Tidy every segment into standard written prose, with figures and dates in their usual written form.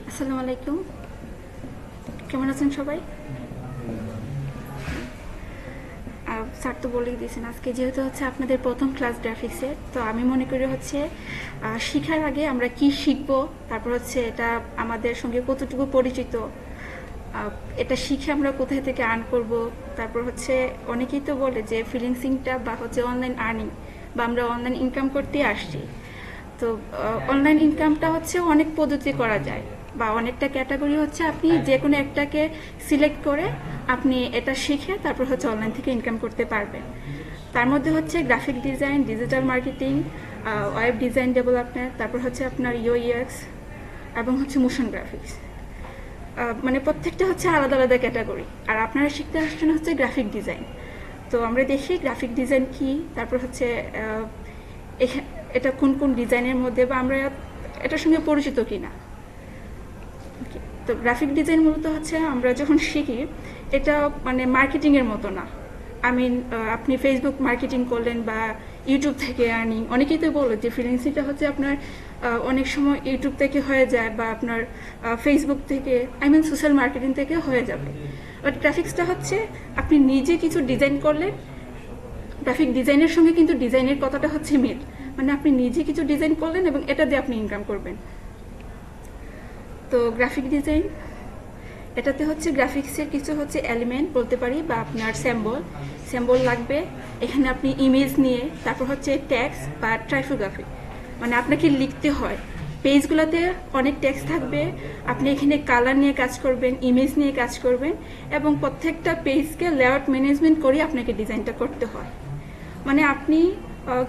আসসালামু আলাইকুম, কেমন আছেন সবাই? স্যার তো বলেই দিয়েছেন আজকে যেহেতু হচ্ছে আপনাদের প্রথম ক্লাস গ্রাফিক্সের, তো আমি মনে করি হচ্ছে শেখার আগে আমরা কি শিখবো, তারপর হচ্ছে এটা আমাদের সঙ্গে কতটুকু পরিচিত, এটা শিখে আমরা কোথায় থেকে আর্ন করব, তারপর হচ্ছে অনেকেই তো বলে যে ফ্রিল্যান্সিংটা বা হচ্ছে অনলাইন আর্নিং বা আমরা অনলাইন ইনকাম করতে আসছি। তো অনলাইন ইনকামটা হচ্ছে অনেক পদ্ধতি করা যায় বা অনেকটা ক্যাটাগরি হচ্ছে আপনি যে কোনো একটাকে সিলেক্ট করে আপনি এটা শিখে তারপর হচ্ছে অনলাইন থেকে ইনকাম করতে পারবেন। তার মধ্যে হচ্ছে graphic design, digital marketing, web design development, তারপর হচ্ছে আপনার ইউএক্স এবং হচ্ছে মোশন গ্রাফিক্স। মানে প্রত্যেকটা হচ্ছে আলাদা আলাদা ক্যাটাগরি। আর আপনারা শিখতে আসছেন হচ্ছে গ্রাফিক ডিজাইন। তো আমরা দেখি গ্রাফিক ডিজাইন কি, তারপর হচ্ছে এটা কোন কোন ডিজাইনের মধ্যে বা আমরা এটার সঙ্গে পরিচিত কিনা। তো গ্রাফিক ডিজাইন মূলত হচ্ছে আমরা যখন শিখি এটা মানে মার্কেটিংয়ের মতো না। আপনি ফেসবুক মার্কেটিং করলেন বা ইউটিউব থেকে আর্নিং, অনেকেই তো বলো যে ফ্রিল্যান্সিংটা হচ্ছে আপনার অনেক সময় ইউটিউব থেকে হয়ে যায় বা আপনার ফেসবুক থেকে সোশ্যাল মার্কেটিং থেকে হয়ে যাবে। বাট গ্রাফিক্সটা হচ্ছে আপনি নিজে কিছু ডিজাইন করলেন, গ্রাফিক ডিজাইনের সঙ্গে কিন্তু ডিজাইনের কথাটা হচ্ছে মিল, মানে আপনি নিজে কিছু ডিজাইন করলেন এবং এটা দিয়ে আপনি ইনকাম করবেন। তো গ্রাফিক ডিজাইন এটাতে হচ্ছে গ্রাফিক্সের কিছু হচ্ছে এলিমেন্ট বলতে পারি বা আপনার স্যাম্বল লাগবে। এখানে আপনি ইমেজ নিয়ে তারপর হচ্ছে ট্যাক্স বা ট্রাইফোগ্রাফি, মানে আপনাকে লিখতে হয়। পেজগুলোতে অনেক ট্যাক্স থাকবে, আপনি এখানে কালার নিয়ে কাজ করবেন, ইমেজ নিয়ে কাজ করবেন এবং প্রত্যেকটা পেজকে লেআউট ম্যানেজমেন্ট করে আপনাকে ডিজাইনটা করতে হয়। মানে আপনি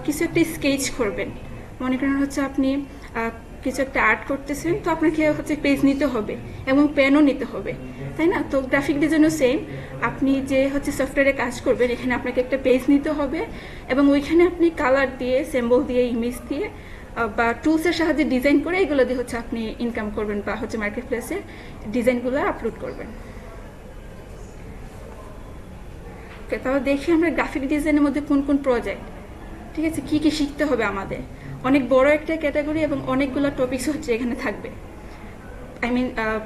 কিছু একটা স্কেচ করবেন, মনে করেন হচ্ছে আপনি কিছু একটা আর্ট করতেছেন, তো আপনাকে হচ্ছে পেজ নিতে হবে এবং পেনও নিতে হবে, তাই না? তো গ্রাফিক ডিজাইনও সেম, আপনি যে হচ্ছে সফটওয়্যারে কাজ করবেন এখানে আপনাকে একটা পেজ নিতে হবে এবং ওইখানে আপনি কালার দিয়ে, সিম্বল দিয়ে, ইমেজ দিয়ে বা টুলসের সাহায্যে ডিজাইন করে এগুলো দিয়ে হচ্ছে আপনি ইনকাম করবেন বা হচ্ছে মার্কেট প্লেসে ডিজাইনগুলো আপলোড করবেন। তাহলে দেখি আমরা গ্রাফিক ডিজাইনের মধ্যে কোন কোন প্রজেক্ট, ঠিক আছে, কি কি শিখতে হবে আমাদের। অনেক বড় একটা ক্যাটাগরি এবং অনেকগুলো টপিকস হচ্ছে এখানে থাকবে,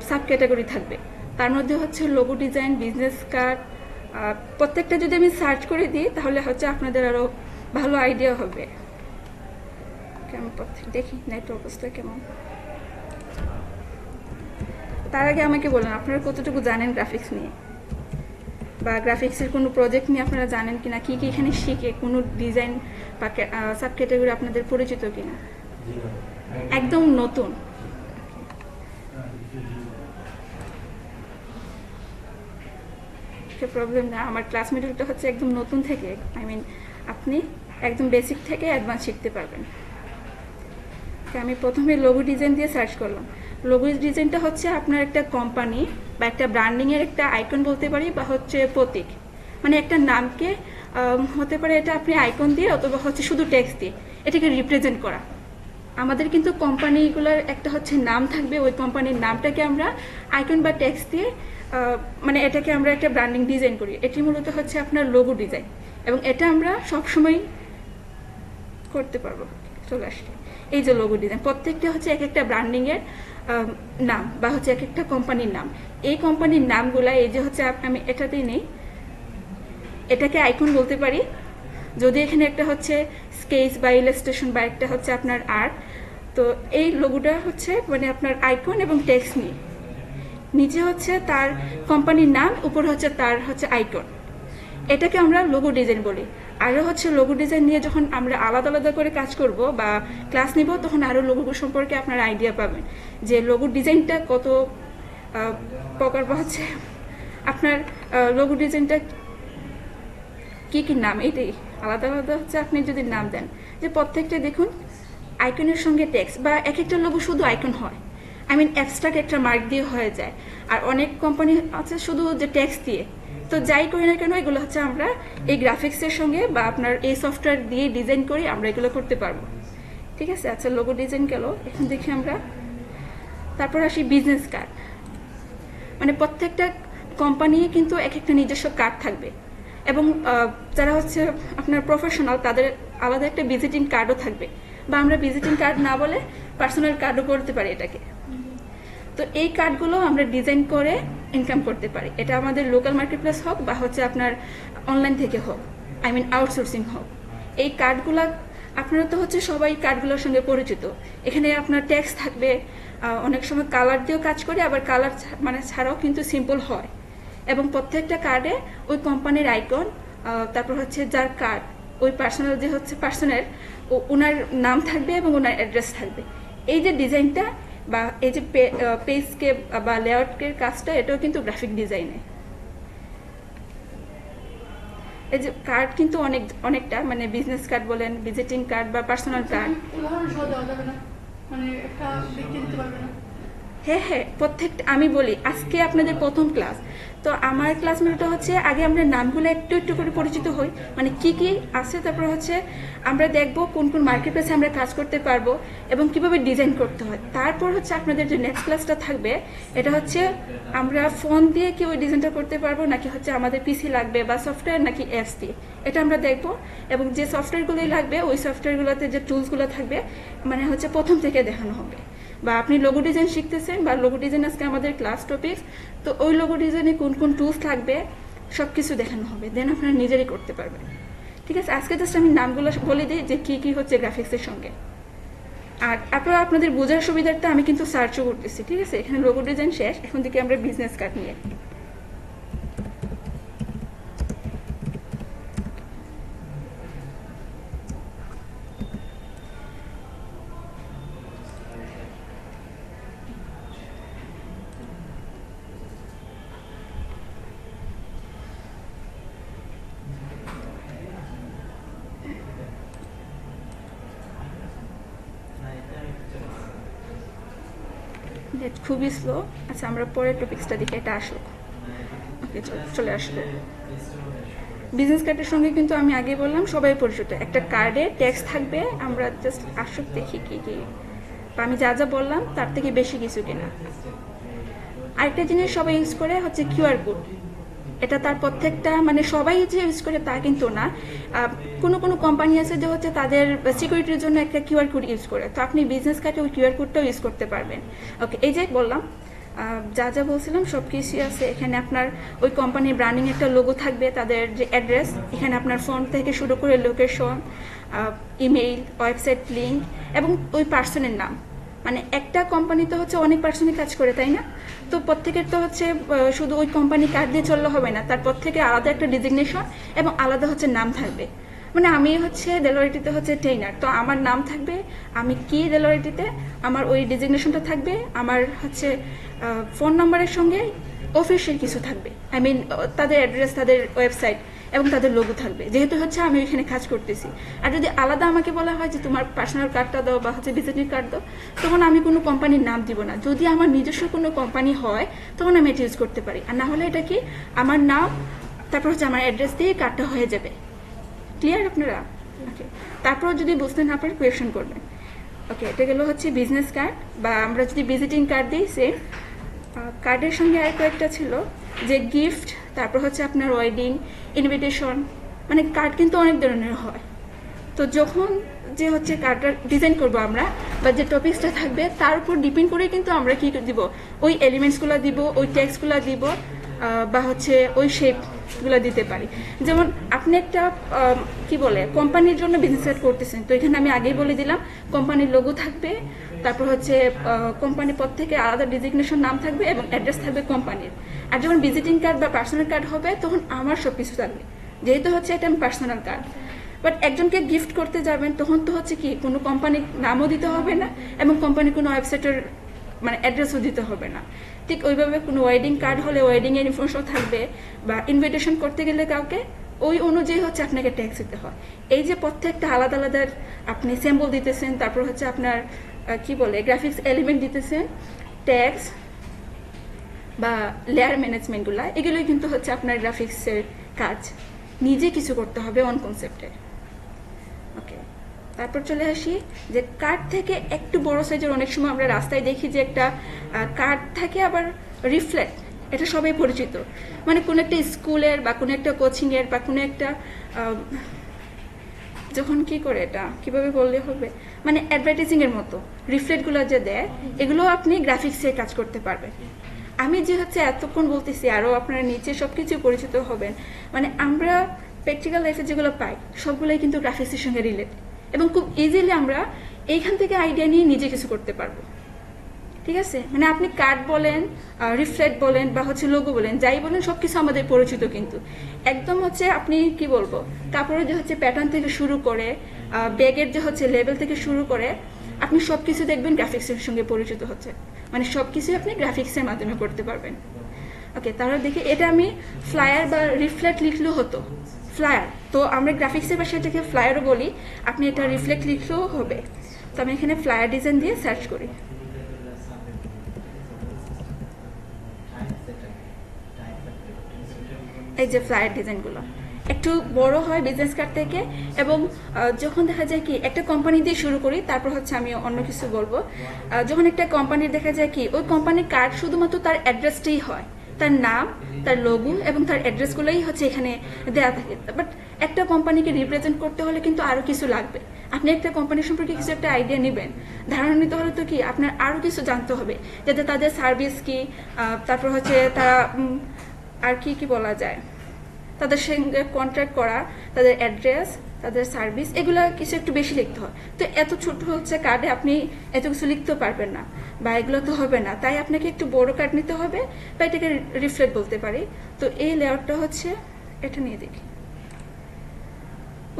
সাব ক্যাটাগরি থাকবে। তার মধ্যে হচ্ছে লোগো ডিজাইন, বিজনেস কার্ড, প্রত্যেকটা যদি আমি সার্চ করে দিই তাহলে হচ্ছে আপনাদের আরও ভালো আইডিয়া হবে। কেমন দেখি নেট অবস্থা কেমন। তার আগে আমাকে বলুন আপনারা কতটুকু জানেন গ্রাফিক্স নিয়ে বা গ্রাফিক্সের কোনো প্রজেক্ট নিয়ে আপনারা জানেন কিনা, কি কি এখানে শিখে, কোনো ডিজাইন বা সাব ক্যাটাগরি আপনাদের পরিচিত কিনা। একদম নতুন, প্রবলেম না। আমার ক্লাস মিডিলটা হচ্ছে একদম নতুন থেকে, আপনি একদম বেসিক থেকে অ্যাডভান্স শিখতে পারবেন। আমি প্রথমে লোগো ডিজাইন দিয়ে সার্চ করলাম। লোগো ডিজাইনটা হচ্ছে আপনার একটা কোম্পানি বা একটা ব্র্যান্ডিংয়ের একটা আইকন বলতে পারি বা হচ্ছে প্রতীক, মানে একটা নামকে হতে পারে এটা আপনি আইকন দিয়ে অথবা হচ্ছে শুধু টেক্সট দিয়ে এটাকে রিপ্রেজেন্ট করা। আমাদের কিন্তু কোম্পানিগুলোর একটা হচ্ছে নাম থাকবে, ওই কোম্পানির নামটাকে আমরা আইকন বা টেক্সট দিয়ে মানে এটাকে আমরা একটা ব্র্যান্ডিং ডিজাইন করি। এটি মূলত হচ্ছে আপনার লোগো ডিজাইন এবং এটা আমরা সবসময় করতে পারবো। চলে আসছে এই যে লোগো ডিজাইন, প্রত্যেকটা হচ্ছে এক একটা ব্র্যান্ডিংয়ের নাম বা হচ্ছে এক একটা কোম্পানির নাম। এই কোম্পানির নামগুলা এই যে হচ্ছে আমি এটাতেই নেই, এটাকে আইকন বলতে পারি। যদি এখানে একটা হচ্ছে স্কেচ বা ইলাস্ট্রেশন বা একটা হচ্ছে আপনার আর্ট, তো এই লোগোটা হচ্ছে মানে আপনার আইকন এবং টেক্সট নিয়ে, নিচে হচ্ছে তার কোম্পানির নাম, উপরে হচ্ছে তার হচ্ছে আইকন। এটাকে আমরা লোগো ডিজাইন বলি। আরও হচ্ছে লোগো ডিজাইন নিয়ে যখন আমরা আলাদা আলাদা করে কাজ করব বা ক্লাস নিব তখন আরও লোগো সম্পর্কে আপনার আইডিয়া পাবেন যে লোগো ডিজাইনটা কত প্রকার বা হচ্ছে আপনার লোগো ডিজাইনটা কি কি নাম, এটাই আলাদা আলাদা হচ্ছে আপনি যদি নাম দেন। যে প্রত্যেকটা দেখুন আইকনের সঙ্গে টেক্সট বা এক একটা লোগো শুধু আইকন হয়, অ্যাবস্ট্রাক্ট একটা মার্ক দিয়ে হয়ে যায়। আর অনেক কোম্পানি আছে শুধু যে টেক্সট দিয়ে। তো যাই করি না কেন এগুলো হচ্ছে আমরা এই গ্রাফিক্সের সঙ্গে বা আপনার এই সফটওয়্যার দিয়ে ডিজাইন করি আমরা এগুলো করতে পারবো, ঠিক আছে। আচ্ছা, লোগো ডিজাইন গেল, এখন দেখি আমরা তারপর আসি বিজনেস কার্ড। মানে প্রত্যেকটা কোম্পানি কিন্তু এক একটা নিজস্ব কার্ড থাকবে এবং যারা হচ্ছে আপনার প্রফেশনাল তাদের আলাদা একটা ভিজিটিং কার্ডও থাকবে, বা আমরা ভিজিটিং কার্ড না বলে পার্সোনাল কার্ডও করতে পারি এটাকে। তো এই কার্ডগুলো আমরা ডিজাইন করে ইনকাম করতে পারি। এটা আমাদের লোকাল মার্কেটপ্লেস হোক বা হচ্ছে আপনার অনলাইন থেকে হোক, আই মিন আউটসোর্সিং হোক, এই কার্ডগুলো আপনারা তো হচ্ছে সবাই কার্ডগুলোর সঙ্গে পরিচিত। এখানে আপনার ট্যাক্স থাকবে, অনেক সময় কালার দিয়েও কাজ করে, আবার কালার মানে ছাড়াও কিন্তু সিম্পল হয়, এবং প্রত্যেকটা কার্ডে ওই কোম্পানির আইকন, তারপর হচ্ছে যার কার্ড ওই পার্সোনাল যে হচ্ছে পার্সনের ওনার নাম থাকবে এবং ওনার অ্যাড্রেস থাকবে। এই যে ডিজাইনটা বা এই যে পেজকে বা লেআউটের কাজটা, এটাও কিন্তু গ্রাফিক ডিজাইনে। এই যে কার্ড কিন্তু অনেকটা, মানে বিজনেস কার্ড বলেন, ভিজিটিং কার্ড বা পার্সোনাল কার্ড। হ্যাঁ, প্রত্যেকটা আমি বলি, আজকে আপনাদের প্রথম ক্লাস, তো আমার ক্লাসমেটটা হচ্ছে আগে আমরা নামগুলো একটু একটু করে পরিচিত হই, মানে কি কি আছে, তারপর হচ্ছে আমরা দেখবো কোন কোন মার্কেট প্লেসে আমরা কাজ করতে পারবো এবং কিভাবে ডিজাইন করতে হয়। তারপর হচ্ছে আপনাদের যে নেক্সট ক্লাসটা থাকবে, এটা হচ্ছে আমরা ফোন দিয়ে কি ওই ডিজাইনটা করতে পারবো, নাকি হচ্ছে আমাদের পিসি লাগবে বা সফটওয়্যার নাকি অ্যাপস দিয়ে, এটা আমরা দেখবো। এবং যে সফটওয়্যারগুলোই লাগবে ওই সফটওয়্যারগুলোতে যে টুলসগুলো থাকবে, মানে হচ্ছে প্রথম থেকে দেখানো হবে। বা আপনি লোগো ডিজাইন শিখতেছেন, বা লোগো ডিজাইন আজকে আমাদের ক্লাস টপিক, তো ওই লোগো ডিজাইনে কোন কোন টুলস লাগবে সব কিছু দেখানো হবে, দেন আপনারা নিজেরই করতে পারবেন। ঠিক আছে, আজকে জাস্ট আমি নামগুলো বলে দিই যে কি কি হচ্ছে গ্রাফিক্সের সঙ্গে। আর আপনারা আপনাদের বোঝার সুবিধার্থে আমি কিন্তু সার্চও করতেছি। ঠিক আছে, এখানে লোগো ডিজাইন শেষ, এখন থেকে আমরা বিজনেস কার্ড নিয়ে। নেট খুবই স্লো। আচ্ছা, আমরা পরের টপিক্সটা দেখে এটা আসলো। ওকে, চলে আসলো। বিজনেস কার্ডের সঙ্গে কিন্তু আমি আগে বললাম সবাই পরিচিত। একটা কার্ডে ট্যাক্স থাকবে, আমরা জাস্ট আসুক দেখি কি কি, আমি যা যা বললাম তার থেকে বেশি কিছু কিনা। আরেকটা জিনিস সবাই ইউজ করে হচ্ছে কিউআর কোড। এটা তার প্রত্যেকটা, মানে সবাই যে ইউজ করে তা কিন্তু না, কোনো কোনো কোম্পানি আছে যে হচ্ছে তাদের সিকিউরিটির জন্য একটা কিউআর কোড ইউজ করে, তো আপনি বিজনেস কার্ডে ওই কিউআর কোডটাও ইউজ করতে পারবেন। ওকে, এই যে বললাম যা যা বলছিলাম সব কিছুই আছে এখানে। আপনার ওই কোম্পানির ব্র্যান্ডিং একটা লোগো থাকবে, তাদের যে অ্যাড্রেস, এখানে আপনার ফোন থেকে শুরু করে লোকেশন, ইমেইল, ওয়েবসাইট লিঙ্ক এবং ওই পার্সনের নাম। মানে একটা কোম্পানিতে হচ্ছে অনেক পার্সনই কাজ করে, তাই না? তো প্রত্যেকের তো হচ্ছে শুধু ওই কোম্পানি কার্ড দিয়ে চললে হবে না, তার প্রত্যেকে আলাদা একটা ডিজিগনেশন এবং আলাদা হচ্ছে নাম থাকবে। মানে আমি হচ্ছে ডেলোরিটিতে হচ্ছে ট্রেনার, তো আমার নাম থাকবে, আমি কি ডেলোরিটিতে, আমার ওই ডিজিগনেশনটা থাকবে, আমার হচ্ছে ফোন নাম্বারের সঙ্গে অফিসিয়াল কিছু থাকবে, আই মিন তাদের অ্যাড্রেস, তাদের ওয়েবসাইট এবং তাদের লোগো থাকবে, যেহেতু হচ্ছে আমি ওইখানে কাজ করতেছি। আর যদি আলাদা আমাকে বলা হয় যে তোমার পার্সোনাল কার্ডটা দাও বা হচ্ছে ভিজিটিং কার্ড দাও, তখন আমি কোনো কোম্পানির নাম দিব না। যদি আমার নিজস্ব কোনো কোম্পানি হয় তখন আমি এটা ইউজ করতে পারি, আর না হলে এটা কি আমার নাম তারপর হচ্ছে আমার অ্যাড্রেস দিয়ে কার্ডটা হয়ে যাবে। ক্লিয়ার আপনারা? ওকে, তারপর যদি বুঝতে না পারেন কোয়েশন করবেন। ওকে, এটা গেল হচ্ছে বিজনেস কার্ড, বা আমরা যদি ভিজিটিং কার্ড দিই সেম। কার্ডের সঙ্গে আর কয়েকটা ছিল যে গিফট, তারপর হচ্ছে আপনার ওয়েডিং ইনভিটেশন, মানে কার্ড কিন্তু অনেক ধরনের হয়। তো যখন যে হচ্ছে কার্ডটা ডিজাইন করব আমরা, বা যে টপিক্সটা থাকবে তার উপর ডিপেন্ড করে কিন্তু আমরা কি দিব, ওই এলিমেন্টসগুলো দিব, ওই টেক্সটগুলো দিব, বা হচ্ছে ওই শেপগুলো দিতে পারি। যেমন আপনি একটা কি বলে কোম্পানির জন্য বিজনেস কার্ড করতেছেন, তো এখানে আমি আগেই বলে দিলাম কোম্পানির লোগো থাকবে, তারপর হচ্ছে কোম্পানির পর থেকে আলাদা ডিজিগনেশন নাম থাকবে এবং অ্যাড্রেস থাকবে কোম্পানির। আর যখন ভিজিটিং কার্ড বা পার্সোনাল কার্ড হবে তখন আমার সব কিছু থাকবে, যেহেতু হচ্ছে এটা আমি পার্সোনাল কার্ড। বাট একজনকে গিফট করতে যাবেন তখন তো হচ্ছে কি কোনো কোম্পানির নামও দিতে হবে না এবং কোম্পানির কোনো ওয়েবসাইটের মানে অ্যাড্রেসও দিতে হবে না। ঠিক ওইভাবে কোনো ওয়েডিং কার্ড হলে ওয়েডিংয়ের ইনফরমেশন থাকবে, বা ইনভিটেশন করতে গেলে কাউকে ওই অনুযায়ী হচ্ছে আপনাকে ট্যাক্স দিতে হয়। এই যে প্রত্যেকটা আলাদা আলাদা আপনি সিম্বল দিতেছেন, তারপর হচ্ছে আপনার কি বলে গ্রাফিক্স এলিমেন্ট দিতেছেন, ট্যাক্স বা লেয়ার ম্যানেজমেন্টগুলো, এগুলোই কিন্তু হচ্ছে আপনার গ্রাফিক্সের কাজ, নিজে কিছু করতে হবে অন কনসেপ্টে। ওকে, তারপর চলে আসি যে কার্ড থেকে একটু বড় সাইজের, অনেক সময় আমরা রাস্তায় দেখি যে একটা কার্ড থাকে আবার রিফ্লেক্ট, এটা সবাই পরিচিত। মানে কোনো একটা স্কুলের বা কোনো একটা কোচিংয়ের বা কোনো একটা যখন কি করে, এটা কিভাবে বললে হবে, মানে অ্যাডভার্টাইজিংয়ের মতো রিফ্লেক্টগুলো যে দেয়, এগুলো আপনি গ্রাফিক্সে কাজ করতে পারবেন। আমি যে হচ্ছে এতক্ষণ বলতেছি, আরও আপনারা নিচে সব কিছু পরিচিত হবেন। মানে আমরা প্র্যাকটিক্যাল লাইফে যেগুলো পাই সবগুলোই কিন্তু গ্রাফিক্সের সঙ্গে রিলেটেড, এবং খুব ইজিলি আমরা এইখান থেকে আইডিয়া নিয়ে নিজে কিছু করতে পারবো। ঠিক আছে, মানে আপনি কার্ড বলেন, রিফ্লেক্ট বলেন, বা হচ্ছে লোগো বলেন, যাই বলেন সব কিছু আমাদের পরিচিত। কিন্তু একদম হচ্ছে আপনি কি বলবো, কাপড়ের যে হচ্ছে প্যাটার্ন থেকে শুরু করে, ব্যাগের যে হচ্ছে লেবেল থেকে শুরু করে, আপনি সব কিছু দেখবেন গ্রাফিক্সের সঙ্গে পরিচিত হচ্ছে। মানে সব কিছুই আপনি গ্রাফিক্সের মাধ্যমে করতে পারবেন। ওকে, তাহলে দেখি এটা আমি ফ্লায়ার বা রিফ্লেক্ট লিখলেও হতো, ফ্লায়ার। তো আমরা গ্রাফিক্সের পাশে এটাকে ফ্লায়ারও বলি, আপনি এটা রিফ্লেক্ট লিখলেও হবে। তো আমি এখানে ফ্লায়ার ডিজাইন দিয়ে সার্চ করি। এই যে ফ্লায়ার ডিজাইনগুলো একটু বড় হয় বিজনেস কার্ড থেকে, এবং যখন দেখা যায় কি একটা কোম্পানি দিয়ে শুরু করি, তারপর হচ্ছে আমি অন্য কিছু বলবো। যখন একটা কোম্পানির দেখা যায় কি ওই কোম্পানির কার্ড শুধুমাত্র তার অ্যাড্রেসটাই হয়, তার নাম, তার লোগো এবং তার অ্যাড্রেসগুলোই হচ্ছে এখানে দেওয়া থাকে। বাট একটা কোম্পানিকে রিপ্রেজেন্ট করতে হলে কিন্তু আরও কিছু লাগবে। আপনি একটা কোম্পানি সম্পর্কে কিছু একটা আইডিয়া নেবেন, ধারণা নিতে হলে তো কি আপনার আরও কিছু জানতে হবে, যাতে তাদের সার্ভিস কি, তারপর হচ্ছে তারা আর কি কি বলা যায়, তাদের সঙ্গে কন্ট্যাক্ট করা, তাদের অ্যাড্রেস, তাদের সার্ভিস, এগুলো কিছু একটু বেশি লিখতে হয়। তো এত ছোট হচ্ছে কার্ডে আপনি এত কিছু লিখতেও পারবেন না, বা এগুলো তো হবে না, তাই আপনাকে একটু বড় কার্ড নিতে হবে, বা এটাকে রিফ্লেক্ট বলতে পারি। তো এই লেআউটটা হচ্ছে এটা নিয়ে দেখি,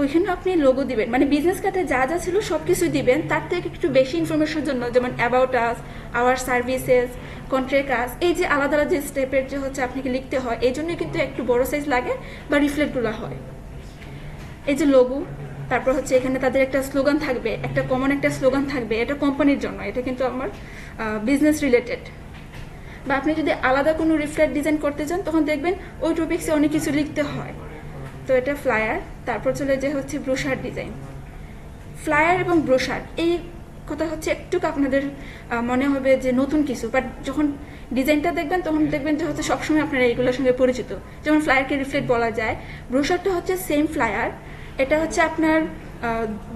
ওইখানে আপনি লোগো দিবেন, মানে বিজনেস কার্ডে যা যা ছিল সব কিছুই দিবেন, তার থেকে একটু বেশি ইনফরমেশনের জন্য, যেমন about us, our services, contact us, এই যে আলাদা আলাদা যে স্টেপের যে হচ্ছে আপনাকে লিখতে হয়, এই জন্য কিন্তু একটু বড় সাইজ লাগে বা রিফ্লেক্টগুলো হয়। এই যে লোগো, তারপর হচ্ছে এখানে তাদের একটা স্লোগান থাকবে, একটা কমন একটা স্লোগান থাকবে, এটা কোম্পানির জন্য, এটা কিন্তু আমার বিজনেস রিলেটেড। বা আপনি যদি আলাদা কোনো রিফ্লেক্ট ডিজাইন করতে চান, তখন দেখবেন ওই টপিক্সে অনেক কিছু লিখতে হয়। তো এটা ফ্লায়ার, তারপর চলে যে হচ্ছে ব্রোশার ডিজাইন। ফ্লায়ার এবং ব্রোশার এই কথা হচ্ছে একটু আপনাদের মনে হবে যে নতুন কিছু, বাট যখন ডিজাইনটা দেখবেন তখন দেখবেন যে হচ্ছে সবসময় আপনারা এইগুলোর সঙ্গে পরিচিত। যেমন ফ্লায়ারকে রিফ্লেক্ট বলা যায়, ব্রোশারটা হচ্ছে সেম ফ্লায়ার, এটা হচ্ছে আপনার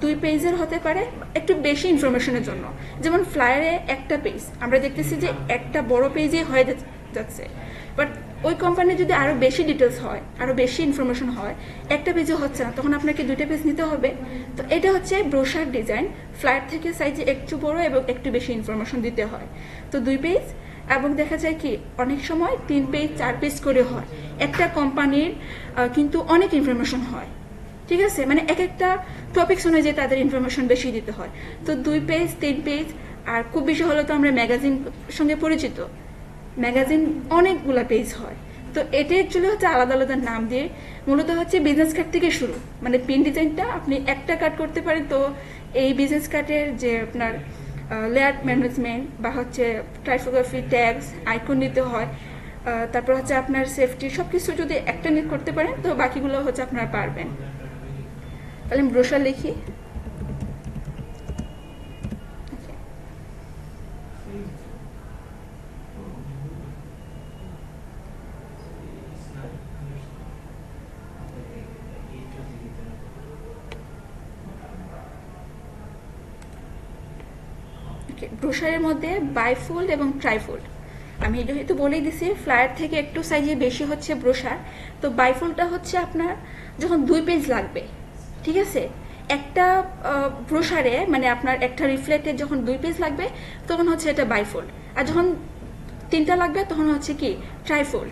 2 পেজের হতে পারে, একটু বেশি ইনফরমেশনের জন্য। যেমন ফ্লায়ারে একটা পেজ আমরা দেখতেছি যে একটা বড় পেজে হয়ে যাচ্ছে, বাট ওই কোম্পানির যদি আরও বেশি ডিটেলস হয়, আরও বেশি ইনফরমেশন হয়, একটা পেজও হচ্ছে না, তখন আপনাকে 2টা পেজ নিতে হবে। তো এটা হচ্ছে ব্রোশার ডিজাইন, ফ্লায়ার থেকে সাইজে একটু বড় এবং একটু বেশি ইনফরমেশন দিতে হয়। তো 2 পেজ, এবং দেখা যায় কি অনেক সময় 3 পেজ 4 পেজ করে হয়। একটা কোম্পানির কিন্তু অনেক ইনফরমেশন হয়, ঠিক আছে, মানে এক একটা টপিকস অনুযায়ী তাদের ইনফরমেশন বেশি দিতে হয়। তো 2 পেজ 3 পেজ, আর খুব বেশি হলে তো আমরা ম্যাগাজিন সঙ্গে পরিচিত, ম্যাগাজিন অনেকগুলো পেজ হয়। তো এটা অ্যাকচুয়ালি হচ্ছে আলাদা আলাদা নাম দিয়ে, মূলত হচ্ছে বিজনেস কার্ড থেকে শুরু, মানে পিন ডিজাইনটা আপনি একটা কার্ড করতে পারেন। তো এই বিজনেস কার্ডের যে আপনার লেয়ার ম্যানেজমেন্ট বা হচ্ছে টাইপোগ্রাফি, ট্যাগস, আইকন নিতে হয়, তারপর হচ্ছে আপনার সেফটি, সব কিছু যদি একটা নিয়ে করতে পারেন তো বাকিগুলো হচ্ছে আপনারা পারবেন। তাহলে আমি ব্রোশার লিখি। ব্রোশারের মধ্যে বাইফোল্ড এবং ট্রাইফোল্ড, আমি এটা হয়তো বলেই দিছি, ফ্লায়ার থেকে একটু সাইজে বেশি হচ্ছে ব্রোশার। তো বাইফোল্ডটা হচ্ছে আপনার যখন 2 পেজ লাগবে, ঠিক আছে, একটা ব্রোশারে মানে আপনার একটা রিফ্লেক্টের যখন 2 পেজ লাগবে তখন হচ্ছে এটা বাইফোল্ড, আর যখন 3টা লাগবে তখন হচ্ছে কি ট্রাইফোল্ড,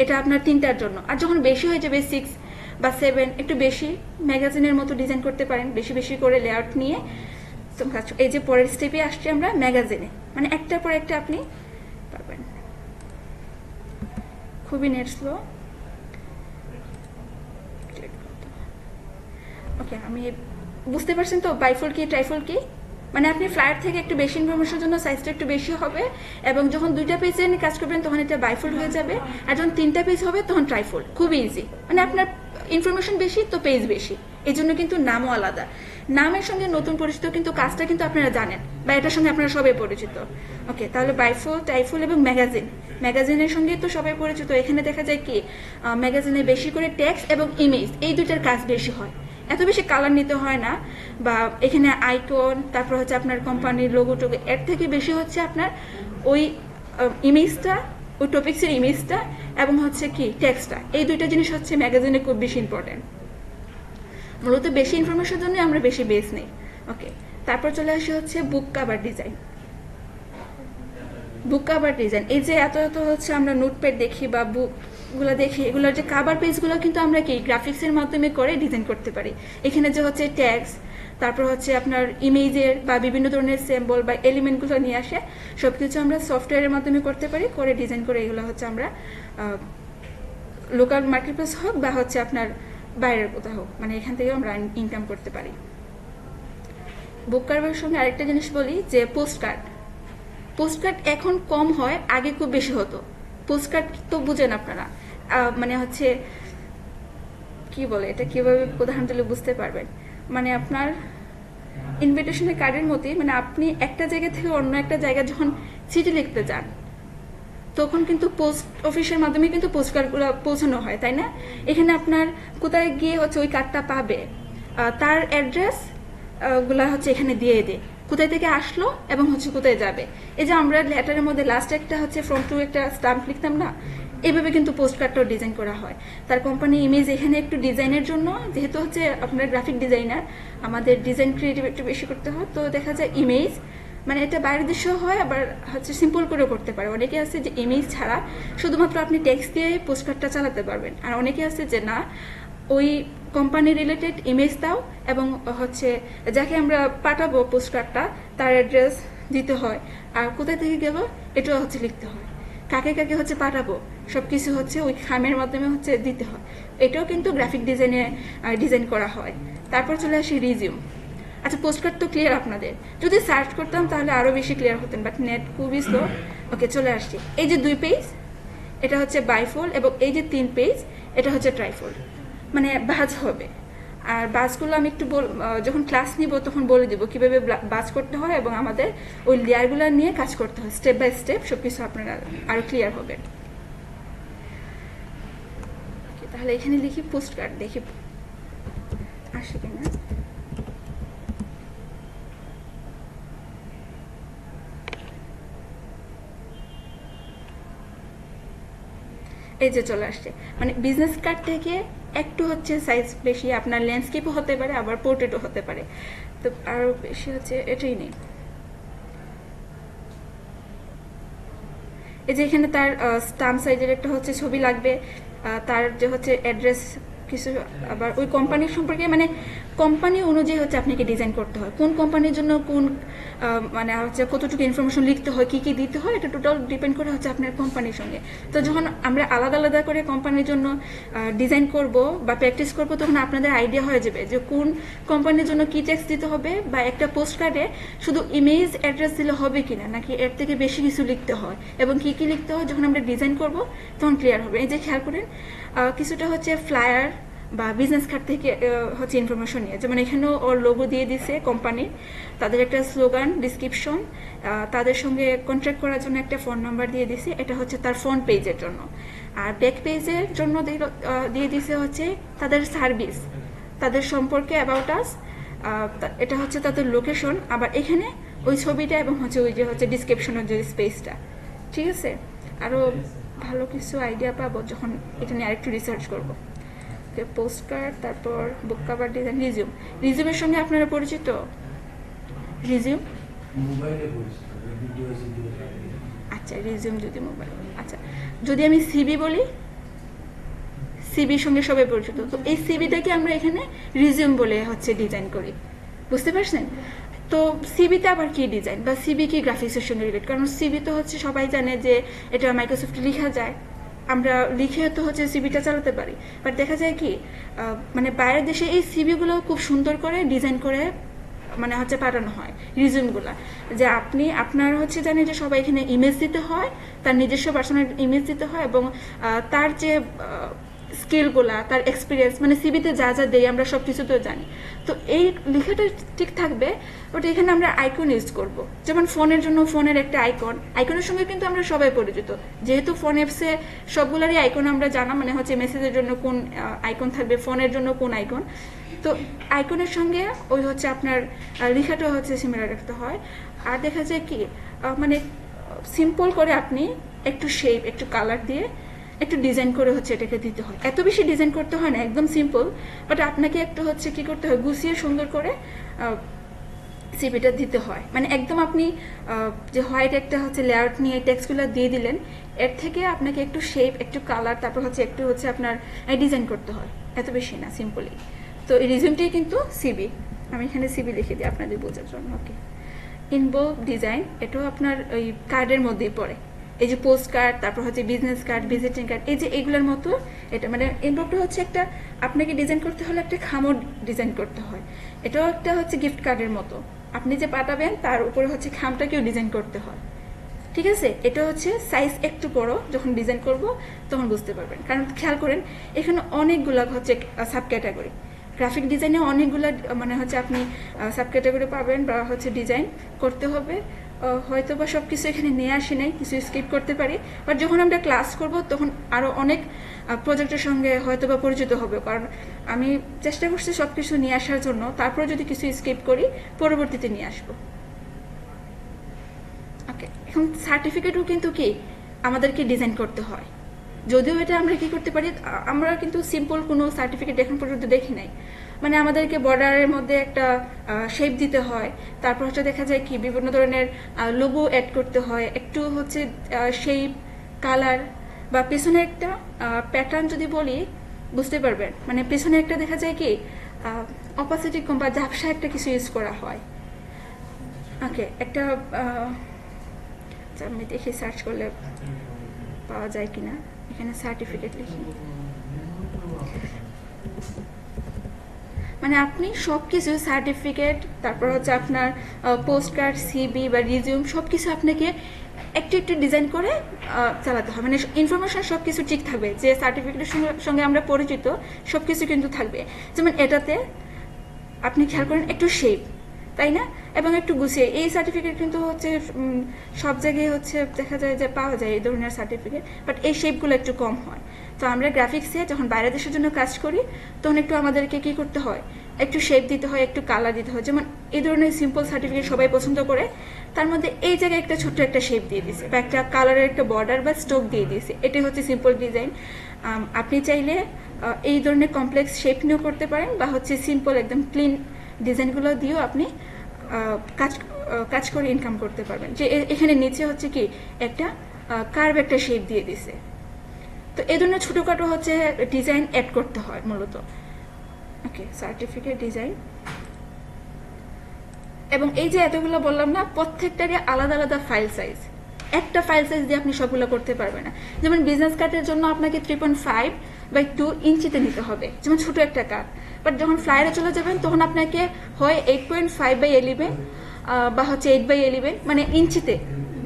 এটা আপনার 3টার জন্য। আর যখন বেশি হয়ে যাবে 6 বা 7, একটু বেশি ম্যাগাজিনের মতো ডিজাইন করতে পারেন, বেশি বেশি করে লেআউট নিয়ে। এই যে পরের স্টেপে আসছি আমরা ম্যাগাজিনে, মানে একটার পর একটা আপনি পারবেন। খুবই নেট স্লো। ওকে, আমি বুঝতে পারছেন তো বাইফোল্ড কি ট্রাইফোল্ড কি? মানে আপনি ফ্লায়ার থেকে একটু বেশি ইনফরমেশনের জন্য সাইজটা একটু বেশি হবে, এবং যখন 2টা পেজে কাজ করবেন তখন এটা বাইফোল্ড হয়ে যাবে, আর যখন 3টা পেজ হবে তখন ট্রাইফোল্ড। খুবই ইজি, মানে আপনার ইনফরমেশন বেশি তো পেজ বেশি, এই জন্য কিন্তু নামও আলাদা। নামের সঙ্গে নতুন পরিচিত, কিন্তু কাজটা কিন্তু আপনারা জানেন, বা এটার সঙ্গে আপনারা সবাই পরিচিত। ওকে, তাহলে বাইফোল্ড, ট্রাইফোল্ড এবং ম্যাগাজিন, ম্যাগাজিনের সঙ্গে তো সবাই পরিচিত। এখানে দেখা যায় কি ম্যাগাজিনে বেশি করে টেক্সট এবং ইমেজ, এই দুইটার কাজ বেশি হয়। এত বেশি কালার নিতে হয় না, বা এখানে আইকন, তারপর হচ্ছে আপনার কোম্পানির লোগোটুকু, এর থেকে বেশি হচ্ছে আপনার ওই ইমেজটা, ওই টপিক্সের ইমেজটা এবং হচ্ছে কি টেক্সটটা, এই দুইটা জিনিস হচ্ছে ম্যাগাজিনে খুব বেশি ইম্পর্টেন্ট। মূলত বেশি ইনফরমেশনের জন্য আমরা বেশি বেস নেই। ওকে, তারপর চলে আসি হচ্ছে বুক কাভার ডিজাইন। বুক কাভার ডিজাইন, এই যে এত এত হচ্ছে আমরা নোটপ্যাড দেখি বা বুকগুলো দেখি, এগুলোর যে কাভার পেজগুলো কিন্তু আমরা কি গ্রাফিক্সের মাধ্যমে করে ডিজাইন করতে পারি। এখানে যে হচ্ছে ট্যাগস, তারপর হচ্ছে আপনার ইমেজের বা বিভিন্ন ধরনের সিম্বল বা এলিমেন্টগুলো নিয়ে আসে, সব কিছু আমরা সফটওয়্যারের মাধ্যমে করতে পারি, করে ডিজাইন করে এগুলো হচ্ছে আমরা লোকাল মার্কেটপ্লেস হোক বা হচ্ছে আপনার বাইরের কোথাও হোক, মানে এখান থেকে আমরা ইনকাম করতে পারি। বুক কাভারের সঙ্গে আরেকটা জিনিস বলি যে পোস্টকার্ড। পোস্টকার্ড এখন কম হয়, আগে খুব বেশি হতো। পোস্টকার্ড তো বুঝেন আপনারা, মানে হচ্ছে কি বলে এটা, কিভাবে উদাহরণ দিলে বুঝতে পারবেন, মানে আপনার ইনভিটেশনের কার্ডের মতোই, মানে আপনি একটা জায়গা থেকে অন্য একটা জায়গায় যখন চিঠি লিখতে যান তখন কিন্তু পোস্ট অফিসের মাধ্যমে কিন্তু পোস্টকার্ডগুলো পৌঁছানো হয়, তাই না? এখানে আপনার কোথায় গিয়ে হচ্ছে ওই কার্ডটা পাবে, তার অ্যাড্রেস গুলা হচ্ছে এখানে দিয়ে দেয়, কোথায় থেকে আসলো এবং হচ্ছে কোথায় যাবে। এই যে আমরা লেটারের মধ্যে লাস্ট একটা হচ্ছে ফ্রম টু একটা স্টাম্প লিখতাম না, এইভাবে কিন্তু পোস্ট কার্ডটাও ডিজাইন করা হয়। তার কোম্পানি ইমেজ এখানে একটু ডিজাইনের জন্য, যেহেতু হচ্ছে আপনার গ্রাফিক ডিজাইনার, আমাদের ডিজাইন ক্রিয়েটিভ একটু বেশি করতে হয়, তো দেখা যায় ইমেজ মানে এটা বাইরের দেশেও হয়, আবার হচ্ছে সিম্পল করেও করতে পারে। অনেকে আছে যে ইমেজ ছাড়া শুধুমাত্র আপনি টেক্সট দিয়ে পোস্ট কার্ডটা চালাতে পারবেন, আর অনেকে আছে যে না, ওই কোম্পানি রিলেটেড ইমেজ দাও এবং হচ্ছে যাকে আমরা পাঠাবো পোস্ট কার্ডটা তার অ্যাড্রেস দিতে হয়, আর কোথায় থেকে গেল এটাও হচ্ছে লিখতে হয়, কাকে কাকে হচ্ছে পাঠাবো সবকিছু হচ্ছে ওই খামের মাধ্যমে হচ্ছে দিতে হয়। এটাও কিন্তু গ্রাফিক ডিজাইনে ডিজাইন করা হয়। তারপর চলে আসি রিজিউম। আচ্ছা, পোস্টকার্ড তো ক্লিয়ার আপনাদের, যদি সার্চ করতাম তাহলে আরও বেশি ক্লিয়ার হতেন, বাট নেট খুবই স্লো। ওকে, চলে আসছি। এই যে 2 পেজ এটা হচ্ছে বাইফোল্ড, এবং এই যে 3 পেজ এটা হচ্ছে ট্রাইফোল্ড, মানে বাজ হবে। আর বাজগুলো আমি একটু যখন ক্লাস নিব তখন বলে দিব কিভাবে বাজ করতে হয়, এবং আমাদের ওই লেয়ারগুলো নিয়ে কাজ করতে হয়, স্টেপ বাই স্টেপ সবকিছু আপনারা আরো ক্লিয়ার হবে। তাহলে এখানে লিখি পোস্ট কার্ড, দেখি আসে কিনা। এই যে চলে আসছে, মানে বিজনেস কার্ড থেকে একটু হচ্ছে সাইজ বেশি, আপনার ল্যান্ডস্কেপও হতে পারে আবার পোর্ট্রেটও হতে পারে, তো আরো বেশি হচ্ছে এটাই নেই। এই যে এখানে তার স্টাম্প সাইজের একটা হচ্ছে ছবি লাগবে, তার যে হচ্ছে অ্যাড্রেস কিছু, আবার ওই কোম্পানির সম্পর্কে, মানে কোম্পানি অনুযায়ী হচ্ছে আপনাকে ডিজাইন করতে হয়, কোন কোম্পানির জন্য কোন মানে হচ্ছে কতটুকু ইনফরমেশন লিখতে হয়, কি কি দিতে হয়, এটা টোটাল ডিপেন্ড করে হচ্ছে আপনার কোম্পানির সঙ্গে। তো যখন আমরা আলাদা আলাদা করে কোম্পানির জন্য ডিজাইন করব বা প্র্যাকটিস করব, তখন আপনাদের আইডিয়া হয়ে যাবে যে কোন কোম্পানির জন্য কি টেক্সট দিতে হবে, বা একটা পোস্ট কার্ডে শুধু ইমেজ অ্যাড্রেস দিলে হবে কিনা, নাকি এর থেকে বেশি কিছু লিখতে হয় এবং কি কি লিখতে হয়, যখন আমরা ডিজাইন করব তখন ক্লিয়ার হবে। এই যে খেয়াল করেন, কিছুটা হচ্ছে ফ্লায়ার বা বিজনেস কার্ড থেকে হচ্ছে ইনফরমেশন নিয়ে, যেমন এখানেও ওর লোগো দিয়ে দিছে কোম্পানির, তাদের একটা স্লোগান, ডিসক্রিপশন, তাদের সঙ্গে কন্ট্যাক্ট করার জন্য একটা ফোন নাম্বার দিয়ে দিছে, এটা হচ্ছে তার ফ্রন্ট পেজের জন্য। আর ব্যাক পেজের জন্য দিয়ে দিছে হচ্ছে তাদের সার্ভিস, তাদের সম্পর্কে অ্যাবাউট আস, এটা হচ্ছে তাদের লোকেশন, আবার এখানে ওই ছবিটা এবং হচ্ছে ওই যে হচ্ছে ডিসক্রিপশনের যে স্পেসটা। ঠিক আছে, আরও ভালো কিছু আইডিয়া পাবো যখন এটা নিয়ে আরেকটু রিসার্চ করবো। পোস্ট কার্ড, তারপর বুক কাভার ডিজাইন, রিজিউম। রিজিউমের সঙ্গে আপনারা পরিচিত? রিজিউম, আচ্ছা রিজিউম যদি মোবাইল, আচ্ছা যদি আমি সিবি বলি, সিবির সঙ্গে সবাই পরিচিত, তো এই সিবিটাকে আমরা এখানে রিজিউম বলে হচ্ছে ডিজাইন করি, বুঝতে পারছেন? তো সিবিতে আবার কি ডিজাইন বা সিবি কি গ্রাফিক্সের সঙ্গে রিলেট, কারণ সিবি তো হচ্ছে সবাই জানে যে এটা মাইক্রোসফটে লেখা যায়, আমরা লিখে তো হচ্ছে সিবিটা চালাতে পারি, বাট দেখা যায় কি মানে বাইরের দেশে এই সিবিগুলো খুব সুন্দর করে ডিজাইন করে মানে হচ্ছে পাঠানো হয় রিজিউমগুলো, যে আপনি আপনার হচ্ছে জানেন যে সবাই এখানে ইমেজ দিতে হয়, তার নিজস্ব পার্সোনাল ইমেজ দিতে হয়, এবং তার যে স্কিলগুলা, তার এক্সপিরিয়েন্স, মানে সিবিতে যা যা দেই আমরা সব কিছু তো জানি। তো এই লেখাটা ঠিক থাকবে, বাট এখানে আমরা আইকন ইউজ করব, যেমন ফোনের জন্য ফোনের একটা আইকন, আইকনের সঙ্গে কিন্তু আমরা সবাই পরিচিত, যেহেতু ফোন অ্যাপসে সবগুলারই আইকন আমরা জানা, মানে হচ্ছে মেসেজের জন্য কোন আইকন থাকবে, ফোনের জন্য কোন আইকন, তো আইকনের সঙ্গে ওই হচ্ছে আপনার লেখাটা হচ্ছে সিমিলার রাখতে হয়। আর দেখা যায় কি মানে সিম্পল করে আপনি একটু শেপ একটু কালার দিয়ে একটু ডিজাইন করে হচ্ছে এটাকে দিতে হয়। এত বেশি ডিজাইন করতে হয় না, একদম সিম্পল, বাট আপনাকে একটু হচ্ছে কি করতে হয়, গুছিয়ে সুন্দর করে সিপিটা দিতে হয়। মানে একদম আপনি যে হোয়াইট একটা হচ্ছে লেআউট নিয়ে টেক্সটগুলো দিয়ে দিলেন, এর থেকে আপনাকে একটু শেপ একটু কালার তারপর হচ্ছে একটু হচ্ছে আপনার ডিজাইন করতে হয়, এত বেশি না, সিম্পলি। তো এই রিজিউমটাই কিন্তু সিবি, আমি এখানে সিবি লিখে দিই আপনাদের বোঝার জন্য। ওকে, ইনভলভ ডিজাইন, এটাও আপনার ওই কার্ডের মধ্যেই পড়ে। এই যে পোস্ট কার্ড তারপর হচ্ছে বিজনেস কার্ড ভিজিটিং কার্ড, এই যে এগুলোর মতো এটা মানে ইনভলভটা হচ্ছে একটা আপনাকে ডিজাইন করতে হলে একটা খামও ডিজাইন করতে হয়। এটাও একটা হচ্ছে গিফট কার্ডের মতো, আপনি যে পাঠাবেন তার উপরে হচ্ছে খামটাকেও ডিজাইন করতে হয়। ঠিক আছে, এটা হচ্ছে সাইজ একটু বড়, যখন ডিজাইন করব তখন বুঝতে পারবেন। কারণ খেয়াল করেন এখানে অনেকগুলো হচ্ছে সাব ক্যাটাগরি, গ্রাফিক ডিজাইনে অনেকগুলো মানে হচ্ছে আপনি সাব ক্যাটাগরি পাবেন বা হচ্ছে ডিজাইন করতে হবে। হয়তো বা সব কিছু এখানে নিয়ে আসি নাই, কিছু স্কিপ করতে পারি, বাট যখন আমরা ক্লাস করব তখন আরও অনেক প্রজেক্টের সঙ্গে হয়তো বা পরিচিত হবে। কারণ আমি চেষ্টা করছি সব কিছু নিয়ে আসার জন্য, তারপরে যদি কিছু স্কিপ করি পরবর্তীতে নিয়ে আসবো। ওকে, এখন সার্টিফিকেটও কিন্তু কি আমাদেরকে ডিজাইন করতে হয়। যদিও এটা আমরা কি করতে পারি, আমরা কিন্তু সিম্পল কোনো সার্টিফিকেট এখন পর্যন্ত দেখি নাই। মানে আমাদেরকে বর্ডারের মধ্যে একটা শেপ দিতে হয়, তারপর হচ্ছে দেখা যায় কি বিভিন্ন ধরনের লোগো অ্যাড করতে হয়, একটু হচ্ছে শেপ কালার বা পেছনে একটা প্যাটার্ন যদি বলি বুঝতে পারবেন। মানে পেছনে একটা দেখা যায় কি অপাসিটি কম বা ঝাপসা একটা কিছু ইউজ করা হয়। ওকে, একটা আমি দেখি সার্চ করলে পাওয়া যায় কিনা, এখানে সার্টিফিকেট লিখি। মানে আপনি সব কিছু সার্টিফিকেট তারপর হচ্ছে আপনার পোস্ট কার্ড সিবি বা রিজিউম সব কিছু আপনাকে একটু একটু ডিজাইন করে চালাতে হবে। মানে ইনফরমেশন সব কিছু ঠিক থাকবে, যে সার্টিফিকেটের সঙ্গে আমরা পরিচিত সব কিছু কিন্তু থাকবে। যেমন এটাতে আপনি খেয়াল করেন একটু শেপ, তাই না, এবং একটু গুছিয়ে। এই সার্টিফিকেট কিন্তু হচ্ছে সব জায়গায় হচ্ছে দেখা যায় যে পাওয়া যায় এই ধরনের সার্টিফিকেট, বাট এই শেপগুলো একটু কম হয়। তো আমরা গ্রাফিক্সে যখন বাইরের দেশের জন্য কাজ করি তখন একটু আমাদেরকে কি করতে হয়, একটু শেপ দিতে হয়, একটু কালার দিতে হয়। যেমন এই ধরনের সিম্পল সার্টিফিকেট সবাই পছন্দ করে, তার মধ্যে এই জায়গায় একটা ছোট্ট একটা শেপ দিয়ে দিয়েছে বা একটা কালারের একটা বর্ডার বা স্টোক দিয়ে দিয়েছে, এটাই হচ্ছে সিম্পল ডিজাইন। আপনি চাইলে এই ধরনের কমপ্লেক্স শেপ নিয়েও করতে পারেন বা হচ্ছে সিম্পল একদম ক্লিন ডিজাইনগুলো দিয়েও আপনি কাজ করে ইনকাম করতে পারবেন। যে এখানে নিচে হচ্ছে কি একটা কার্ভ একটা শেপ দিয়ে দিছে। তো এই ধরনের ছোটোখাটো হচ্ছে ডিজাইন অ্যাড করতে হয় মূলত। ওকে, সার্টিফিকেট ডিজাইন, এবং এই যে এতগুলো বললাম না, প্রত্যেকটারই আলাদা আলাদা ফাইল সাইজ। একটা ফাইল সাইজ দিয়ে আপনি সবগুলো করতে পারবেন না। যেমন বিজনেস কার্ডের জন্য আপনাকে 3.5/2 ইঞ্চিতে নিতে হবে, যেমন ছোট একটা কার্ড। বাট যখন ফ্লায়ারে চলে যাবেন তখন আপনাকে হয় 8.5/11 বা হচ্ছে 8/11 মানে ইঞ্চিতে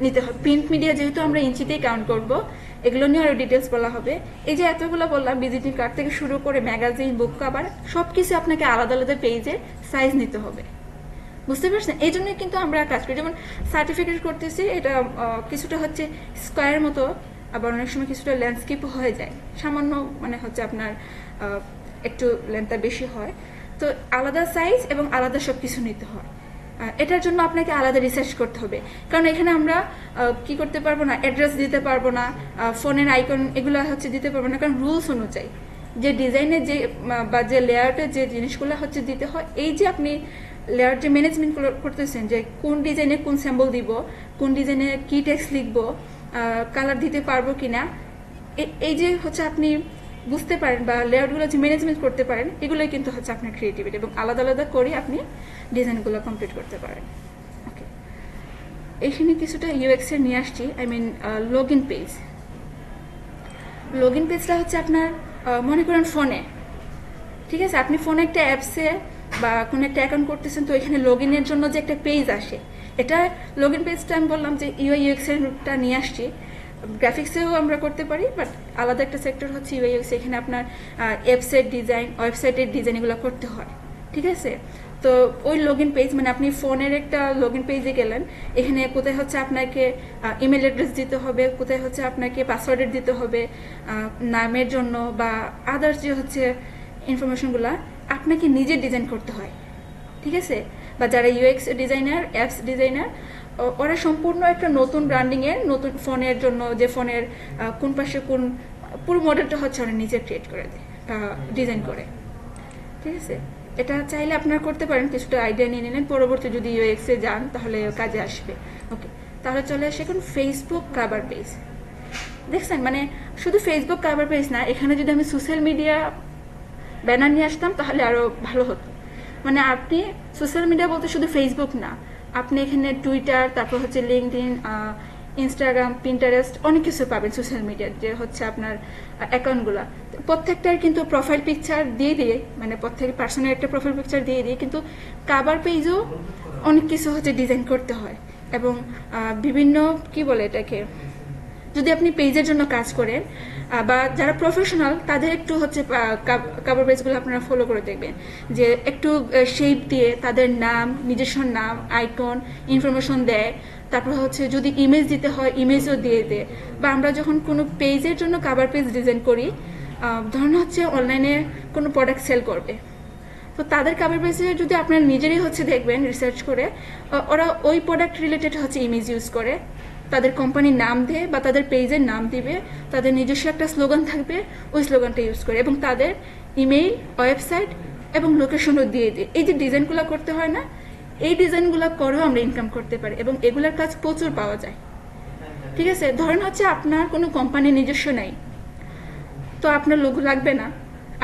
নিতে হবে। প্রিন্ট মিডিয়া যেহেতু আমরা ইঞ্চিতেই কাউন্ট করব, এগুলো নিয়ে আরও ডিটেলস বলা হবে। এই যে এতগুলো বললাম, ভিজিটিং কার্ড থেকে শুরু করে ম্যাগাজিন বুক কভার সব কিছু আপনাকে আলাদা আলাদা পেজের সাইজ নিতে হবে। বুঝতে পারছেন? এই জন্যই কিন্তু আমরা কাজ করি। যেমন সার্টিফিকেট করতেছি, এটা কিছুটা হচ্ছে স্কোয়ার মতো, আবার অনেক সময় কিছুটা ল্যান্ডস্কেপও হয়ে যায়, সামান্য মানে হচ্ছে আপনার একটু লেন্থটা বেশি হয়। তো আলাদা সাইজ এবং আলাদা সব কিছু নিতে হয়। এটার জন্য আপনাকে আলাদা রিসার্চ করতে হবে, কারণ এখানে আমরা কি করতে পারবো না, অ্যাড্রেস দিতে পারবো না, ফোনের আইকন এগুলো হচ্ছে দিতে পারবো না, কারণ রুলস অনুযায়ী যে ডিজাইনের যে বা যে লেআউটের যে জিনিসগুলো হচ্ছে দিতে হয়। এই যে আপনি লেয়ার যে ম্যানেজমেন্ট করতেছেন, যে কোন ডিজাইনে কোন স্যাম্বল দিব, কোন ডিজাইনে কি টেক্সট লিখবো, কালার দিতে পারবো কিনা, এই যে হচ্ছে আপনি বুঝতে পারেন বা লেআউটগুলো যে ম্যানেজমেন্ট করতে পারেন, এগুলোই কিন্তু হচ্ছে আপনার ক্রিয়েটিভিটি, এবং আলাদা আলাদা করে আপনি ডিজাইনগুলো কমপ্লিট করতে পারেন। ওকে, এইখানে কিছুটা ইউএক্সের নিয়ে আসছি। I mean log in page. Log in পেজটা হচ্ছে আপনার মনে করেন ফোনে, ঠিক আছে, আপনি ফোনে একটা অ্যাপসে বা কোনো একটা অ্যাকাউন্ট করতেছেন, তো এখানে লগ ইনের জন্য যে একটা পেজ আসে, এটা লগ ইন পেজটা আমি বললাম যে ইউএক্সেরটা নিয়ে আসছি। গ্রাফিক্সেও আমরা করতে পারি, বাট আলাদা একটা সেক্টর হচ্ছে ইউএক্স। এখানে আপনার অ্যাপসের ডিজাইন, ওয়েবসাইটের ডিজাইন এগুলো করতে হয়, ঠিক আছে। তো ওই লগ ইন পেজ মানে আপনি ফোনের একটা লগ ইন পেজে গেলেন, এখানে কোথায় হচ্ছে আপনাকে ইমেল অ্যাড্রেস দিতে হবে, কোথায় হচ্ছে আপনাকে পাসওয়ার্ড দিতে হবে নামের জন্য বা আদার্স যে হচ্ছে ইনফরমেশনগুলো আপনাকে নিজে ডিজাইন করতে হয়, ঠিক আছে? বা যারা ইউএক্স ডিজাইনার, অ্যাপস ডিজাইনার, ওরা সম্পূর্ণ একটা নতুন ব্র্যান্ডিংয়ের, নতুন ফোনের জন্য যে ফোনের কোন পাশে কোন পুরো মডেলটা হচ্ছে ওরা নিজে ক্রিয়েট করে দেয় বা ডিজাইন করে, ঠিক আছে? এটা চাইলে আপনারা করতে পারেন, কিছুটা আইডিয়া নিয়ে নিলেন, পরবর্তী যদি ইউএক্সে যান তাহলে কাজে আসবে। ওকে, তাহলে চলে আসে এখন ফেসবুক কাভার পেজ। দেখছেন, মানে শুধু ফেসবুক কাভার পেজ না, এখানে যদি আমি সোশ্যাল মিডিয়া ব্যানার নিয়ে আসতাম তাহলে আরও ভালো হতো। মানে আপনি সোশ্যাল মিডিয়া বলতে শুধু ফেসবুক না, আপনি এখানে টুইটার, তারপর হচ্ছে লিঙ্কডইন, ইনস্টাগ্রাম, পিন্টারেস্ট, অনেক কিছু পাবেন সোশ্যাল মিডিয়ার যে হচ্ছে আপনার অ্যাকাউন্টগুলো। প্রত্যেকটার কিন্তু প্রোফাইল পিকচার দিয়ে দিয়ে, মানে প্রত্যেক পার্সনের একটা প্রোফাইল পিকচার দিয়ে দিয়ে কিন্তু কাভার পেজও অনেক কিছু হচ্ছে ডিজাইন করতে হয়। এবং বিভিন্ন কি বলে এটাকে, যদি আপনি পেজের জন্য কাজ করেন বা যারা প্রফেশনাল তাদের একটু হচ্ছে কাভার পেজগুলো আপনারা ফলো করে দেখবেন, যে একটু শেপ দিয়ে তাদের নাম, নিজস্ব নাম, আইকন, ইনফরমেশন দেয়। তারপর হচ্ছে যদি ইমেজ দিতে হয় ইমেজও দিয়ে দেয়। বা আমরা যখন কোনো পেজের জন্য কাভার পেজ ডিজাইন করি, ধরুন হচ্ছে অনলাইনে কোনো প্রোডাক্ট সেল করবে, তো তাদের কাভার পেজে যদি আপনারা নিজেরই হচ্ছে দেখবেন রিসার্চ করে, ওরা ওই প্রোডাক্ট রিলেটেড হচ্ছে ইমেজ ইউজ করে, তাদের কোম্পানির নাম দেয় বা তাদের পেজের নাম দিবে, তাদের নিজস্ব একটা স্লোগান থাকবে, ওই স্লোগানটা ইউজ করে, এবং তাদের ইমেইল, ওয়েবসাইট এবং লোকেশনও দিয়ে দিয়ে। এই যে ডিজাইনগুলো করতে হয় না, এই ডিজাইনগুলো করেও আমরা ইনকাম করতে পারি এবং এগুলোর কাজ প্রচুর পাওয়া যায়, ঠিক আছে? ধরেন হচ্ছে আপনার কোনো কোম্পানির নিজস্ব নেই, তো আপনার লোগো লাগবে না,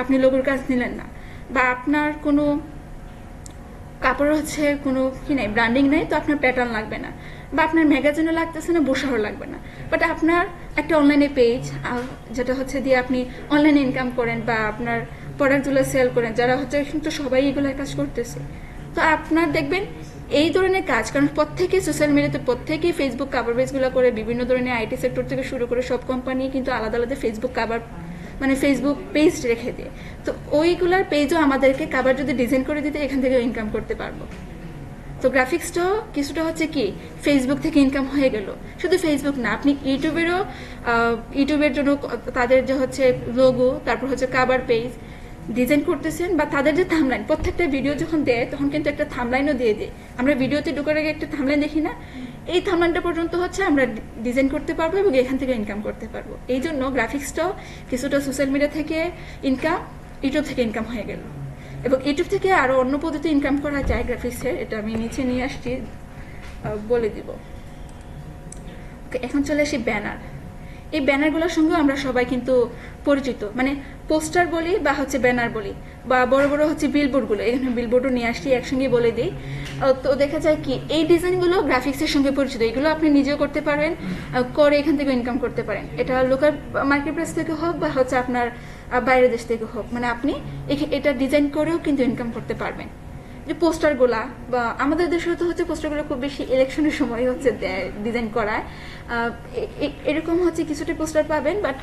আপনি লোগোর কাজ নিলেন না। বা আপনার কোনো কাপড় হচ্ছে কোনো কি নাই, ব্র্যান্ডিং নেই, তো আপনার প্যাটার্ন লাগবে না, বা আপনার ম্যাগাজিনও লাগতেছে না, বসারও লাগবে না। বাট আপনার একটা অনলাইনে পেজ, যেটা হচ্ছে দিয়ে আপনি অনলাইনে ইনকাম করেন বা আপনার প্রোডাক্টগুলো সেল করেন, যারা হচ্ছে কিন্তু সবাই এগুলোর কাজ করতেছে, তো আপনার দেখবেন এই ধরনের কাজ, কারণ প্রত্যেকেই সোশ্যাল মিডিয়াতে, প্রত্যেকেই ফেসবুক কাভার পেজগুলো করে, বিভিন্ন ধরনের আইটি সেক্টর থেকে শুরু করে সব কোম্পানি কিন্তু আলাদা আলাদা ফেসবুক কাভার, মানে ফেসবুক পেজ রেখে দিয়ে, তো ওইগুলার পেজও আমাদেরকে কাভার যদি ডিজাইন করে দিতে এখান থেকে ইনকাম করতে পারবো। তো গ্রাফিক্সটাও কিছুটা হচ্ছে কি ফেসবুক থেকে ইনকাম হয়ে গেল। শুধু ফেসবুক না, আপনি ইউটিউবের জন্য তাদের যে হচ্ছে লোগো, তারপর হচ্ছে কাভার পেজ ডিজাইন করতেছেন, বা তাদের যে থামলাইন, প্রত্যেকটা ভিডিও যখন দেয় তখন কিন্তু একটা থামলাইনও দিয়ে দেয়। আমরা ভিডিওতে ঢোকার আগে একটা থামলাইন দেখি না, এই থামলাইনটা পর্যন্ত হচ্ছে আমরা ডিজাইন করতে পারবো এবং এখান থেকে ইনকাম করতে পারবো। এই জন্য গ্রাফিক্সটাও কিছুটা সোশ্যাল মিডিয়া থেকে ইনকাম, ইউটিউব থেকে ইনকাম হয়ে গেল। এবং ইউটিউব থেকে আরও অন্য পদ্ধতি ইনকাম করা যায় গ্রাফিক্সের, এটা আমি নিচে নিয়ে আসছি, বলে দিব। ওকে, এখন চলে আসি ব্যানার। এই ব্যানারগুলোর সঙ্গে আমরা সবাই কিন্তু পরিচিত, মানে পোস্টার বলি বা হচ্ছে ব্যানার বলি, বা বড় বড় হচ্ছে বিলবোর্ডগুলো, এখানে বিলবোর্ডও নিয়ে আসছি, একসঙ্গে বলে দিই। তো দেখা যায় কি এই ডিজাইনগুলো গ্রাফিক্সের সঙ্গে পরিচিত, এগুলো আপনি নিজেও করতে পারেন, করে এখান থেকে ইনকাম করতে পারেন। এটা লোকাল মার্কেট প্লেস থেকে হোক বা হচ্ছে আপনার বাইরের দেশ থেকে হোক, মানে আপনি এটা ডিজাইন করেও কিন্তু ইনকাম করতে পারবেন। যে পোস্টারগুলা, বা আমাদের দেশে তো হচ্ছে পোস্টারগুলো খুব বেশি ইলেকশনের সময় হচ্ছে ডিজাইন করায়, এরকম হচ্ছে কিছুটা পোস্টার পাবেন। বাট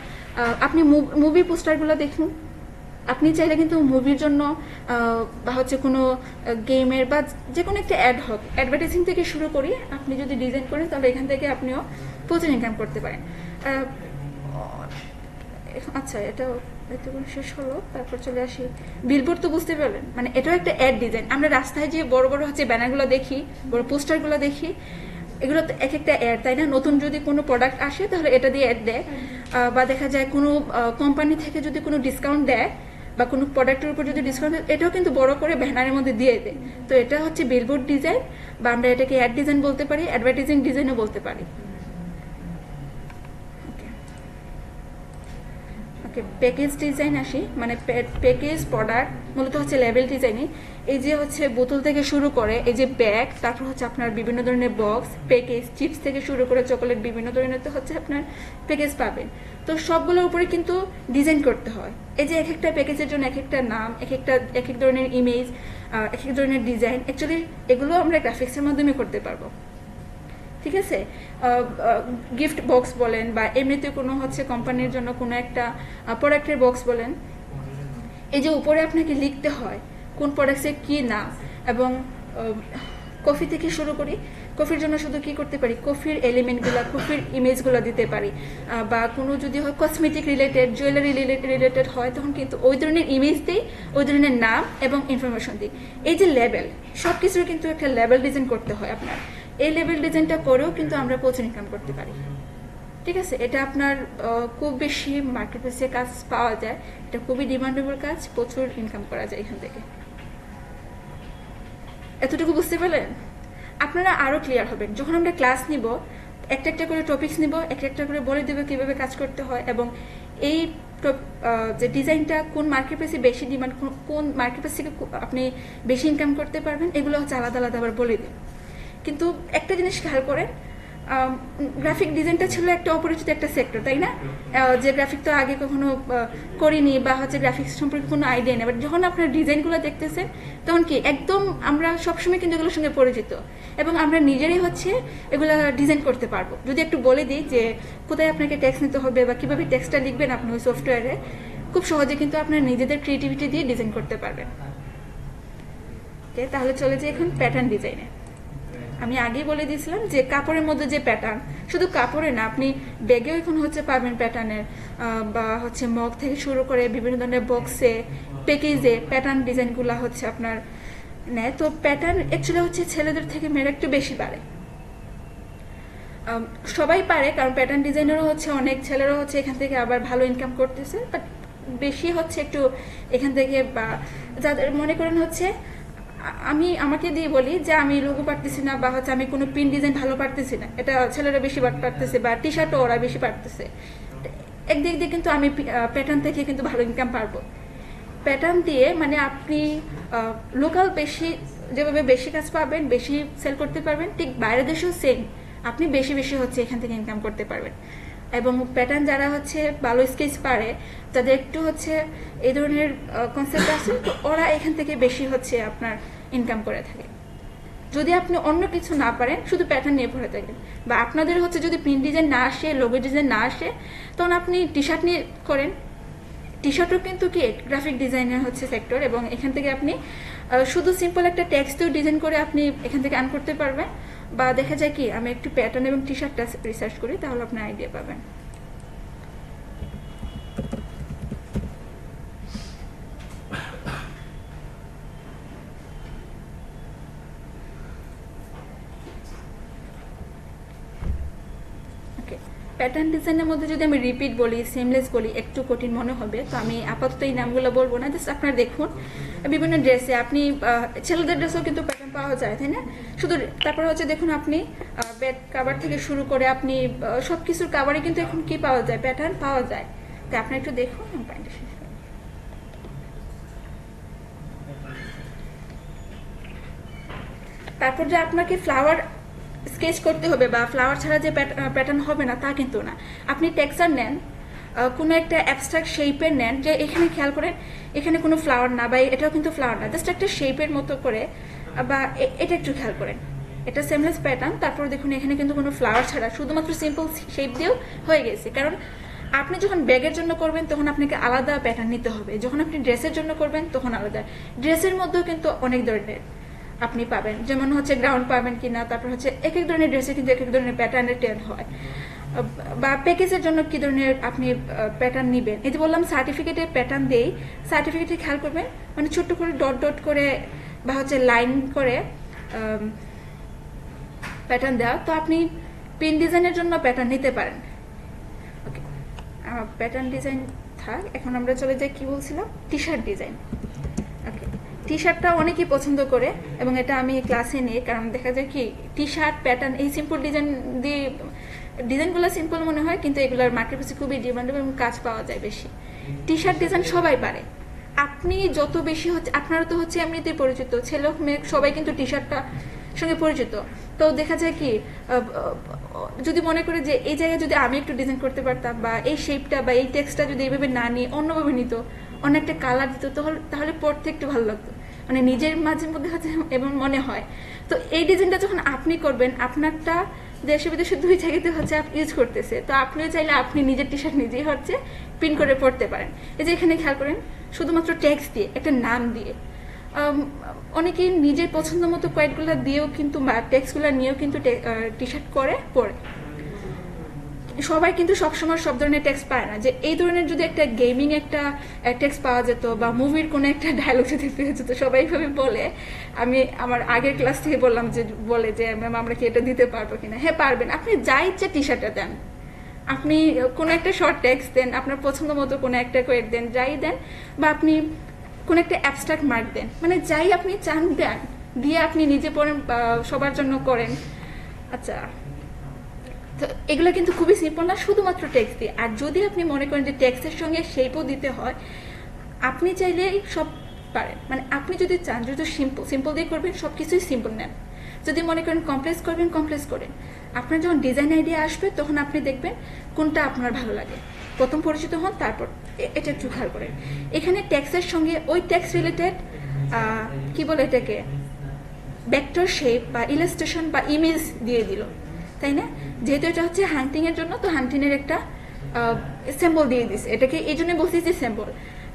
আপনি মুভি পোস্টারগুলো দেখুন, আপনি চাইলে কিন্তু মুভির জন্য বা হচ্ছে কোনো গেমের বা যে কোনো একটা অ্যাড হোক, অ্যাডভার্টাইজিং থেকে শুরু করি, আপনি যদি ডিজাইন করেন তাহলে এখান থেকে আপনিও প্রচুর ইনকাম করতে পারেন। আচ্ছা, এটা শেষ হলো, তারপর চলে আসি বিলবোর্ড। তো বুঝতে পারলেন, মানে এটাও একটা অ্যাড ডিজাইন। আমরা রাস্তায় যে বড় বড় হচ্ছে ব্যানারগুলো দেখি, বড় পোস্টারগুলো দেখি, এগুলো তো এক একটা অ্যাড, তাই না? নতুন যদি কোনো প্রোডাক্ট আসে তাহলে এটা দিয়ে অ্যাড দেয়, বা দেখা যায় কোনো কোম্পানি থেকে যদি কোনো ডিসকাউন্ট দেয় বা কোনো প্রোডাক্টের উপর যদি ডিসকাউন্ট দেয়, এটাও কিন্তু বড় করে ব্যানারের মধ্যে দিয়ে দেয়। তো এটা হচ্ছে বিলবোর্ড ডিজাইন, বা আমরা এটাকে অ্যাড ডিজাইন বলতে পারি, অ্যাডভার্টাইজিং ডিজাইনও বলতে পারি। প্যাকেজ ডিজাইন আসি, মানে প্যাকেজ প্রোডাক্ট মূলত হচ্ছে লেবেল ডিজাইনিং। এই যে হচ্ছে বোতল থেকে শুরু করে এই যে ব্যাগ, তারপর হচ্ছে আপনার বিভিন্ন ধরনের বক্স, প্যাকেজ, চিপস থেকে শুরু করে চকোলেট, বিভিন্ন ধরনের তো হচ্ছে আপনার প্যাকেজ পাবেন। তো সবগুলোর উপরে কিন্তু ডিজাইন করতে হয়। এই যে এক একটা প্যাকেজের জন্য এক একটা নাম, এক এক ধরনের ইমেজ, এক এক ধরনের ডিজাইন, অ্যাকচুয়ালি এগুলো আমরা গ্রাফিক্সের মাধ্যমে করতে পারবো, ঠিক আছে? গিফট বক্স বলেন বা এমনিতে কোনো হচ্ছে কোম্পানির জন্য কোনো একটা প্রোডাক্টের বক্স বলেন, এই যে উপরে আপনাকে লিখতে হয় কোন প্রোডাক্টসের কী নাম, এবং কফি থেকে শুরু করি কফির জন্য শুধু কি করতে পারি, কফির এলিমেন্টগুলো, কফির ইমেজগুলো দিতে পারি, বা কোনো যদি হয় কসমেটিক রিলেটেড, জুয়েলারি রিলেটেড হয়, তখন কিন্তু ওই ধরনের ইমেজ দিই, ওই ধরনের নাম এবং ইনফরমেশন দিই। এই যে লেবেল, সব কিছুর কিন্তু একটা লেবেল ডিজাইন করতে হয় আপনার। এই লেবেল ডিজাইনটা করেও কিন্তু আমরা প্রচুর ইনকাম করতে পারি। ঠিক আছে, এটা আপনার খুব বেশি মার্কেট প্লেসে কাজ পাওয়া যায়, এটা খুবই ডিমান্ডেবল কাজ, প্রচুর ইনকাম করা যায় এখান থেকে। এতটুকু বুঝতে পারলেন? আপনারা আরও ক্লিয়ার হবেন যখন আমরা ক্লাস নিব, একটা একটা করে টপিকস নিব, একটা একটা করে বলে দেবো কীভাবে কাজ করতে হয়, এবং এই যে ডিজাইনটা কোন মার্কেট প্লেসে বেশি ডিমান্ড, কোন মার্কেট প্লেস থেকে আপনি বেশি ইনকাম করতে পারবেন, এগুলো হচ্ছে আলাদা আলাদা আবার বলে দিন। কিন্তু একটা জিনিস খেয়াল করেন, গ্রাফিক ডিজাইনটা ছিল একটা অপরিচিত একটা সেক্টর, তাই না? যে গ্রাফিক তো আগে কখনো করিনি, বা হচ্ছে গ্রাফিক্স সম্পর্কে কোনো আইডিয়া নেই। বাট যখন আপনার ডিজাইনগুলো দেখতেছেন, তখন কি একদম আমরা সবসময় কিন্তু এগুলোর সঙ্গে পরিচিত, এবং আমরা নিজেরাই হচ্ছে এগুলো ডিজাইন করতে পারবো। যদি একটু বলে দিই যে কোথায় আপনাকে টেক্সট নিতে হবে বা কীভাবে টেক্সটটা লিখবেন আপনি ওই সফটওয়্যারে, খুব সহজে কিন্তু আপনার নিজেদের ক্রিয়েটিভিটি দিয়ে ডিজাইন করতে পারবেন। ওকে, তাহলে চলে যাই এখন প্যাটার্ন ডিজাইনে। আমি আগেই বলে দিয়েছিলাম যে কাপড়ের মধ্যে যে প্যাটার্ন, শুধু কাপড়ে না, আপনি ব্যাগেও এখন হচ্ছে পাবেন প্যাটার্নের, বা হচ্ছে মগ থেকে শুরু করে বিভিন্ন ধরনের বক্সে, প্যাকেজে প্যাটার্ন ডিজাইনগুলো হচ্ছে আপনার নেয়। তো প্যাটার্ন অ্যাকচুয়ালি হচ্ছে ছেলেদের থেকে মেয়েরা একটু বেশি পারে। সবাই পারে, কারণ প্যাটার্ন ডিজাইনেরও হচ্ছে অনেক ছেলেরাও হচ্ছে এখান থেকে আবার ভালো ইনকাম করতেছে, বাট বেশি হচ্ছে একটু এখান থেকে, বা যাদের মনে করেন হচ্ছে আমি আমাকে দিয়ে বলি যে আমি লোগো পারতেছি না, বা হচ্ছে আমি কোনো প্রিন্ট ডিজাইন ভালো পারতেছি না, এটা ছেলেরা বেশি পারতেছে, বা টি শার্টও ওরা বেশি পারতেছে, একদিক দিয়ে কিন্তু আমি প্যাটার্ন থেকে কিন্তু ভালো ইনকাম পারবো। প্যাটার্ন দিয়ে মানে আপনি লোকাল বেশি, যেভাবে বেশি কাজ পাবেন, বেশি সেল করতে পারবেন, ঠিক বাইরের দেশেও সেম, আপনি বেশি বেশি হচ্ছে এখান থেকে ইনকাম করতে পারবেন। এবং প্যাটার্ন যারা হচ্ছে ভালো স্কেচ পারে, তাদের একটু হচ্ছে এই ধরনের কনসেপ্ট আছে, তো ওরা এখান থেকে বেশি হচ্ছে আপনার ইনকাম করে থাকে। যদি আপনি অন্য কিছু না পারেন, শুধু প্যাটার্ন নিয়ে পড়ে থাকেন, বা আপনাদের হচ্ছে যদি প্রিন্ট ডিজাইন না আসে, লোগো ডিজাইন না আসে, তখন আপনি টি শার্ট নিয়ে করেন। টি শার্টও কিন্তু কি গ্রাফিক ডিজাইনের হচ্ছে সেক্টর, এবং এখান থেকে আপনি শুধু সিম্পল একটা টেক্সটও ডিজাইন করে আপনি এখান থেকে আর্ন করতে পারবেন। বা দেখা যায় কি, আমি একটু প্যাটার্ন এবং টি শার্টটা রিসার্চ করি, তাহলে আপনি আইডিয়া পাবেন। প্যাটার্ন ডিজাইনের মধ্যে যদি আমি রিপিট বলি, সেমলেস বলি, একটু কঠিন মনে হবে, তো আমি আপাতত এই নামগুলো বলবো না। জাস্ট আপনারা দেখুন বিভিন্ন ড্রেসে, আপনি ছেলেদের ড্রেসেও কিন্তু প্যাটার্ন পাওয়া যায়, তাই না? শুধু তারপর হচ্ছে দেখুন, আপনি বেড কাভার থেকে শুরু করে আপনি সব কিছুর কাভারে কিন্তু এখন কি পাওয়া যায়, প্যাটার্ন পাওয়া যায়। তাই আপনি একটু দেখুন। তারপর যে আপনাকে ফ্লাওয়ার স্কেচ করতে হবে, বা ফ্লাওয়ার ছাড়া যে প্যাটার্ন হবে না, তা কিন্তু না। আপনি টেক্সচার নেন, কোনো একটা অ্যাবস্ট্রাক্ট শেপের নেন, যে এখানে খেয়াল করেন এখানে কোনো ফ্লাওয়ার না, বা এটাও কিন্তু ফ্লাওয়ার না, জাস্ট একটা শেপের মতো করে, বা এটা একটু খেয়াল করেন, এটা সেমলেস প্যাটার্ন। তারপর দেখুন এখানে কিন্তু কোনো ফ্লাওয়ার ছাড়া শুধুমাত্র সিম্পল শেপ দিয়েও হয়ে গেছে। কারণ আপনি যখন ব্যাগের জন্য করবেন তখন আপনাকে আলাদা প্যাটার্ন নিতে হবে, যখন আপনি ড্রেসের জন্য করবেন তখন আলাদা। ড্রেসের মধ্যেও কিন্তু অনেক ধরনের আপনি পাবেন, যেমন হচ্ছে গ্রাউন্ড পাবেন কিনা, তারপর হচ্ছে এক এক ধরনের ড্রেসে কিন্তু এক এক ধরনের প্যাটার্নের ট্রেন্ড হয়, বা প্যাকেজের জন্য কি ধরনের আপনি প্যাটার্ন নেবেন। এই যে বললাম সার্টিফিকেটের প্যাটার্ন দেই, সার্টিফিকেটে খেয়াল করবেন মানে ছোট্ট করে ডট ডট করে বা হচ্ছে লাইন করে প্যাটার্ন দেওয়া। তো আপনি পিন ডিজাইনের জন্য প্যাটার্ন নিতে পারেন। ওকে, প্যাটার্ন ডিজাইন থাক, এখন আমরা চলে যাই কি বলছিলাম, টি শার্ট ডিজাইন। ওকে, টি শার্টটা অনেকেই পছন্দ করে, এবং এটা আমি ক্লাসে নিই, কারণ দেখা যায় কি টি শার্ট প্যাটার্ন এই সিম্পল ডিজাইন দিয়ে, ডিজাইনগুলো সিম্পল মনে হয় কিন্তু এগুলোর মার্কেট প্লেসে খুবই ডিমান্ডেবল এবং কাজ পাওয়া যায় বেশি। টি শার্ট ডিজাইন সবাই পারে, আপনি যত বেশি হচ্ছে, আপনারা তো হচ্ছে এমনিতেই পরিচিত, ছেলে হোক মেয়ে সবাই কিন্তু টি শার্টটা সঙ্গে পরিচিত। তো দেখা যায় কি যদি মনে করে যে এই জায়গায় যদি আমি একটু ডিজাইন করতে পারতাম, বা এই শেপটা বা এই টেক্সটটা যদি এইভাবে না নিয়ে অন্যভাবে নিত, অন্য একটা কালার দিত, তাহলে পড়তে একটু ভালো লাগতো, মানে নিজের মাঝে মধ্যে হচ্ছে এমন মনে হয়। তো এই ডিজাইনটা যখন আপনি করবেন, আপনারটা দেশে বিদেশে দুই জায়গাতে হচ্ছে ইউজ করতেছে, তো আপনিও চাইলে আপনি নিজের টি শার্ট নিজেই হচ্ছে প্রিন্ট করে পড়তে পারেন। এই যে এখানে খেয়াল করেন, শুধুমাত্র টেক্সট দিয়ে একটা নাম দিয়ে অনেকেই নিজের পছন্দ মতো কোয়েটগুলো দিয়েও কিন্তু বা টেক্সটগুলো নিয়েও কিন্তু টি শার্ট করে পরে। সবাই কিন্তু সবসময় সব ধরনের টেক্সট পায় না, যে এই ধরনের যদি একটা গেমিং একটা টেক্সট পাওয়া যেত বা মুভির কোনো একটা ডায়লগ যদি পেয়ে যেত, সবাই এইভাবে বলে। আমি আমার আগের ক্লাস থেকে বললাম যে বলে যে ম্যাম আমরা কি এটা দিতে পারবো কিনা। হ্যাঁ পারবেন, আপনি যা ইচ্ছে টি শার্টটা দেন, আপনি কোনো একটা শর্ট টেক্সট দেন, আপনার পছন্দ মতো কোনো একটা কোয়েট দেন, যাই দেন, বা আপনি কোনো একটা অ্যাবস্ট্রাক্ট মার্ক দেন, মানে যাই আপনি চান দেন, দিয়ে আপনি নিজে পড়েন সবার জন্য করেন। আচ্ছা, তো এগুলো কিন্তু খুবই সিম্পল না, শুধুমাত্র টেক্সট দিয়ে। আর যদি আপনি মনে করেন যে টেক্সটের সঙ্গে শেপও দিতে হয়, আপনি চাইলেই সব পারেন। মানে আপনি যদি চান যদি সিম্পল দিয়ে করবেন, সব কিছুই সিম্পল নেন। যদি মনে করেন কমপ্লেক্স করবেন, কমপ্লেক্স করেন। আপনার যখন ডিজাইন আইডিয়া আসবে তখন আপনি দেখবেন কোনটা আপনার ভালো লাগে, প্রথম পরিচিত হন, তারপর এটা একটু খেয়াল করেন। এখানে টেক্সটের সঙ্গে ওই টেক্সট রিলেটেড কি বলে এটাকে ভেক্টর শেপ বা ইলাস্ট্রেশন বা ইমেজ দিয়ে দিল, তাই না? যেহেতু এটা হচ্ছে হান্টিং এর জন্য, তো হান্টিং এর একটা সিম্বল দিয়ে দিছে, এটাকে এই জন্য বলছি যে সিম্বল।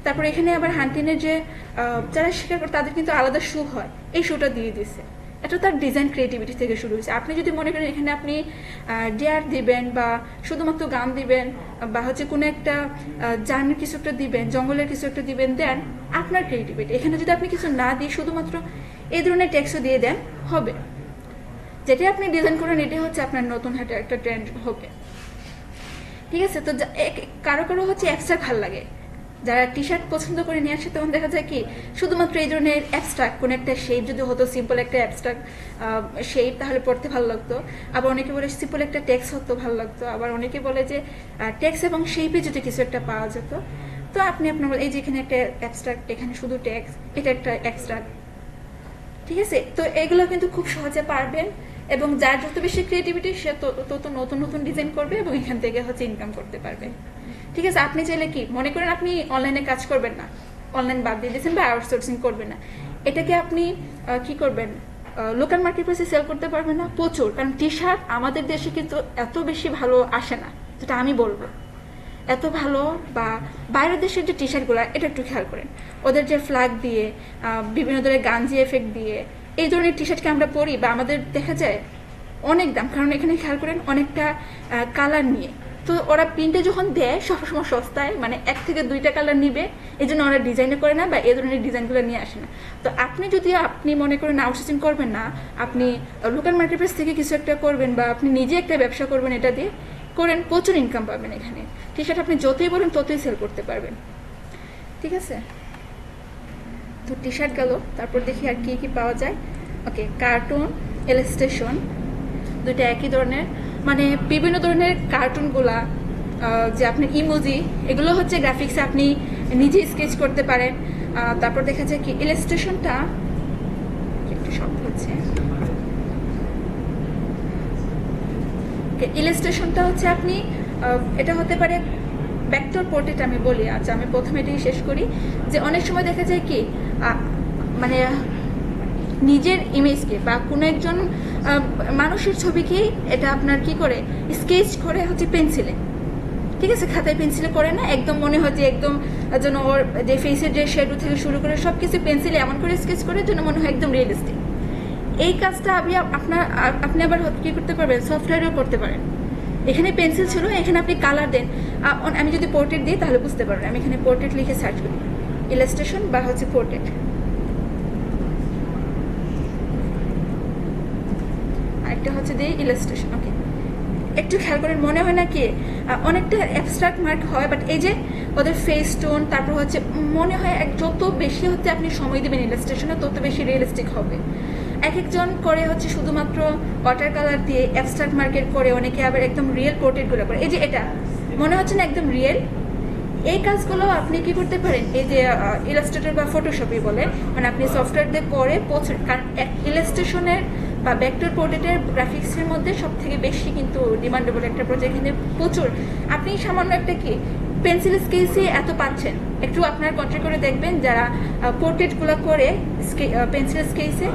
তারপর এখানে আবার হান্টিং এর যে যারা শিকার করে তাদের কিন্তু আলাদা শু হয়, এই শুটা দিয়ে দিছে। এটা তার ডিজাইন ক্রিয়েটিভিটি থেকে শুরু হয়েছে। আপনি যদি মনে করেন এখানে আপনি ডিয়ার দিবেন বা শুধুমাত্র গান দিবেন বা হচ্ছে কোনো একটা জার্নির কিছু একটা দিবেন, জঙ্গলের কিছু একটা দিবেন, দেন আপনার ক্রিয়েটিভিটি। এখানে যদি আপনি কিছু না দিয়ে শুধুমাত্র এই ধরনের টেক্সটও দিয়ে দেন, হবে। যেটা আপনি ডিজাইন করেন এটাই হচ্ছে আপনার নতুন হাতে একটা ট্রেন্ড হবে, ঠিক আছে? তো কারো কারো হচ্ছে অ্যাবস্ট্রাক্ট ভালো লাগে, যারা টি শার্ট পছন্দ করে নিয়ে আসে, তখন দেখা যায় কি শুধুমাত্র এই ধরনের অ্যাবস্ট্রাক্ট কোনো একটা শেপ যদি হতো, সিম্পল একটা অ্যাবস্ট্রাক্ট শেপ, তাহলে পড়তে ভালো লাগতো। আবার অনেকে বলে সিম্পল একটা টেক্সট হতো, ভালো লাগতো। আবার অনেকে বলে যে টেক্সট এবং শেপে যদি কিছু একটা পাওয়া যেত। তো আপনি আপনার এই যে এখানে একটা অ্যাবস্ট্রাক্ট, এখানে শুধু টেক্সট, এটা একটা অ্যাবস্ট্রাক্ট, ঠিক আছে? তো এগুলো কিন্তু খুব সহজে পারবেন, এবং যার যত বেশি ক্রিয়েটিভিটি সে তত নতুন নতুন ডিজাইন করবে এবং এখান থেকে হচ্ছে ইনকাম করতে পারবে, ঠিক আছে? আপনি চাইলে কি মনে করেন আপনি অনলাইনে কাজ করবেন না, অনলাইন বাদ দিয়ে দিয়েছেন বা আউটসোর্সিং করবেন না, এটাকে আপনি কি করবেন? লোকাল মার্কেট প্লেসে সেল করতে পারবেন না? প্রচুর, কারণ টি শার্ট আমাদের দেশে কিন্তু এত বেশি ভালো আসে না, যেটা আমি বলবো এত ভালো। বা বাইরের দেশের যে টি শার্টগুলো, এটা একটু খেয়াল করেন, ওদের যে ফ্ল্যাগ দিয়ে বিভিন্ন ধরনের গাঞ্জি এফেক্ট দিয়ে এই ধরনের টি শার্টকে আমরা পরি, বা আমাদের দেখা যায় অনেক দাম, কারণ এখানে খেয়াল করেন অনেকটা কালার নিয়ে, তো ওরা প্রিন্টে যখন দেয় সবসময় সস্তায়, মানে 1 থেকে 2টা কালার নিবে, এই জন্য ওরা ডিজাইনে করে না বা এই ধরনের ডিজাইনগুলো নিয়ে আসে না। তো আপনি যদি আপনি মনে করেন আউটসোর্সিং করবেন না, আপনি লোকাল মার্কেট প্লেস থেকে কিছু একটা করবেন বা আপনি নিজে একটা ব্যবসা করবেন, এটা দিয়ে করেন, প্রচুর ইনকাম পাবেন এখানে। টি শার্ট আপনি যতই বলেন ততই সেল করতে পারবেন, ঠিক আছে? তো টি শার্ট গেল, তারপর দেখি আর কি কি পাওয়া যায়। ওকে, কার্টুন, ইলাস্ট্রেশন, দুইটা একই ধরনের, মানে বিভিন্ন ধরনের কার্টুনগুলা, যে আপনার ইমোজি, এগুলো হচ্ছে গ্রাফিক্সে আপনি নিজে স্কেচ করতে পারেন। তারপর দেখা যায় কি ইলাস্ট্রেশনটা একটু শব্দ হচ্ছে, ইলাস্ট্রেশনটা হচ্ছে আপনি এটা হতে পারে ভেক্টর পোর্ট্রেট, আমি বলি। আচ্ছা, আমি প্রথমে এটাই শেষ করি, যে অনেক সময় দেখা যায় কি মানে নিজের ইমেজকে বা কোনো একজন মানুষের ছবিকেই এটা আপনার কি করে স্কেচ করে হচ্ছে পেন্সিলে, ঠিক আছে? খাতায় পেন্সিলে করে না, একদম মনে হয় যে একদম যেন ওর যে ফেসের যে শ্যাডো থেকে শুরু করে সব কিছু পেন্সিলে এমন করে স্কেচ করে যেন মনে হয় একদম রিয়েলিস্টিক। এই কাজটা আপনি আবার কি করতে পারবেন, সফটওয়্যারেও করতে পারেন। এখানে পেন্সিল ছিল, এখানে আপনি কালার দেন। আমি যদি পোর্ট্রেট দিই তাহলে বুঝতে পারবেন। আমি এখানে পোর্ট্রেট লিখে সার্চ করি, ইলাস্ট্রেশন বা হচ্ছে পোর্ট্রেট, আরেকটা হচ্ছে দিয়ে ইলাস্ট্রেশন। ওকে, একটু খেয়াল করেন, মনে হয় না কি অনেকটা অ্যাবস্ট্রাক্ট মার্ক হয়, বাট এই যে ওদের ফেস টোন, তারপর হচ্ছে মনে হয় যত বেশি হচ্ছে আপনি সময় দেবেন ইলাস্ট্রেশনে তত বেশি রিয়েলিস্টিক হবে। এক একজন করে হচ্ছে শুধুমাত্র ওয়াটার কালার দিয়ে অ্যাবস্ট্রাক্ট মার্কেট করে, অনেকে আবার একদম রিয়েল পোর্ট্রেটগুলো করে। এই যে এটা মনে হচ্ছে না একদম রিয়েল, এই কাজগুলো আপনি কি করতে পারেন, এই যে ইলাস্ট্রেটর বা ফটোশপই বলে, মানে আপনি সফটওয়্যার দিয়ে করে কারণ ইলাস্ট্রেশনের বা ভেক্টর পোর্ট্রেটের গ্রাফিক্সের মধ্যে সব থেকে বেশি কিন্তু ডিমান্ডেবল একটা প্রজেক্ট, কিন্তু প্রচুর। আপনি সামান্য একটা কি পেন্সিল স্কেচে এত পাচ্ছেন, একটু আপনার কন্ট্রি করে দেখবেন যারা পোর্ট্রেটগুলো করে পেন্সিল স্কেচে,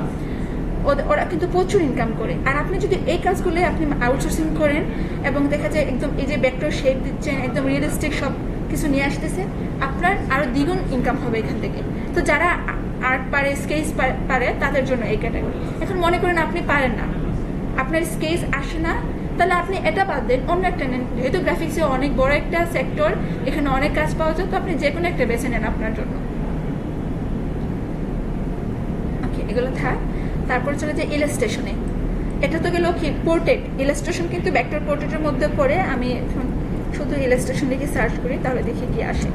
ওরা কিন্তু প্রচুর ইনকাম করে। আর আপনি যদি এই কাজগুলো আপনি আউটসোর্সিং করেন এবং দেখা যায় একদম এই যে ভেক্টর শেপ দিচ্ছেন, একদম রিয়েলিস্টিক সব কিছু নিয়ে আসতেছে, আপনার আরো দ্বিগুণ ইনকাম হবে এখান থেকে। তো যারা আর্ট পারে, স্কেচ পারে, তাদের জন্য এই ক্যাটাগরি। এখন মনে করেন আপনি পারেন না, আপনার স্কেচ আসে না, তাহলে আপনি এটা বাদ দেন, অন্য একটা নেন। যেহেতু গ্রাফিক্সে অনেক বড় একটা সেক্টর, এখানে অনেক কাজ পাওয়া যায়, তো আপনি যে কোনো একটা বেছে নেন আপনার জন্য। ওকে, এগুলো থাক। তারপর চলে যায় ইলাস্ট্রেশনে। এটা তো গেল কি পোর্ট্রেট। ইলাস্ট্রেশন কিন্তু ভেক্টর পোর্ট্রেটের মধ্যে পড়ে। আমি এখন শুধু ইলাস্ট্রেশন লিখে সার্চ করি, তাহলে দেখি কি আসে।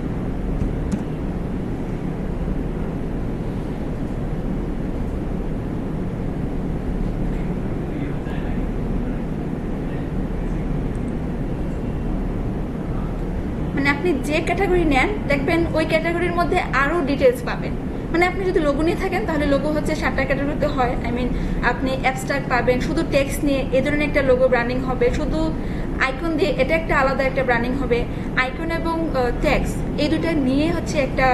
মানে আপনি যে ক্যাটাগরি নেন, দেখবেন ওই ক্যাটাগরির মধ্যে আরও ডিটেলস পাবেন। মানে আপনি যদি লোগো নিয়ে থাকেন, তাহলে লোগো হচ্ছে 7টা ক্যাটাগরিতে হয়। আই মিন আপনি অ্যাবস্ট্রাক্ট পাবেন, শুধু টেক্সট নিয়ে এই ধরনের একটা লোগো ব্র্যান্ডিং হবে, শুধু আইকন দিয়ে এটা একটা আলাদা একটা ব্র্যান্ডিং হবে। আইকন এবং টেক্সট এই দুটা নিয়ে হচ্ছে একটা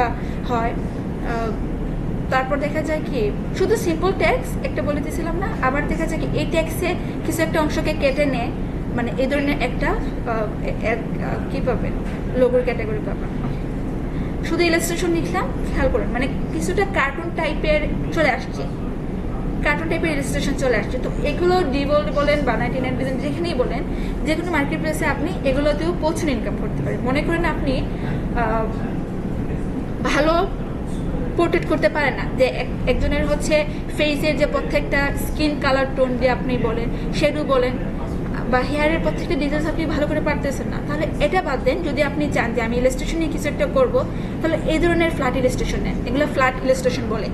হয়। তারপর দেখা যায় কি শুধু সিম্পল টেক্সট একটা বলে দিয়েছিলাম না, আবার দেখা যায় কি এই টেক্সটে কিছু একটা অংশকে কেটে নেয়, মানে এই ধরনের একটা কি পাবেন, লোগোর ক্যাটাগরি পাবেন। শুধু ইলাস্ট্রেশন লিখলাম, খেয়াল করুন মানে কিছুটা কার্টুন টাইপের চলে আসছে, কার্টুন টাইপের ইলাস্ট্রেশন চলে আসছে। তো এগুলো ডিভোল্ট বলেন বা 99 ডিজাইন যেখানেই বলেন, যে কোনো মার্কেট প্লেসে আপনি এগুলোতেও প্রচুর ইনকাম করতে পারেন। মনে করেন আপনি ভালো পোর্ট্রেট করতে পারেন না, যে একজনের হচ্ছে ফেসের যে প্রত্যেকটা স্কিন কালার টোন দিয়ে আপনি বলেন, শেডো বলেন, বা হেয়ারের প্রত্যেকটা ডিটেলস আপনি ভালো করে পারতেছেন না, তাহলে এটা বাদ দেন। যদি আপনি চান যে আমি ইলাস্ট্রেশন নিয়ে কিছু একটা করবো, তাহলে এই ধরনের ফ্ল্যাট ইলাস্ট্রেশন নেন। এগুলো ফ্ল্যাট ইলাস্ট্রেশন বলে।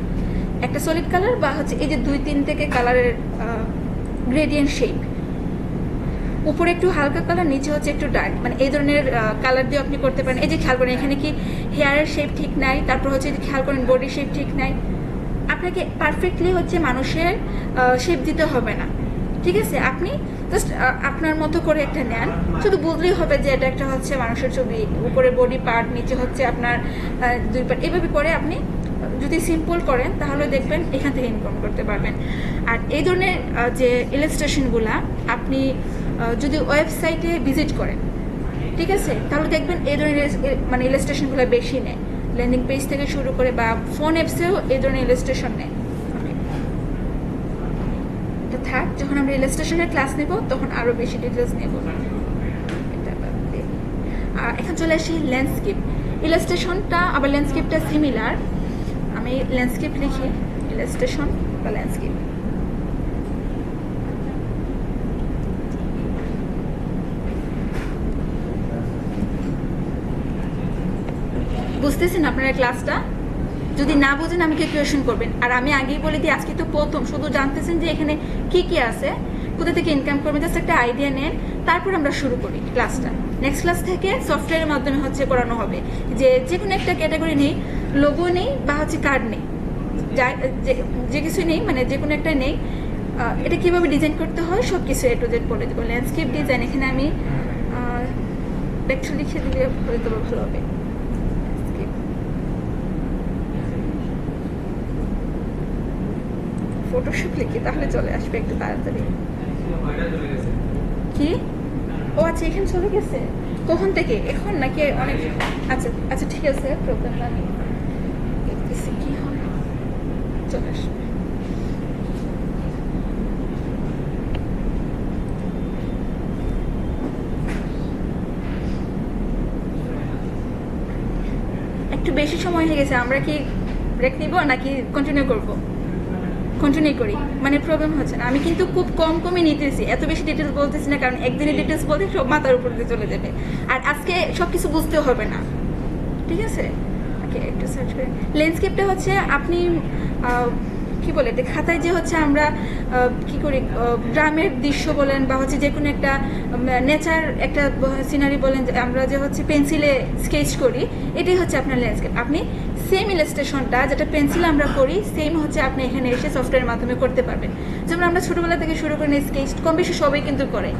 একটা সলিড কালার বা হচ্ছে এই যে 2-3 থেকে কালারের গ্রেডিয়েন্ট শেপ, উপরে একটু হালকা কালার, নিচে হচ্ছে একটু ডার্ক, মানে এই ধরনের কালার দিয়ে আপনি করতে পারেন। এই যে খেয়াল করেন এখানে কি হেয়ারের শেপ ঠিক নাই, তারপর হচ্ছে খেয়াল করেন বডি শেপ ঠিক নাই। আপনাকে পারফেক্টলি হচ্ছে মানুষের শেপ দিতে হবে না, ঠিক আছে? আপনি জাস্ট আপনার মতো করে একটা নেন, শুধু বুঝলেই হবে যে এটা একটা হচ্ছে মানুষের ছবি, উপরে বডি পার্ট, নিচে হচ্ছে আপনার 2 পার্ট। এভাবে করে আপনি যদি সিম্পল করেন, তাহলে দেখবেন এখান থেকে ইনকাম করতে পারবেন। আর এই ধরনের যে ইলাস্ট্রেশনগুলা আপনি যদি ওয়েবসাইটে ভিজিট করেন, ঠিক আছে, তাহলে দেখবেন এই ধরনের মানে ইলাস্ট্রেশনগুলো বেশি নেয়। ল্যান্ডিং পেজ থেকে শুরু করে বা ফোন অ্যাপসেও এই ধরনের ইলাস্ট্রেশন নেয়। থাক, যখন আমরা ইলাস্ট্রেশনের ক্লাস নেব তখন আরও বেশি ডিটেলস নেব। এখন চলে আসি ল্যান্ডস্কেপ। ইলাস্ট্রেশনটা আবার ল্যান্ডস্কেপটা সিমিলার। আমি ল্যান্ডস্কেপ লিখি, ইলাস্ট্রেশন বা ল্যান্ডস্কেপ। বুঝতেছেন আপনারা ক্লাসটা? যদি না বোঝেন আমাকে কোয়েশ্চেন করবেন। আর আমি আগেই বলে দিই, আজকে তো প্রথম, শুধু জানতেছেন যে এখানে কি কি আছে, কোথা থেকে ইনকাম করবেন, জাস্ট একটা আইডিয়া নেন, তারপর আমরা শুরু করি ক্লাসটা। নেক্সট ক্লাস থেকে সফটওয়্যারের মাধ্যমে হচ্ছে করানো হবে, যে কোনো একটা ক্যাটাগরি নেই, লোগো নেই বা হচ্ছে কার্ড নেই, যে কিছু নেই, মানে যে কোনো একটা নেই, এটা কীভাবে ডিজাইন করতে হয় সব কিছু A to Z বলে দেবো। ল্যান্ডস্কেপ ডিজাইন, এখানে আমি একটু লিখে দিলে হয়তো ভালো হবে। ফটোশপ লিখি, তাহলে চলে আসবে একটু তাড়াতাড়ি। কি? ও আচ্ছা, এখানে চলে গেছে। কখন থেকে? এখন নাকি অনেক? আচ্ছা আচ্ছা, ঠিক আছে, প্রবলেম না, আমি দেখতেছি কি হয়, চলে আসবে। একটু বেশি সময় হয়ে গেছে, আমরা কি ব্রেক নিব নাকি কন্টিনিউ করবো? কন্টিনিউ করি, মানে প্রবলেম হচ্ছে না। আমি কিন্তু খুব কমই নিতেছি, এত বেশি ডিটেলস বলতেছি না, কারণ একদিনের ডিটেলস বলতে সব মাথার উপর দিয়ে চলে যাবে, আর আজকে সব কিছু বুঝতে হবে না, ঠিক আছে? ওকে, একটু সার্চ করে ল্যান্ডস্কেপটা হচ্ছে আপনি কি বলে, খাতায় যে হচ্ছে আমরা কি করি, গ্রামের দৃশ্য বলেন বা হচ্ছে যে কোনো একটা নেচার একটা সিনারি বলেন, আমরা যে হচ্ছে পেন্সিলে স্কেচ করি, এটাই হচ্ছে আপনার ল্যান্ডস্কেপ। আপনি সেম ইলাস্ট্রেশনটা যেটা পেন্সিলে আমরা করি, সেম হচ্ছে আপনি এখানে এসে সফটওয়্যারের মাধ্যমে করতে পারবেন। যেমন আমরা ছোটোবেলা থেকে শুরু করে স্কেচ কম বেশি সবাই কিন্তু করে,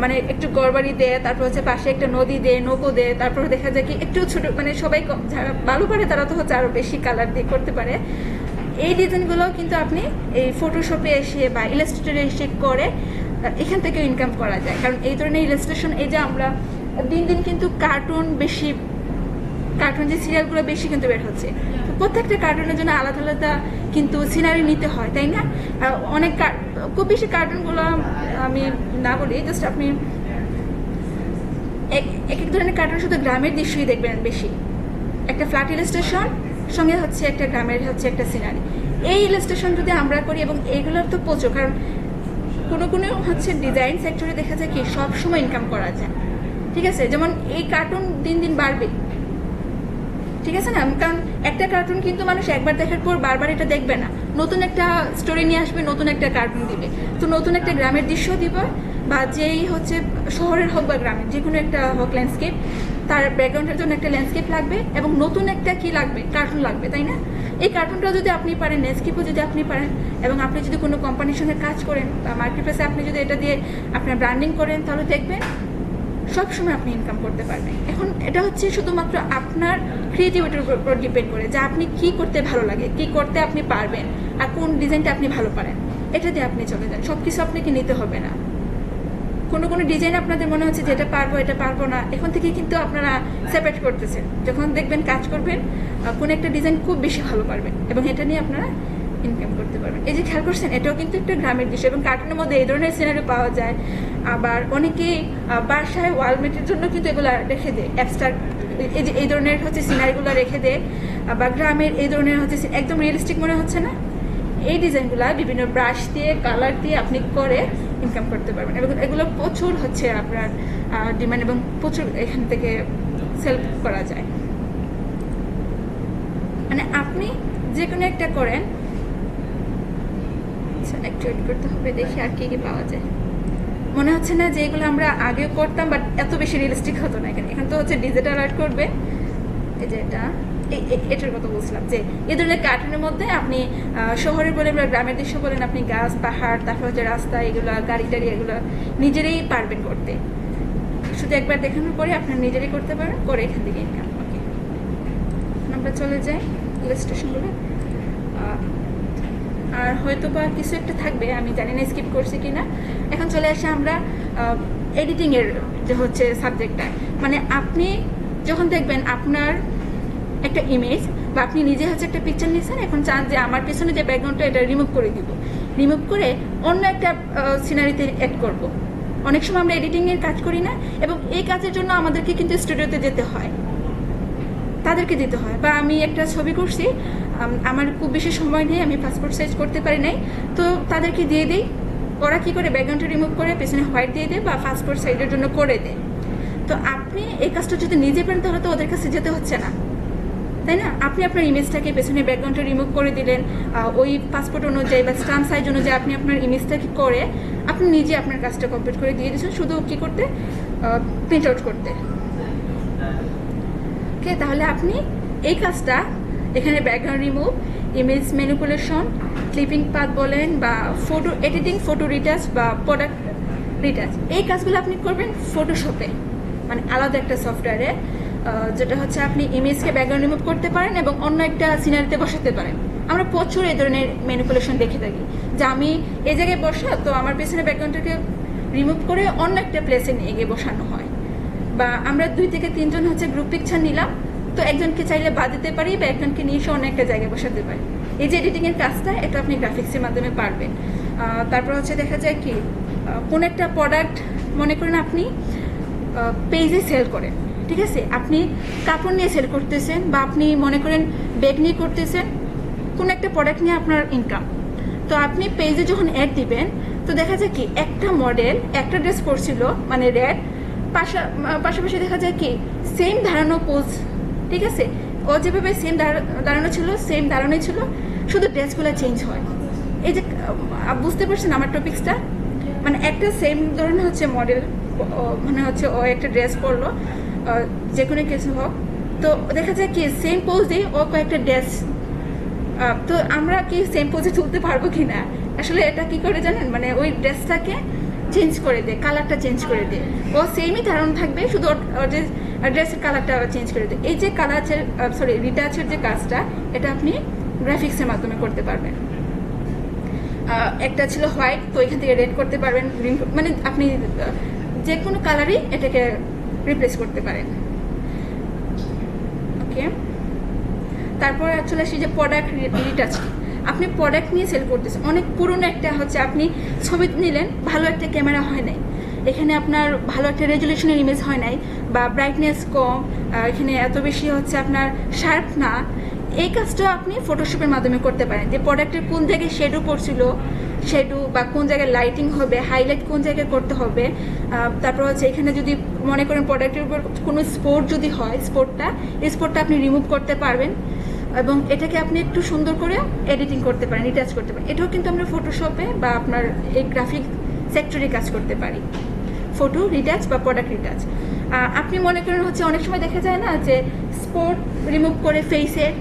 মানে একটু গড়বাড়ি দেয়, তারপর হচ্ছে পাশে একটা নদী দেয়, নৌকো দেয়, তারপর দেখা যায় কি একটু ছোটো, মানে সবাই যারা ভালো পারে তারা তো হচ্ছে আরও বেশি কালার দিয়ে করতে পারে। এই ডিজাইনগুলোও কিন্তু আপনি এই ফটোশপে এসে বা ইলাস্ট্রেটরে এসে করে এখান থেকে ইনকাম করা যায়। কারণ এই ধরনের ইলাস্ট্রেশন, এই যে আমরা দিন দিন কিন্তু কার্টুন বেশি কার্টুন যে সিরিয়ালগুলো বেশি কিন্তু বের হচ্ছে, তো প্রত্যেকটা কার্টুনের জন্য আলাদা আলাদা কিন্তু সিনারি নিতে হয়, তাই না? অনেক খুব বেশি কার্টুনগুলো আমি না বলি, জাস্ট আপনি এক এক ধরনের কার্টুন শুধু গ্রামের দৃশ্যই দেখবেন বেশি, একটা ফ্ল্যাট ইলাস্ট্রেশন সঙ্গে হচ্ছে একটা গ্রামের হচ্ছে একটা সিনারি, এই ইলাস্ট্রেশন যদি আমরা করি, এবং এইগুলোর তো প্রচুর, কারণ কোনো কোনো হচ্ছে ডিজাইন সেক্টরে দেখা যায় কি সব সময় ইনকাম করা যায়, ঠিক আছে? যেমন এই কার্টুন দিন দিন বাড়বে, ঠিক আছে না? কারণ একটা কার্টুন কিন্তু মানুষ একবার দেখার পর বারবার এটা দেখবে না, নতুন একটা স্টোরি নিয়ে আসবে, নতুন একটা কার্টুন দিবে, তো নতুন একটা গ্রামের দৃশ্য দিবে, বা যেই হচ্ছে শহরের হোক বা গ্রামের যে কোনো একটা হোক ল্যান্ডস্কেপ, তার ব্যাকগ্রাউন্ডের জন্য একটা ল্যান্ডস্কেপ লাগবে, এবং নতুন একটা কি লাগবে, কার্টুন লাগবে, তাই না? এই কার্টুনটা যদি আপনি পারেন, ল্যান্ডস্কেপও যদি আপনি পারেন, এবং আপনি যদি কোনো কোম্পানির সঙ্গে কাজ করেন বা মার্কেট প্লেসে আপনি যদি এটা দিয়ে আপনার ব্র্যান্ডিং করেন, তাহলে দেখবেন সবসময় আপনি ইনকাম করতে পারবেন। এখন এটা হচ্ছে শুধুমাত্র আপনার ক্রিয়েটিভিটির উপর ডিপেন্ড করে, যে আপনি কি করতে ভালো লাগে, কি করতে আপনি পারবেন, আর কোন ডিজাইনটা আপনি ভালো পারেন, এটা দিয়ে আপনি চলে যান। সব কিছু আপনাকে নিতে হবে না। কোনো কোনো ডিজাইন আপনাদের মনে হচ্ছে যে এটা পারবো, এটা পারবো না, এখন থেকে কিন্তু আপনারা সেপারেট করতেছেন। যখন দেখবেন কাজ করবেন, কোনো একটা ডিজাইন খুব বেশি ভালো পারবেন, এবং এটা নিয়ে আপনারা ইনকাম করতে পারবেন। এই যে খেয়াল করছেন, এটাও কিন্তু একটা গ্রামের দৃশ্য, এবং কার্টুনের মধ্যে এই ধরনের সিনারি পাওয়া যায়। আবার অনেকেই বাসায় ওয়ালমেটের জন্য কিন্তু এগুলো রেখে দেয়, অ্যাবস্ট্রাক্ট এই যে এই ধরনের হচ্ছে সিনারিগুলো রেখে দেয়, বা গ্রামের এই ধরনের হচ্ছে একদম রিয়েলিস্টিক মনে হচ্ছে না, এই ডিজাইনগুলো বিভিন্ন ব্রাশ দিয়ে কালার দিয়ে আপনি করে ইনকাম করতে পারবেন, এবং এগুলো প্রচুর হচ্ছে আপনার ডিমান্ড, এবং প্রচুর এখান থেকে সেল করা যায়। মানে আপনি যে কোনো একটা করেন, একটু এড করতে হবে, দেখি আর কি কি পাওয়া যায়। মনে হচ্ছে না যে এগুলো আমরা আগেও করতাম, বাট এত বেশি রিয়েলিস্টিক হতো না। এখানে তো হচ্ছে ডিজিটাল আর্ট করবে, এই যে এটার কথা বলছিলাম, যে এই ধরনের কার্টুনের মধ্যে আপনি শহরের বলেন বা গ্রামের দৃশ্য বলেন, আপনি গাছ পাহাড়, তারপর হচ্ছে রাস্তা, এগুলো গাড়ি টাড়ি, এগুলো নিজেরাই পারবেন করতে। শুধু একবার দেখানোর পরে আপনার নিজেরাই করতে পারেন, করে এখান থেকে ইনকাম। ওকে, আমরা চলে যাই ইলাস্ট্রেশনগুলো। আর হয়তো বা কিছু একটা থাকবে, আমি জানি না স্কিপ করছি কিনা। এখন চলে আসে আমরা এডিটিংয়ের যে হচ্ছে সাবজেক্টটা। মানে আপনি যখন দেখবেন আপনার একটা ইমেজ, বা আপনি নিজে হচ্ছে একটা পিকচার নিয়েছেন, এখন চান যে আমার পিছনে যে ব্যাকগ্রাউন্ডটা এটা রিমুভ করে দিব, রিমুভ করে অন্য একটা সিনারিতে অ্যাড করব। অনেক সময় আমরা এডিটিংয়ের কাজ করি না, এবং এই কাজের জন্য আমাদেরকে কিন্তু স্টুডিওতে যেতে হয়, তাদেরকে দিতে হয়। বা আমি একটা ছবি করছি, আমার খুব বেশি সময় নেই, আমি পাসপোর্ট সাইজ করতে পারি নাই, তো তাদেরকে দিয়ে দিই, ওরা কি করে ব্যাকগ্রাউন্ডটা রিমুভ করে পেছনে হোয়াইট দিয়ে দেয়, বা পাসপোর্ট সাইজের জন্য করে দেয়। তো আপনি এই কাজটা যদি নিজে পারেন, তাহলে তো ওদের কাছে যেতে হচ্ছে না, তাই না? আপনি আপনার ইমেজটাকে পেছনে ব্যাকগ্রাউন্ডটা রিমুভ করে দিলেন, ওই পাসপোর্ট অনুযায়ী বা স্ট্যাম্প সাইজ অনুযায়ী আপনি আপনার ইমেজটাকে করে আপনি নিজে আপনার কাজটা কমপ্লিট করে দিয়ে দিচ্ছেন, শুধু কি করতে, প্রিন্ট আউট করতে। ওকে, তাহলে আপনি এই কাজটা এখানে background remove, image manipulation, clipping path বলেন, বা ফটো এডিটিং, ফটো রিটাচ বা প্রোডাক্ট রিটাচ, এই কাজগুলো আপনি করবেন ফটোশপে, মানে আলাদা একটা সফটওয়্যারে, যেটা হচ্ছে আপনি ইমেজকে ব্যাকগ্রাউন্ড রিমুভ করতে পারেন এবং অন্য একটা সিনারিতে বসাতে পারেন। আমরা প্রচুর এই ধরনের ম্যানিপুলেশন দেখে থাকি, যে আমি এই জায়গায় বসা, তো আমার পেছনে ব্যাকগ্রাউন্ডটাকে রিমুভ করে অন্য একটা প্লেসে নিয়ে গিয়ে বসানো হয়। বা আমরা 2 থেকে 3 জন হচ্ছে গ্রুপ পিকচার নিলাম, তো একজনকে চাইলে বাদ দিতে পারি, বা একজনকে নিয়ে এসে অন্য একটা জায়গায় বসাতে পারি। এই যে এডিটিংয়ের কাজটা, এটা আপনি গ্রাফিক্সের মাধ্যমে পারবেন। তারপর হচ্ছে দেখা যায় কি, কোন একটা প্রোডাক্ট মনে করেন আপনি পেজে সেল করেন, ঠিক আছে, আপনি কাপড় নিয়ে সেল করতেছেন, বা আপনি মনে করেন ব্যাগ নিয়ে করতেছেন, কোন একটা প্রোডাক্ট নিয়ে আপনার ইনকাম। তো আপনি পেজে যখন অ্যাড দিবেন, তো দেখা যায় কি একটা মডেল একটা ড্রেস পরছিল, মানে রেড, পাশাপাশি দেখা যায় কি সেম দাঁড়ানো পোজ, ঠিক আছে, ও যেভাবে সেম দাঁড়ানো ছিল, সেম দাঁড়ানোই ছিল, শুধু ড্রেসগুলো চেঞ্জ হয়। এই যে বুঝতে পারছেন আমার টপিক্সটা, মানে একটা সেম ধরনের হচ্ছে মডেল, মানে হচ্ছে ও একটা ড্রেস পরলো, যে কোনো কিছু হোক, তো দেখা যায় কি সেম পোজ দিয়ে ও কয়েকটা ড্রেস, তো আমরা কি সেম পোজে তুলতে পারবো কি না? আসলে এটা কি করে জানেন, মানে ওই ড্রেসটাকে চেঞ্জ করে দেয়, কালারটা চেঞ্জ করে দেয়, ও সেমই ধারণ থাকবে, শুধু ড্রেসের কালারটা চেঞ্জ করে দেয়। এই যে কালার রিটাচের যে কাজটা, এটা আপনি গ্রাফিক্সের মাধ্যমে করতে পারবেন। একটা ছিল হোয়াইট, তো এখান থেকে রেড করতে পারবেন, গ্রিন, মানে আপনি যে কোনো কালারই এটাকে রিপ্লেস করতে পারেন। ওকে, তারপর চলে আসি যে প্রোডাক্ট রিটাচ। আপনি প্রোডাক্ট নিয়ে সেল করতেছেন, অনেক পুরনো একটা হচ্ছে আপনি ছবি নিলেন, ভালো একটা ক্যামেরা হয় নাই, এখানে আপনার ভালো একটা রেজুলেশনের ইমেজ হয় নাই, বা ব্রাইটনেস কম, এখানে এত বেশি হচ্ছে আপনার শার্প না, এই কাজটাও আপনি ফটোশপের মাধ্যমে করতে পারেন। যে প্রোডাক্টের কোন জায়গায় শেডো পড়ছিল, শেডো বা কোন জায়গায় লাইটিং হবে, হাইলাইট কোন জায়গায় করতে হবে, তারপর হচ্ছে এখানে যদি মনে করেন প্রোডাক্টের উপর কোনো স্পট যদি হয়, স্পটটা আপনি রিমুভ করতে পারবেন এবং এটাকে আপনি একটু সুন্দর করে এডিটিং করতে পারেন, রিটাচ করতে পারেন। এটাও কিন্তু আমরা ফটোশপে বা আপনার এই গ্রাফিক সেক্টরে কাজ করতে পারি, ফটো রিটাচ বা প্রোডাক্ট রিটাচ। আপনি মনে করেন হচ্ছে অনেক সময় দেখা যায় না যে স্পট রিমুভ করে ফেসের,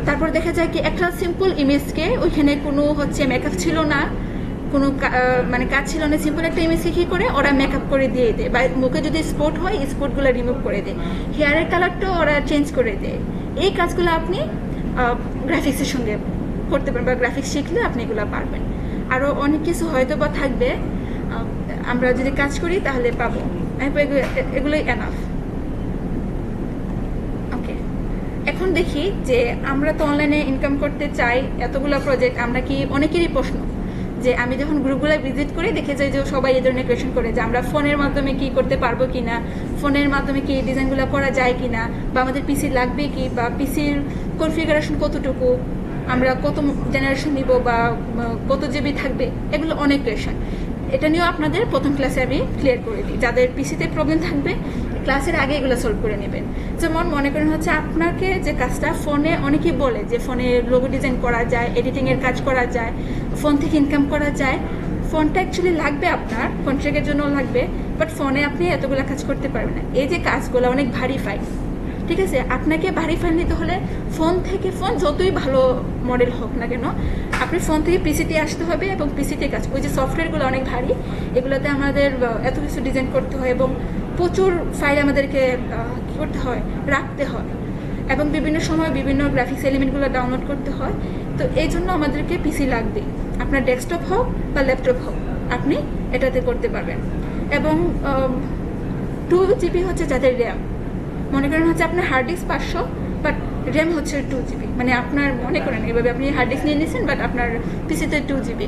তারপর দেখা যায় কি একটা সিম্পল ইমেজকে ওইখানে কোনো হচ্ছে মেকআপ ছিল না, কোনো মানে কাজ ছিল না, সিম্পল একটা ইমেজকে কী করে ওরা মেকআপ করে দিয়ে দেয়, বা মুখে যদি স্পট হয় স্পটগুলো রিমুভ করে দেয়, হেয়ারের কালারটাও ওরা চেঞ্জ করে দেয়। এই কাজগুলো আপনি গ্রাফিক্সের সঙ্গে করতে পারবেন, বা গ্রাফিক্স শিখলে আপনি এগুলো পারবেন। আরও অনেক কিছু হয়তো বা থাকবে, আমরা যদি কাজ করি তাহলে পাবো, এগুলোই এনাফ। ওকে, এখন দেখি যে আমরা তো অনলাইনে ইনকাম করতে চাই, এতগুলো প্রজেক্ট, আমরা কি অনেকেরই প্রশ্ন যে আমি যখন গ্রুপগুলো ভিজিট করি দেখে যাই যে সবাই এই ধরনের কোয়েশন করে যে আমরা ফোনের মাধ্যমে কি করতে পারবো কিনা, ফোনের মাধ্যমে কি ডিজাইনগুলো করা যায় কিনা, বা আমাদের পিসি লাগবে কি, বা পিসির কনফিগারেশন কতটুকু, আমরা কত জেনারেশন নিব, বা কত জিবি থাকবে, এগুলো অনেক কোয়েশন। এটা নিয়েও আপনাদের প্রথম ক্লাসে আমি ক্লিয়ার করে দিই। যাদের পিসিতে প্রবলেম থাকবে ক্লাসের আগে এগুলো সলভ করে নেবেন। যেমন মনে করেন হচ্ছে আপনাকে যে কাজটা ফোনে অনেকেই বলে যে ফোনে লোগো ডিজাইন করা যায়, এডিটিংয়ের কাজ করা যায়, ফোন থেকে ইনকাম করা যায়। ফোনটা অ্যাকচুয়ালি লাগবে, আপনার কন্ট্রাক্টের জন্য লাগবে, বাট ফোনে আপনি এতগুলো কাজ করতে পারবেন না। এই যে কাজগুলো অনেক ভারী ফাইল, ঠিক আছে, আপনাকে ভারী ফাইল নিতে হলে ফোন থেকে, ফোন যতই ভালো মডেল হোক না কেন, আপনি ফোন থেকে পিসিতে আসতে হবে এবং পিসিতে কাজ, ওই যে সফটওয়্যারগুলো অনেক ভারী, এগুলোতে আমাদের এত কিছু ডিজাইন করতে হয় এবং প্রচুর ফাইল আমাদেরকে কী করতে হয়, রাখতে হয়, এবং বিভিন্ন সময় বিভিন্ন গ্রাফিক্স এলিমেন্টগুলো ডাউনলোড করতে হয়। তো এই জন্য আমাদেরকে পিসি লাগবে, আপনার ডেস্কটপ হোক বা ল্যাপটপ হোক, আপনি এটাতে করতে পারবেন। এবং 2 GB হচ্ছে যাদের র্যাম, মনে করেন হচ্ছে আপনার হার্ড ডিস্ক 500, বাট র্যাম হচ্ছে 2 GB, মানে আপনার মনে করেন এভাবে আপনি হার্ড ডিস্ক নিয়ে নিয়েছেন বাট আপনার পিসিতে 2 GB,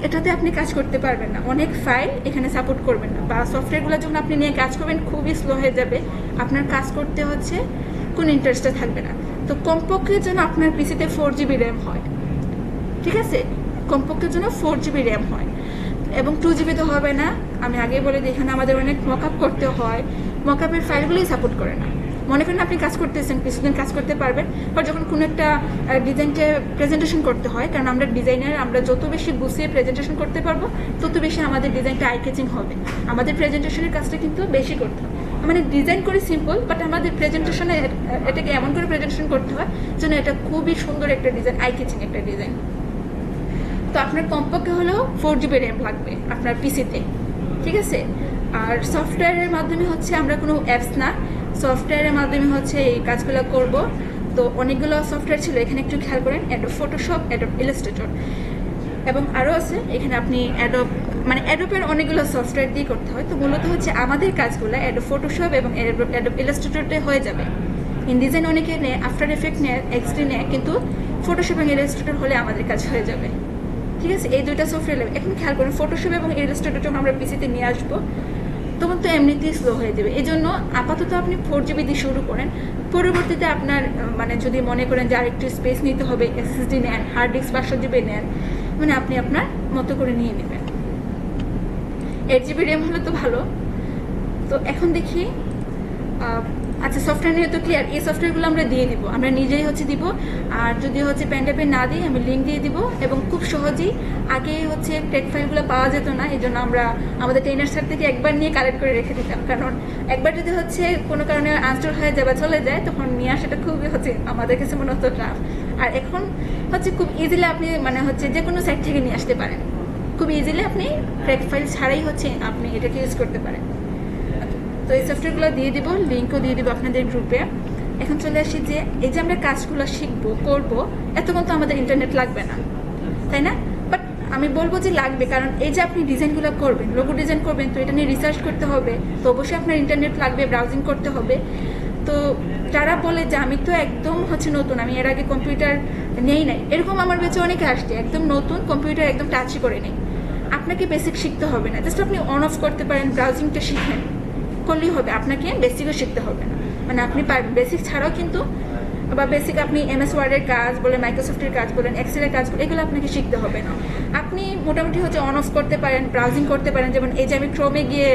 এটাতে আপনি কাজ করতে পারবেন না, অনেক ফাইল এখানে সাপোর্ট করবেন না, বা সফটওয়্যারগুলো যখন আপনি নিয়ে কাজ করবেন খুবই স্লো হয়ে যাবে, আপনার কাজ করতে হচ্ছে কোনো ইন্টারেস্টে থাকবে না। তো কমপক্ষের জন্য আপনার পিসিতে 4 GB র্যাম হয়, ঠিক আছে, কমপক্ষের জন্য 4 GB র্যাম হয়, এবং 2 GB তো হবে না। আমি আগে বলে দিই এখানে আমাদের অনেক মকআপ করতে হয়, মকআপের ফাইলগুলোই সাপোর্ট করে না। মনে করেন আপনি কাজ করতেছেন, কিছুদিন কাজ করতে পারবেন, বা যখন কোনো একটা ডিজাইনকে প্রেজেন্টেশন করতে হয়, কারণ আমরা ডিজাইনার, আমরা যত বেশি গুছিয়ে প্রেজেন্টেশন করতে পারবো তত বেশি আমাদের ডিজাইনটা আই ক্যাচিং হবে। আমাদের প্রেজেন্টেশনের কাজটা কিন্তু বেশি করতে হয়, মানে ডিজাইন করে সিম্পল, বাট আমাদের প্রেজেন্টেশনে এটাকে এমন করে প্রেজেন্টেশন করতে হয় যেন এটা খুবই সুন্দর একটা ডিজাইন, আই ক্যাচিং একটা ডিজাইন। তো আপনার কমপক্ষে হলেও 4 GB র্যাম লাগবে আপনার পিসিতে, ঠিক আছে। আর সফটওয়্যারের মাধ্যমে হচ্ছে আমরা কোনো অ্যাপস না, সফটওয়্যারের মাধ্যমে হচ্ছে এই কাজগুলো করব। তো অনেকগুলো সফটওয়্যার ছিল, এখানে একটু খেয়াল করেন, অ্যাডোব ফটোশপ, অ্যাডোব ইলাস্ট্রেটর, এবং আরও আছে এখানে আপনি অ্যাডোব, মানে অ্যাডোবের অনেকগুলো সফটওয়্যার দিয়ে করতে হয়। তো মূলত হচ্ছে আমাদের কাজগুলো অ্যাডোব ফটোশপ এবং অ্যাডোব ইলাস্ট্রেটরতে হয়ে যাবে। ইনডিজাইন অনেকে নেয়, আফটার এফেক্ট নেয়, এক্সডি নেয়, কিন্তু ফটোশপ এবং ইলাস্ট্রেটর হলে আমাদের কাজ হয়ে যাবে, ঠিক আছে। এই দুইটা সফটওয়্যার এখন খেয়াল করেন, ফটোশপ এবং ইলাস্ট্রেটর যখন আমরা পিসিতে নিয়ে আসবো তখন তো এমনিতেই স্লো হয়ে যাবে। এই জন্য আপাতত আপনি 4 GB দিয়ে শুরু করেন, পরবর্তীতে আপনার মানে যদি মনে করেন যে আরেকটু স্পেস নিতে হবে, এসএসডি নেন, হার্ড ডিস্ক 500 GB নেন, মানে আপনি আপনার মতো করে নিয়ে নেবেন। 8 GB র্যাম হলে তো ভালো। তো এখন দেখি, আচ্ছা সফটওয়্যার নিয়ে তো ক্লিয়ার, এই সফটওয়্যারগুলো আমরা দিয়ে দিব, আমরা নিজেই হচ্ছে দিব, আর যদি হচ্ছে প্যান্ডাপে না দিই আমি লিঙ্ক দিয়ে দিব, এবং খুব সহজেই, আগে হচ্ছে টেক ফাইলগুলো পাওয়া যেত না, এই জন্য আমরা আমাদের ট্রেনার স্যার থেকে একবার নিয়ে কালেক্ট করে রেখে দিতাম, কারণ একবার যদি হচ্ছে কোনো কারণে আনস্টল হয়ে যায় বা চলে যায় তখন নিয়ে আসাটা খুবই হচ্ছে আমাদের কাছে মনে হতো টাফ। আর এখন হচ্ছে খুব ইজিলি আপনি মানে হচ্ছে যে কোনো সাইট থেকে নিয়ে আসতে পারেন, খুব ইজিলি আপনি টেক ফাইল ছাড়াই হচ্ছে আপনি এটাকে ইউজ করতে পারেন। তো এই সফটওয়্যারগুলো দিয়ে দিব, লিঙ্কও দিয়ে দিব আপনাদের গ্রুপে। এখন চলে আসি যে এই যে আমরা কাজগুলো শিখবো করবো, এতক্ষণ তো আমাদের ইন্টারনেট লাগবে না, তাই না? বাট আমি বলবো যে লাগবে, কারণ এই যে আপনি ডিজাইনগুলো করবেন, লোগো ডিজাইন করবেন, তো এটা নিয়ে রিসার্চ করতে হবে, তো অবশ্যই আপনার ইন্টারনেট লাগবে, ব্রাউজিং করতে হবে। তো তারা বলে যে আমি তো একদম হচ্ছে নতুন, আমি এর আগে কম্পিউটার নেই নাই, এরকম আমার কাছে অনেকে আসছে একদম নতুন, কম্পিউটার একদম টাচই করে নেই। আপনাকে বেসিক শিখতে হবে না, জাস্ট আপনি অন অফ করতে পারেন, ব্রাউজিংটা শিখেন করলেই হবে, আপনাকে বেসিকও শিখতে হবে না। মানে আপনি পারবেন বেসিক ছাড়াও কিন্তু, বা বেসিক আপনি MS ওয়ার্ডের কাজ বলেন, মাইক্রোসফটের কাজ বলেন, এক্সেলের কাজ বলেন, এগুলো আপনাকে শিখতে হবে না। আপনি মোটামুটি হচ্ছে অন অফ করতে পারেন, ব্রাউজিং করতে পারেন, যেমন এই যে আমি ক্রোমে গিয়ে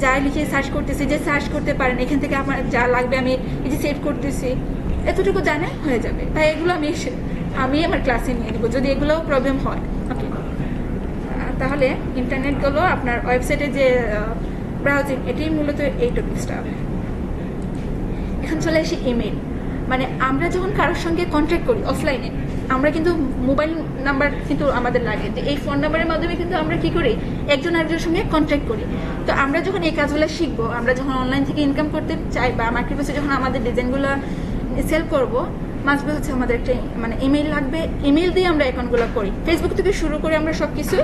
যা লিখে সার্চ করতেছি, যে সার্চ করতে পারেন, এখান থেকে আমার যা লাগবে আমি এই যে সেভ করতেছি, এতটুকু জানে হয়ে যাবে। তাই এগুলো আমি আমার ক্লাসে নিয়ে দেবো যদি এগুলোও প্রবলেম হয়। ওকে, তাহলে ইন্টারনেট গেলো, আপনার ওয়েবসাইটে যে ব্রাউজিং, এটি মূলত এই টপিক্সটা। এখন চলে আসি ইমেল। মানে আমরা যখন কারোর সঙ্গে কন্ট্যাক্ট করি অফলাইনে, আমরা কিন্তু মোবাইল নাম্বার কিন্তু আমাদের লাগে, যে এই ফোন নাম্বারের মাধ্যমে কিন্তু আমরা কি করি, একজন আরেকজনের সঙ্গে কন্ট্যাক্ট করি। তো আমরা যখন এই কাজগুলো শিখবো, আমরা যখন অনলাইন থেকে ইনকাম করতে চাই বা মার্কেট প্লেসে যখন আমাদের ডিজাইনগুলো সেল করবো, মাসবে হচ্ছে আমাদের একটা মানে ইমেল লাগবে। ইমেল দিয়ে আমরা অ্যাকাউন্টগুলো করি, ফেসবুক থেকে শুরু করে আমরা সব কিছু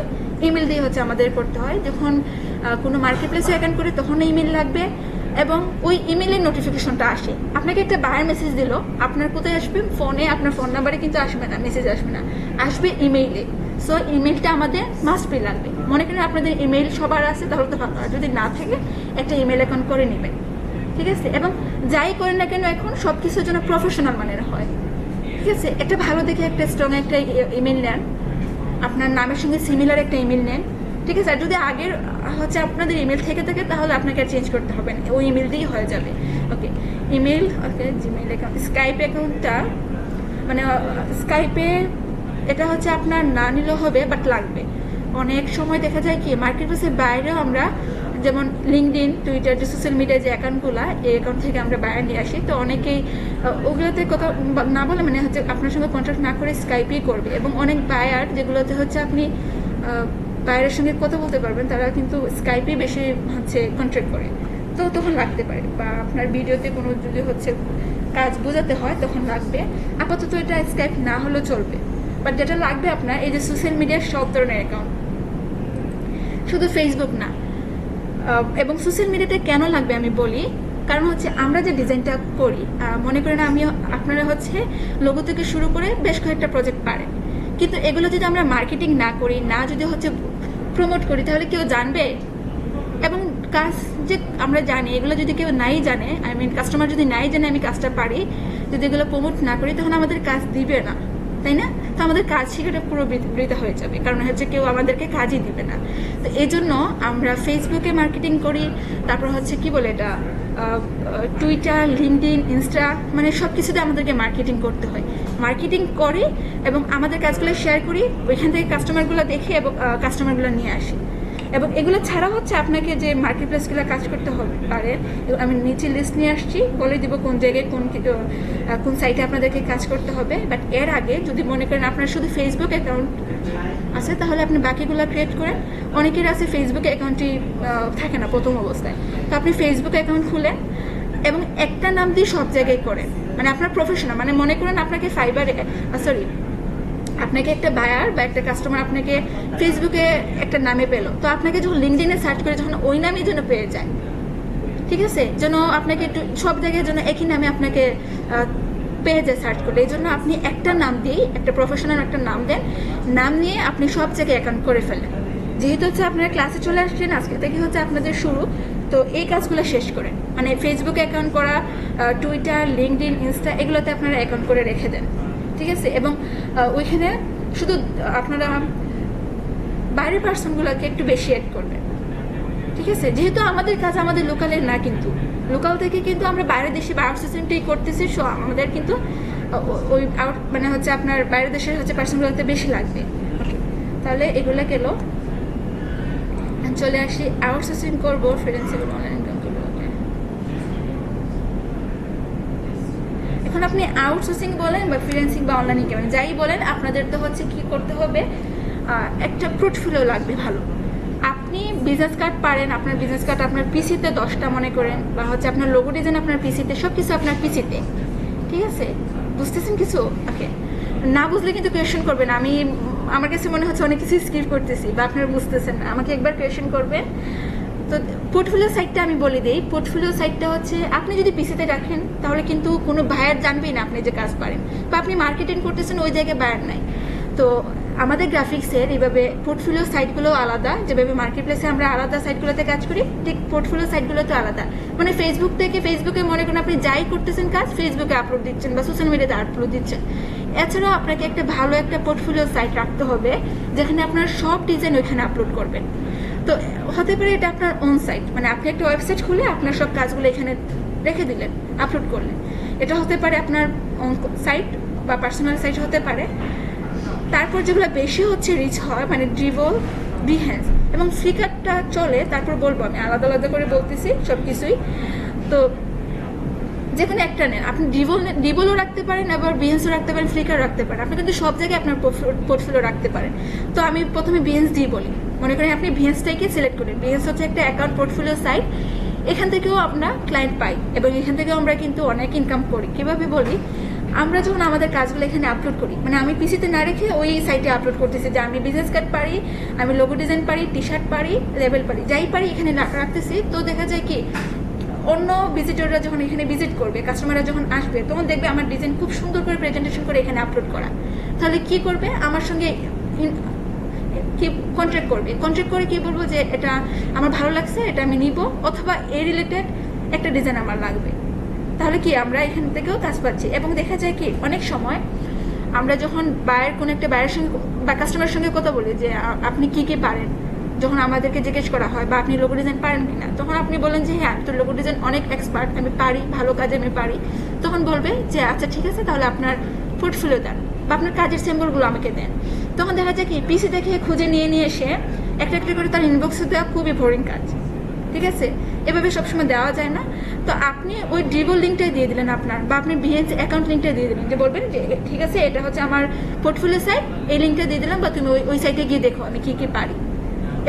ইমেল দিয়ে হচ্ছে আমাদের করতে হয়। যখন কোনো মার্কেট প্লেসে অ্যাকাউন্ট করি তখন ইমেল লাগবে, এবং ওই ইমেলের নোটিফিকেশনটা আসে। আপনাকে একটা বায়ার মেসেজ দিল, আপনার কোথায় আসবে, ফোনে, আপনার ফোন নাম্বারে কিন্তু আসবে না, মেসেজ আসবে না, আসবে ইমেইলে। সো ইমেলটা আমাদের মাস্ট বি লাগবে। মনে করেন আপনাদের ইমেল সবার আছে, তাহলে তো ভালো, আর যদি না থাকে একটা ইমেল অ্যাকাউন্ট করে নেবেন, ঠিক আছে। এবং যাই করেন না কেন এখন সব কিছুর জন্য প্রফেশনাল মানের হয়, ঠিক আছে। একটা ভালো দেখে একটা স্ট্রং একটা ইমেল নেন, আপনার নামের সঙ্গে সিমিলার একটা ইমেল নেন, ঠিক আছে। আর যদি আগের হচ্ছে আপনাদের ইমেল থেকে থাকে তাহলে আপনাকে আর চেঞ্জ করতে হবে না, ওই ইমেল দিয়েই হয়ে যাবে। ওকে, ইমেল, ওকে, জিমেইল অ্যাকাউন্ট, স্কাইপ অ্যাকাউন্টটা মানে স্কাইপে এটা হচ্ছে আপনার না নিলেও হবে, বাট লাগবে। অনেক সময় দেখা যায় কি মার্কেট প্লেসের বাইরেও আমরা, যেমন লিঙ্কডইন, টুইটার, যে সোশ্যাল মিডিয়ার যে অ্যাকাউন্টগুলো, এই অ্যাকাউন্ট থেকে আমরা বায়ার নিয়ে আসি। তো অনেকেই ওগুলোতে কথা না বলে, মানে হচ্ছে আপনার সঙ্গে কন্ট্যাক্ট না করে স্কাইপই করবে। এবং অনেক বায়ার যেগুলোতে হচ্ছে আপনি বায়ারের সঙ্গে কথা বলতে পারবেন, তারা কিন্তু স্কাইপেই বেশি হচ্ছে কন্ট্যাক্ট করে। তো তখন লাগতে পারে, বা আপনার ভিডিওতে কোনো যদি হচ্ছে কাজ বোঝাতে হয় তখন লাগবে। আপাতত এটা স্কাইপ না হলেও চলবে, বাট যেটা লাগবে আপনার এই যে সোশ্যাল মিডিয়ার সব ধরনের অ্যাকাউন্ট, শুধু ফেসবুক না। এবং সোশ্যাল মিডিয়াতে কেন লাগবে আমি বলি, কারণ হচ্ছে আমরা যে ডিজাইনটা করি, মনে করেন আপনারা হচ্ছে লোগো থেকে শুরু করে বেশ কয়েকটা প্রজেক্ট পারেন, কিন্তু এগুলো যদি আমরা মার্কেটিং না করি, না যদি হচ্ছে প্রমোট করি, তাহলে কেউ জানবে? এবং কাজ যে আমরা জানি, এগুলো যদি কেউ নাই জানে, কাস্টমার যদি নাই জানে আমি কাজটা পারি, যদি এগুলো প্রমোট না করি, তখন আমাদের কাজ দিবে না, তাই না? তো আমাদের কাজ শিখাটা পুরো বৃথা হয়ে যাবে, কারণ হচ্ছে কেউ আমাদেরকে কাজই দিবে না। তো এই জন্য আমরা ফেসবুকে মার্কেটিং করি, তারপর হচ্ছে কি বলে এটা, টুইটার, লিঙ্কডইন, ইনস্টা, মানে সব কিছুতে আমাদেরকে মার্কেটিং করতে হয়। মার্কেটিং করি এবং আমাদের কাজগুলো শেয়ার করি, ওইখান থেকে কাস্টমারগুলো দেখি এবং কাস্টমারগুলো নিয়ে আসি। এবং এগুলো ছাড়া হচ্ছে আপনাকে যে মার্কেট প্লেসগুলো কাজ করতে হবে পারে, আমি নিচে লিস্ট নিয়ে আসছি, বলে দিব কোন জায়গায় কোন সাইটে আপনাদেরকে কাজ করতে হবে। বাট এর আগে যদি মনে করেন আপনার শুধু ফেসবুক অ্যাকাউন্ট আছে, তাহলে আপনি বাকিগুলো ক্রিয়েট করেন। অনেকের আছে ফেসবুক অ্যাকাউন্টই থাকে না প্রথম অবস্থায়, তো আপনি ফেসবুক অ্যাকাউন্ট খুলেন এবং একটা নাম দিয়ে সব জায়গায় করেন, মানে আপনার প্রফেশনাল, মানে মনে করেন আপনাকে আপনাকে একটা বায়ার বা একটা কাস্টমার আপনাকে ফেসবুকে একটা নামে পেলো, তো আপনাকে যখন লিঙ্কডইনে সার্চ করে যখন ওই নামই যেন পেয়ে যায়, ঠিক আছে, যেন আপনাকে একটু সব জায়গায় যেন একই নামে আপনাকে পেয়ে যায় সার্চ করলে। এই জন্য আপনি একটা নাম দিয়েই, একটা প্রফেশনাল একটা নাম দেন, নাম নিয়ে আপনি সব জায়গায় অ্যাকাউন্ট করে ফেলেন। যেহেতু হচ্ছে আপনারা ক্লাসে চলে আসছেন, আজকে থেকে হচ্ছে আপনাদের শুরু, তো এই কাজগুলো শেষ করেন, মানে ফেসবুক অ্যাকাউন্ট করা, টুইটার, লিঙ্কডইন, ইনস্টা, এগুলোতে আপনারা অ্যাকাউন্ট করে রেখে দেন, ঠিক আছে। এবং ওইখানে শুধু আপনারা বাইরের পার্সনগুলোকে একটু বেশি অ্যাড করবেন, ঠিক আছে। যেহেতু আমাদের কাজ আমাদের লোকালের না, কিন্তু লোকাল থেকে কিন্তু আমরা বাইরের দেশে বা আউটসোর্সিংটাই করতেছি, সো আমাদের কিন্তু ওই মানে হচ্ছে আপনার বাইরের দেশের হচ্ছে পার্সনগুলোতে বেশি লাগবে। ওকে, তাহলে এগুলো গেল। চলে আসি আউটসোর্সিং করবো, ফ্রিল্যান্সিং অনলাইন ইনকাম করবো। এখন আপনি আউটসোর্সিং বলেন বা ফ্রিল্যান্সিং বা অনলাইন ইনকাম যাই বলেন, আপনাদের তো হচ্ছে কি করতে হবে, একটা পোর্টফোলিও লাগবে ভালো। আপনি বিজনেস কার্ড পারেন, আপনার বিজনেস কার্ড আপনার পিসিতে 10টা মনে করেন, বা হচ্ছে আপনার লোগো ডিজাইন আপনার পিসিতে, সব কিছু আপনার পিসিতে, ঠিক আছে। বুঝতেছেন কিছু? ওকে, না বুঝলে কিন্তু কোয়েশ্চেন করবেন। আমার কাছে মনে হচ্ছে অনেক কিছু স্কিপ করতেছি বা আপনারা বুঝতেছেন না, আমাকে একবার কোয়েশ্চেন করবেন তো পোর্টফোলিও সাইটটা আমি বলে দিই। পোর্টফোলিও সাইটটা হচ্ছে আপনি যদি পিসিতে রাখেন তাহলে কিন্তু কোনো বায়ার জানবেই না আপনি যে কাজ পারেন, বা আপনি মার্কেটিং করতেছেন ওই জায়গায় বায়ার নাই। তো আমাদের গ্রাফিক্সের এইভাবে পোর্টফোলিও সাইটগুলো আলাদা, যেভাবে মার্কেট প্লেসে আমরা আলাদা সাইটগুলোতে কাজ করি, ঠিক পোর্টফোলিও সাইটগুলোতে আলাদা। মানে ফেসবুকে মনে করেন আপনি যাই করতেছেন কাজ ফেসবুকে আপলোড দিচ্ছেন বা সোশ্যাল মিডিয়াতে আপলোড দিচ্ছেন। এছাড়াও আপনাকে একটা ভালো একটা পোর্টফোলিও সাইট রাখতে হবে যেখানে আপনার সব ডিজাইন ওইখানে আপলোড করবেন। তো হতে পারে এটা আপনার অন সাইট, মানে আপনি একটা ওয়েবসাইট খুলে আপনার সব কাজগুলো এখানে রেখে দিলেন, আপলোড করলেন। এটা হতে পারে আপনার অন সাইট বা পার্সোনাল সাইট হতে পারে। তারপর যেগুলো বেশি হচ্ছে রিচ হয়, মানে ড্রিবল, বিহেন্স এবং ফ্লিকারটা চলে, তারপর বলবো আমি আলাদা আলাদা করে বলতেছি সব কিছুই। তো যে কোনো একটা নেন, আপনি ড্রিবলও রাখতে পারেন, আবার বিহেন্সও রাখতে পারেন, ফ্লিকার রাখতে পারেন। আপনি কিন্তু সব জায়গায় আপনার পোর্টফোলিও রাখতে পারেন। তো আমি প্রথমে বিহেন্স দিয়ে বলি। মনে করেন আপনি বিহেন্সটাকে সিলেক্ট করেন। বিহেন্স হচ্ছে একটা অ্যাকাউন্ট পোর্টফোলিও সাইট, এখান থেকেও আমরা ক্লায়েন্ট পাই এবং এখান থেকেও আমরা কিন্তু অনেক ইনকাম করি। কিভাবে বলি, আমরা যখন আমাদের কাজগুলো এখানে আপলোড করি, মানে আমি পিসিতে না রেখে ওই সাইটে আপলোড করতেছি যে আমি বিজনেস কার্ড পারি, আমি লোগো ডিজাইন পারি, টি শার্ট পারি, লেবেল পারি, যাই পারি এখানে রাখতেছি। তো দেখা যায় কি অন্য ভিজিটররা যখন এখানে ভিজিট করবে, কাস্টমাররা যখন আসবে, তখন দেখবে আমার ডিজাইন খুব সুন্দর করে প্রেজেন্টেশন করে এখানে আপলোড করা। তাহলে কি করবে, আমার সঙ্গে কি কন্ট্যাক্ট করে কি বলবো যে এটা আমার ভালো লাগছে, এটা আমি নিব, অথবা এই রিলেটেড একটা ডিজাইন আমার লাগবে। তাহলে কি আমরা এখান থেকেও কাজ পাচ্ছি। এবং দেখা যায় কি অনেক সময় আমরা যখন কোনো একটা বায়ের সঙ্গে বা কাস্টমারের সঙ্গে কথা বলি যে আপনি কি কি পারেন, যখন আমাদেরকে জিজ্ঞেস করা হয় বা আপনি লোগো ডিজাইন পারেন কিনা, তখন আপনি বলেন যে হ্যাঁ আমি তো লোগো ডিজাইন অনেক এক্সপার্ট, আমি পারি, ভালো কাজে আমি পারি। তখন বলবে যে আচ্ছা ঠিক আছে, তাহলে আপনার পোর্টফোলিও দেন বা আপনার কাজের স্যাম্পলগুলো আমাকে দেন। তখন দেখা যায় কি পিসি দেখে খুঁজে নিয়ে এসে একটা একটা করে তার ইনবক্সে দেওয়া খুবই বোরিং কাজ। ঠিক আছে, এভাবে সবসময় দেওয়া যায় না। তো আপনি ওই ড্রিবল লিঙ্কটাই দিয়ে দিলেন আপনার, বা আপনি বিহেন্স অ্যাকাউন্ট লিঙ্কটা দিয়ে দিলেন, যে বলবেন যে ঠিক আছে এটা হচ্ছে আমার পোর্টফোলিও সাইট, এই লিঙ্কটা দিয়ে দিলাম, বা তুমি ওই সাইটে গিয়ে দেখো আমি কি কি পারি।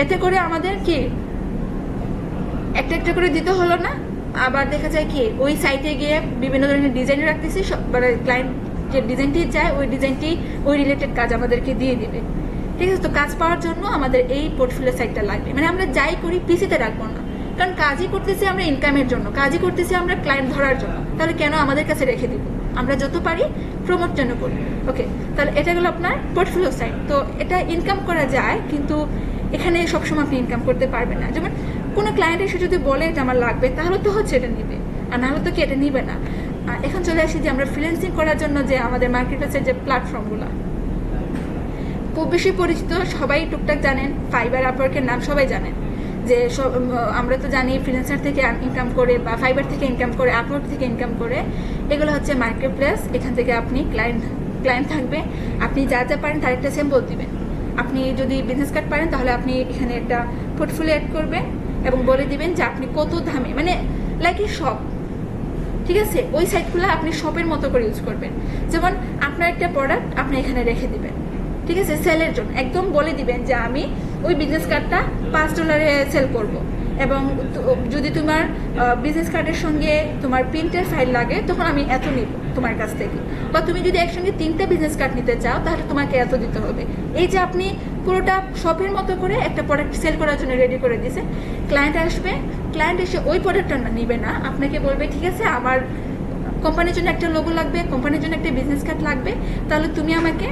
এতে করে আমাদের কি একটা একটা করে দিতে হলো না। আবার দেখা যায় কি ওই সাইটে গিয়ে বিভিন্ন ধরনের ডিজাইন রাখতেছি, মানে ক্লায়েন্ট যে ডিজাইনটি চায় ওই ডিজাইনটি ওই রিলেটেড কাজ আমাদেরকে দিয়ে দিবে। ঠিক আছে, তো কাজ পাওয়ার জন্য আমাদের এই পোর্টফোলিও সাইটটা লাগবে। মানে আমরা যাই করি পিসিতে রাখবো না, কারণ কাজই করতেছি আমরা ইনকামের জন্য, কাজই করতেছি আমরা ক্লায়েন্ট ধরার জন্য। তাহলে কেন আমাদের কাছে রেখে দিব, আমরা যত পারি প্রমোট জন্য করি। ওকে, তাহলে এটা গেলো আপনার পোর্টফোলিও সাইট। তো এটা ইনকাম করা যায়, কিন্তু এখানে সবসময় আপনি ইনকাম করতে পারবেন না। যেমন কোনো ক্লায়েন্ট এসে যদি বলে এটা আমার লাগবে, তাহলে তো হচ্ছে এটা নিবে, আর নাহলে তো কি এটা নিবে না। এখন চলে আসি যে আমরা ফ্রিল্যান্সিং করার জন্য যে আমাদের মার্কেটপ্লেসের যে প্ল্যাটফর্মগুলো খুব বেশি পরিচিত, সবাই টুকটাক জানেন, ফাইবার, আপওয়ার্কের নাম সবাই জানেন। যে আমরা তো জানি ফ্রিল্যান্সার থেকে ইনকাম করে বা ফাইবার থেকে ইনকাম করে, আপওয়ার্ক থেকে ইনকাম করে। এগুলো হচ্ছে মার্কেট প্লেস। এখান থেকে আপনি ক্লায়েন্ট থাকবে, আপনি যা যা পারেন তার একটা স্যাম্পল দিবেন। আপনি যদি বিজনেস কার্ড পারেন তাহলে আপনি এখানে একটা পোর্টফোলিও অ্যাড করবেন এবং বলে দিবেন যে আপনি কত দামে, মানে লাইক এ শপ। ঠিক আছে, ওই সাইটগুলো আপনি শপের মতো করে ইউজ করবেন। যেমন আপনার একটা প্রোডাক্ট আপনি এখানে রেখে দিবেন, ঠিক আছে, সেলের জন্য একদম বলে দিবেন যে আমি ওই বিজনেস কার্ডটা $5 সেল করব। এবং যদি তোমার বিজনেস কার্ডের সঙ্গে তোমার প্রিন্টের ফাইল লাগে তখন আমি এত নিব তোমার কাছ থেকে। বা তুমি যদি একসঙ্গে 3টা বিজনেস কার্ড নিতে চাও তাহলে তোমাকে এত দিতে হবে। এই যে আপনি পুরোটা শপের মতো করে একটা প্রোডাক্ট সেল করার জন্য রেডি করে দিয়েছে। ক্লায়েন্ট আসবে, ক্লায়েন্ট এসে ওই প্রোডাক্টটা নিবে না, আপনাকে বলবে ঠিক আছে আমার কোম্পানির জন্য একটা লোগো লাগবে, কোম্পানির জন্য একটা বিজনেস কার্ড লাগবে, তাহলে তুমি আমাকে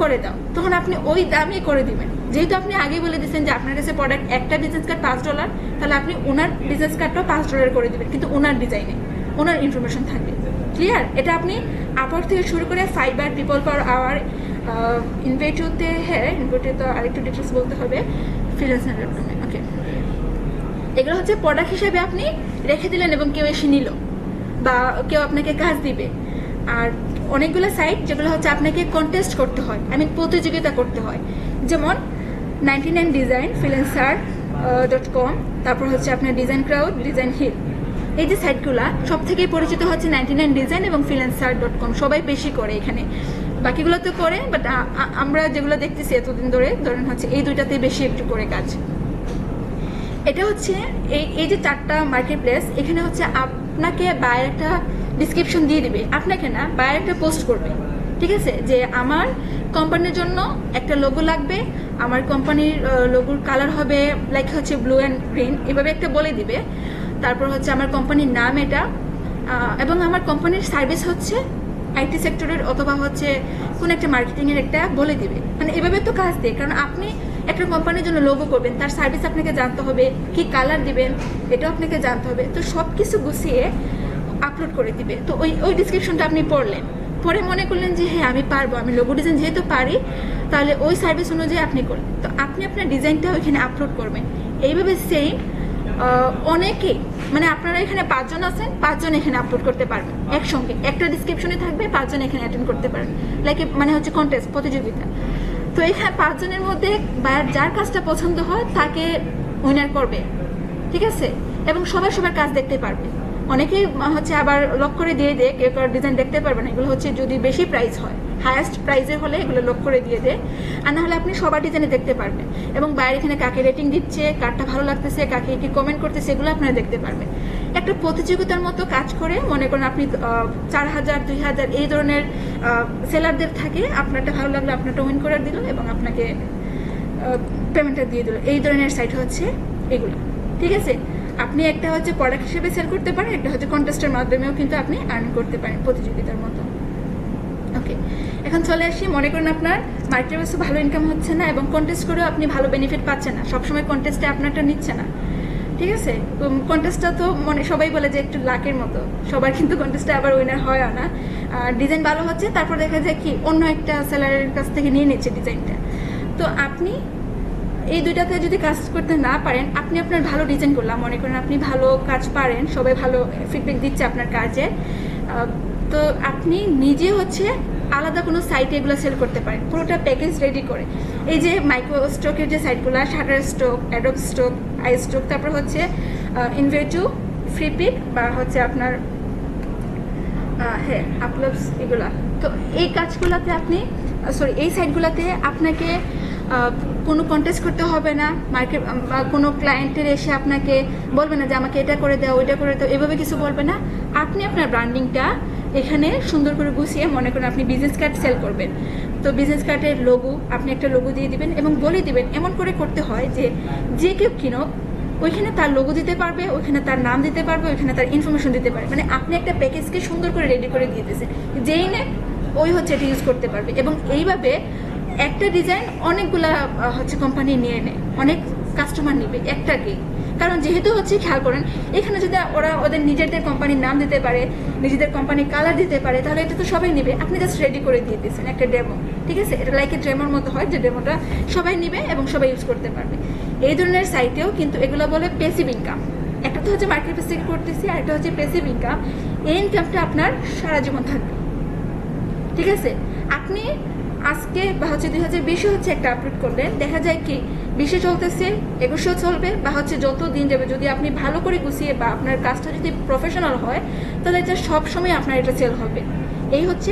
করে দাও। তখন আপনি ওই দামই করে দিবেন। যেহেতু আপনি আগেই বলে দিচ্ছেন যে আপনার কাছে প্রোডাক্ট একটা বিজনেস কার্ড $5, তাহলে আপনি ওনার বিজনেস কার্ডটাও $5 করে দিবেন, কিন্তু ওনার ডিজাইনে ওনার ইনফরমেশন থাকবে। ক্লিয়ার? এটা আপনি আপওয়ার্ক থেকে শুরু করে ফাইবার, পিপল পাওয়ার আওয়ার, ইনভেটিভতে, হ্যাঁ ইনভেটিভ তো আরেকটু ডিটেলস বলতে হবে, ফ্রিল্যান্সার। ওকে, এগুলো হচ্ছে প্রোডাক্ট হিসেবে আপনি রেখে দিলেন এবং কেউ এসে নিল বা কেউ আপনাকে কাজ দিবে। আর অনেকগুলো সাইট যেগুলো হচ্ছে আপনাকে কন্টেস্ট করতে হয়, প্রতিযোগিতা করতে হয়। যেমন 99 ডিজাইন, freelancer.com, তারপর হচ্ছে আপনার ডিজাইন ক্রাউড, ডিজাইন হিল। এই যে সাইটগুলা সব থেকে পরিচিত হচ্ছে 99 ডিজাইন এবং freelancer.com, সবাই বেশি করে এখানে। বাকিগুলো তো করে, বাট আমরা যেগুলো দেখতেছি এতদিন ধরে ধরেন হচ্ছে এই দুইটাতেই বেশি একটু করে কাজ। এটা হচ্ছে এই যে 4টা মার্কেট প্লেস, এখানে হচ্ছে আপনাকে বায়ের একটা ডিসক্রিপশন দিয়ে দিবে, আপনাকে না, বায়ের একটা পোস্ট করবে। ঠিক আছে, যে আমার কোম্পানির জন্য একটা লোগো লাগবে, আমার কোম্পানির লোগোর কালার হবে লাইক হচ্ছে ব্লু অ্যান্ড গ্রিন, এভাবে একটা বলে দিবে। তারপর হচ্ছে আমার কোম্পানির নাম এটা, এবং আমার কোম্পানির সার্ভিস হচ্ছে আইটি সেক্টরের অথবা হচ্ছে কোন একটা মার্কেটিংয়ের একটা বলে দিবে। মানে এভাবে তো কাজ দেয়, কারণ আপনি একটা কোম্পানির জন্য লোগো করবেন, তার সার্ভিস আপনাকে জানতে হবে, কি কালার দিবেন এটাও আপনাকে জানতে হবে। তো সব কিছু গুছিয়ে আপলোড করে দিবে। তো ওই ডিসক্রিপশনটা আপনি পড়লেন, পরে মনে করলেন যে হ্যাঁ আমি পারবো, আমি লোগো ডিজাইন যেহেতু পারি, তাহলে ওই সার্ভিস অনুযায়ী আপনি করলেন। তো আপনি আপনার ডিজাইনটা ওইখানে আপলোড করবেন। এইভাবে সেম অনেকেই, মানে আপনারা এখানে 5 জন আছেন, 5 জন এখানে আপলোড করতে পারবেন একসঙ্গে, একটা ডিসক্রিপশনে থাকবে, 5 জন এখানে অ্যাটেন্ড করতে পারেন, লাইক মানে হচ্ছে কন্টেস্ট, প্রতিযোগিতা। তো এখানে 5 জনের মধ্যে যার কাজটা পছন্দ হয় তাকে উইনার করবে, ঠিক আছে? এবং সবাই সবার কাজ দেখতে পারবে। অনেকেই হচ্ছে আবার লক করে দিয়ে দেয়, কেউ কারোর ডিজাইন দেখতে পারবে না। এগুলো হচ্ছে যদি বেশি প্রাইস হয়, হায়েস্ট প্রাইজের হলে এগুলো লক করে দিয়ে দেয়, আর না হলে আপনি সবার ডিজাইনে দেখতে পারবেন। এবং বাইরে এখানে কাকে রেটিং দিচ্ছে, কারটা ভালো লাগতেছে, কাকে কি কমেন্ট করতেছে, এগুলো আপনারা দেখতে পারবেন। একটা প্রতিযোগিতার মতো কাজ করে, মনে করেন আপনি 4000 2000 এই ধরনের সেলারদের থাকে, আপনারটা ভালো লাগলে আপনারটা উইন করে দিল এবং আপনাকে পেমেন্টটা দিয়ে দিল। এই ধরনের সাইট হচ্ছে এগুলো, ঠিক আছে? আপনি একটা হচ্ছে প্রোডাক্ট হিসেবে সেল করতে পারেন, একটা হচ্ছে কন্টেস্টের মাধ্যমেও কিন্তু আপনি আর্ন করতে পারেন প্রতিযোগিতার মতো। ওকে, এখন চলে আসি, মনে করেন আপনার মার্কেট বেসে ভালো ইনকাম হচ্ছে না এবং কন্টেস্ট করেও আপনি ভালো বেনিফিট পাচ্ছেন না, সবসময় কন্টেস্টে আপনারটা নিচ্ছে না, ঠিক আছে? কন্টেস্টটা তো মনে সবাই বলে যে একটু লাকের মতো, সবার কিন্তু কন্টেস্টে আবার উইনার হয় না। ডিজাইন ভালো হচ্ছে, তারপর দেখা যায় কি অন্য একটা সেলারের কাছ থেকে নিয়ে নিচ্ছে ডিজাইনটা। তো আপনি এই দুইটাতে যদি কাজ করতে না পারেন, আপনি আপনার ভালো ডিজাইন করলাম, মনে করেন আপনি ভালো কাজ পারেন, সবাই ভালো ফিডব্যাক দিচ্ছে আপনার কাজে, তো আপনি নিজে হচ্ছে আলাদা কোনো সাইটে এগুলো সেল করতে পারেন, পুরোটা প্যাকেজ রেডি করে। এই যে মাইক্রো স্টকের যে সাইটগুলো, Shutterstock, Adobe Stock, iStock, তারপর হচ্ছে ইনভেটু, ফ্রিপিক বা হচ্ছে আপনার হ্যাঁ আপলোডস, এগুলা। তো এই কাজগুলোতে আপনি এই সাইটগুলোতে আপনাকে কোনো কন্টেস্ট করতে হবে না, মার্কেট বা কোনো ক্লায়েন্টের এসে আপনাকে বলবে না যে আমাকে এটা করে দাও, ওইটা করে দাও, এভাবে কিছু বলবে না। আপনি আপনার ব্র্যান্ডিংটা এখানে সুন্দর করে গুছিয়ে, মনে করেন আপনি বিজনেস কার্ড সেল করবেন, তো বিজনেস কার্ডের লোগো, আপনি একটা লোগো দিয়ে দিবেন এবং বলে দিবেন, এমন করে করতে হয় যে কেউ কিনো ওইখানে তার লোগো দিতে পারবে, ওইখানে তার নাম দিতে পারবে, ওইখানে তার ইনফরমেশন দিতে পারবে। মানে আপনি একটা প্যাকেজকে সুন্দর করে রেডি করে দিয়ে দিয়েছেন, যেই নে ওই হচ্ছে এটা ইউজ করতে পারবে। এবং এইভাবে একটা ডিজাইন অনেকগুলা হচ্ছে কোম্পানি নিয়ে নেয়, অনেক কাস্টমার নেবে একটাকেই। কারণ যেহেতু হচ্ছে খেয়াল করেন, এখানে যদি ওরা ওদের নিজেদের কোম্পানির নাম দিতে পারে, নিজেদের কোম্পানির কালার দিতে পারে, তাহলে এটা তো সবাই নেবে। আপনি জাস্ট রেডি করে দিয়ে দিয়েছেন একটা ডেমো, ঠিক আছে? এটা লাইক ডেমোর মতো হয়, যে ডেমোটা সবাই নেবে এবং সবাই ইউজ করতে পারবে। এই ধরনের সাইটেও কিন্তু এগুলো বলে প্যাসিভ ইনকাম। একটা তো হচ্ছে মার্কেট প্লেস থেকে করতেছি, আর একটা হচ্ছে প্যাসিভ ইনকাম। এই ইনকামটা আপনার সারা জীবন থাকবে, ঠিক আছে? আপনি আজকে বা হচ্ছে 2020 হচ্ছে একটা আপলোড করলেন, দেখা যায় কি 20 চলতেছে, 21 চলবে, বা হচ্ছে যত দিন যাবে, যদি আপনি ভালো করে গুছিয়ে বা আপনার কাজটা যদি প্রফেশনাল হয়, তাহলে এটা সবসময় আপনার এটা সেল হবে। এই হচ্ছে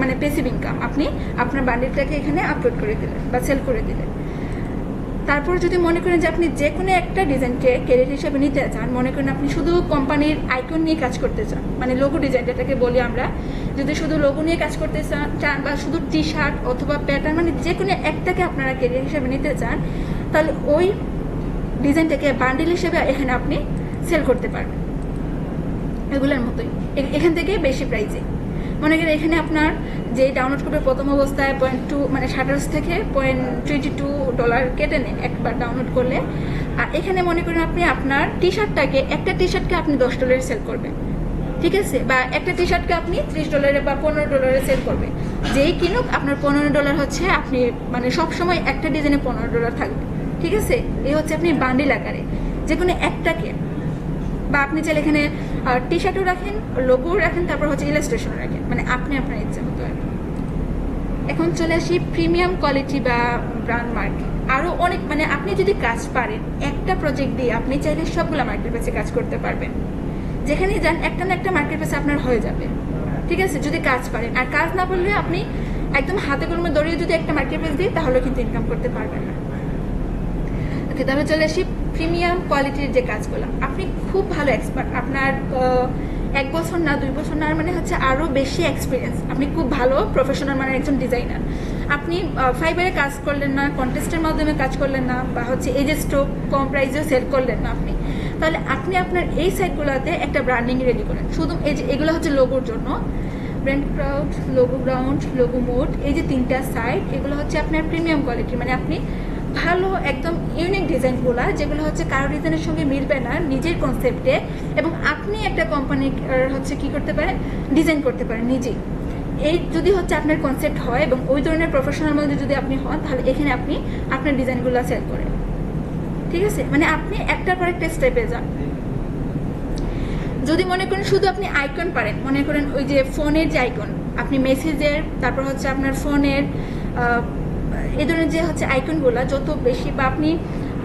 মানে প্যাসিভ ইনকাম। আপনি আপনার বান্ডিলটাকে এখানে আপলোড করে দিলেন বা সেল করে দিলেন। তারপর যদি মনে করেন যে আপনি যে কোনো একটা ডিজাইনকে ক্যারিয়ার হিসেবে নিতে চান, মনে করেন আপনি শুধু কোম্পানির আইকন নিয়ে কাজ করতে চান, মানে লোগো ডিজাইন যেটাকে বলি আমরা, যদি শুধু লোগো নিয়ে কাজ করতে চান বা শুধু টি শার্ট অথবা প্যাটার্ন, মানে যে কোনো একটাকে আপনারা ক্যারিয়ার হিসেবে নিতে চান, তাহলে ওই ডিজাইনটাকে বান্ডিল হিসেবে এখানে আপনি সেল করতে পারবেন, এগুলোর মতোই এখান থেকে বেশি প্রাইসে। মনে করেন এখানে আপনার যে ডাউনলোড করবে প্রথম অবস্থায় $0.2 মানে শাটার্স থেকে $0.22 কেটে নেন একবার ডাউনলোড করলে। আর এখানে মনে করেন আপনি আপনার টি শার্টটাকে, একটা টি শার্টকে আপনি $10 সেল করবেন, ঠিক আছে? বা একটা টি শার্টকে আপনি $30 বা $15 সেল করবেন। যেই কিনুক আপনার $15 হচ্ছে, আপনি মানে সবসময় একটা ডিজাইনে $15 থাকবে, ঠিক আছে? এই হচ্ছে আপনি বান্ডিল আকারে যে কোনো একটাকে, বা আপনি চাইলে এখানে টি শার্টও রাখেন, লোগো রাখেন, তারপর হচ্ছে ইলাস্ট্রেশন রাখেন, মানে আপনি আপনার ইচ্ছা মতো আর কি। এখন চলে আসি প্রিমিয়াম কোয়ালিটি বা ব্র্যান্ড মার্ক। আরও অনেক, মানে আপনি যদি কাজ পারেন, একটা প্রজেক্ট দিয়ে আপনি চাইলে সবগুলো মার্কেট প্লেসে কাজ করতে পারবেন। যেখানেই যান একটা না একটা মার্কেট প্লেসে আপনার হয়ে যাবে, ঠিক আছে? যদি কাজ পারেন। আর কাজ না পারলে আপনি একদম হাতে কলমে দৌড়িয়ে যদি একটা মার্কেট প্লেস দিই, তাহলে কিন্তু ইনকাম করতে পারবেন না। ওকে, তাহলে চলে আসি প্রিমিয়াম কোয়ালিটির যে কাজগুলো। আপনি খুব ভালো এক্সপার্ট, আপনার 1 বছর না 2 বছর না, মানে হচ্ছে আরও বেশি এক্সপিরিয়েন্স, আপনি খুব ভালো প্রফেশনাল মানে একজন ডিজাইনার। আপনি ফাইবারে কাজ করলেন না, কন্টেস্টের মাধ্যমে কাজ করলেন না, বা হচ্ছে এই যে স্টক কম প্রাইসেও সেল করলেন না আপনি, তাহলে আপনি আপনার এই সাইটগুলোতে একটা ব্র্যান্ডিং রেডি করেন। শুধু এই যে এগুলো হচ্ছে লোগোর জন্য, brand crowd, logo ground, logo mode, এই যে 3টা সাইট, এগুলো হচ্ছে আপনার প্রিমিয়াম কোয়ালিটি, মানে আপনি ভালো একদম ইউনিক ডিজাইনগুলো যেগুলো হচ্ছে কারো ডিজাইনের সঙ্গে মিলবে না নিজের কনসেপ্টে, এবং আপনি একটা কোম্পানির হচ্ছে কি করতে পারেন, ডিজাইন করতে পারেন নিজেই। এই যদি হচ্ছে আপনার কনসেপ্ট হয় এবং ওই ধরনের প্রফেশনাল মধ্যে যদি আপনি হন, তাহলে এখানে আপনি আপনার ডিজাইনগুলো সেল করেন। ঠিক আছে, মানে আপনি একটার পর একটা স্টেপে যান। যদি মনে করেন শুধু আপনি আইকন পারেন, মনে করেন ওই যে ফোনের যে আইকন, আপনি মেসেজের, তারপর হচ্ছে আপনার ফোনের এই ধরনের যে হচ্ছে আইকনগুলো যত বেশি, বা আপনি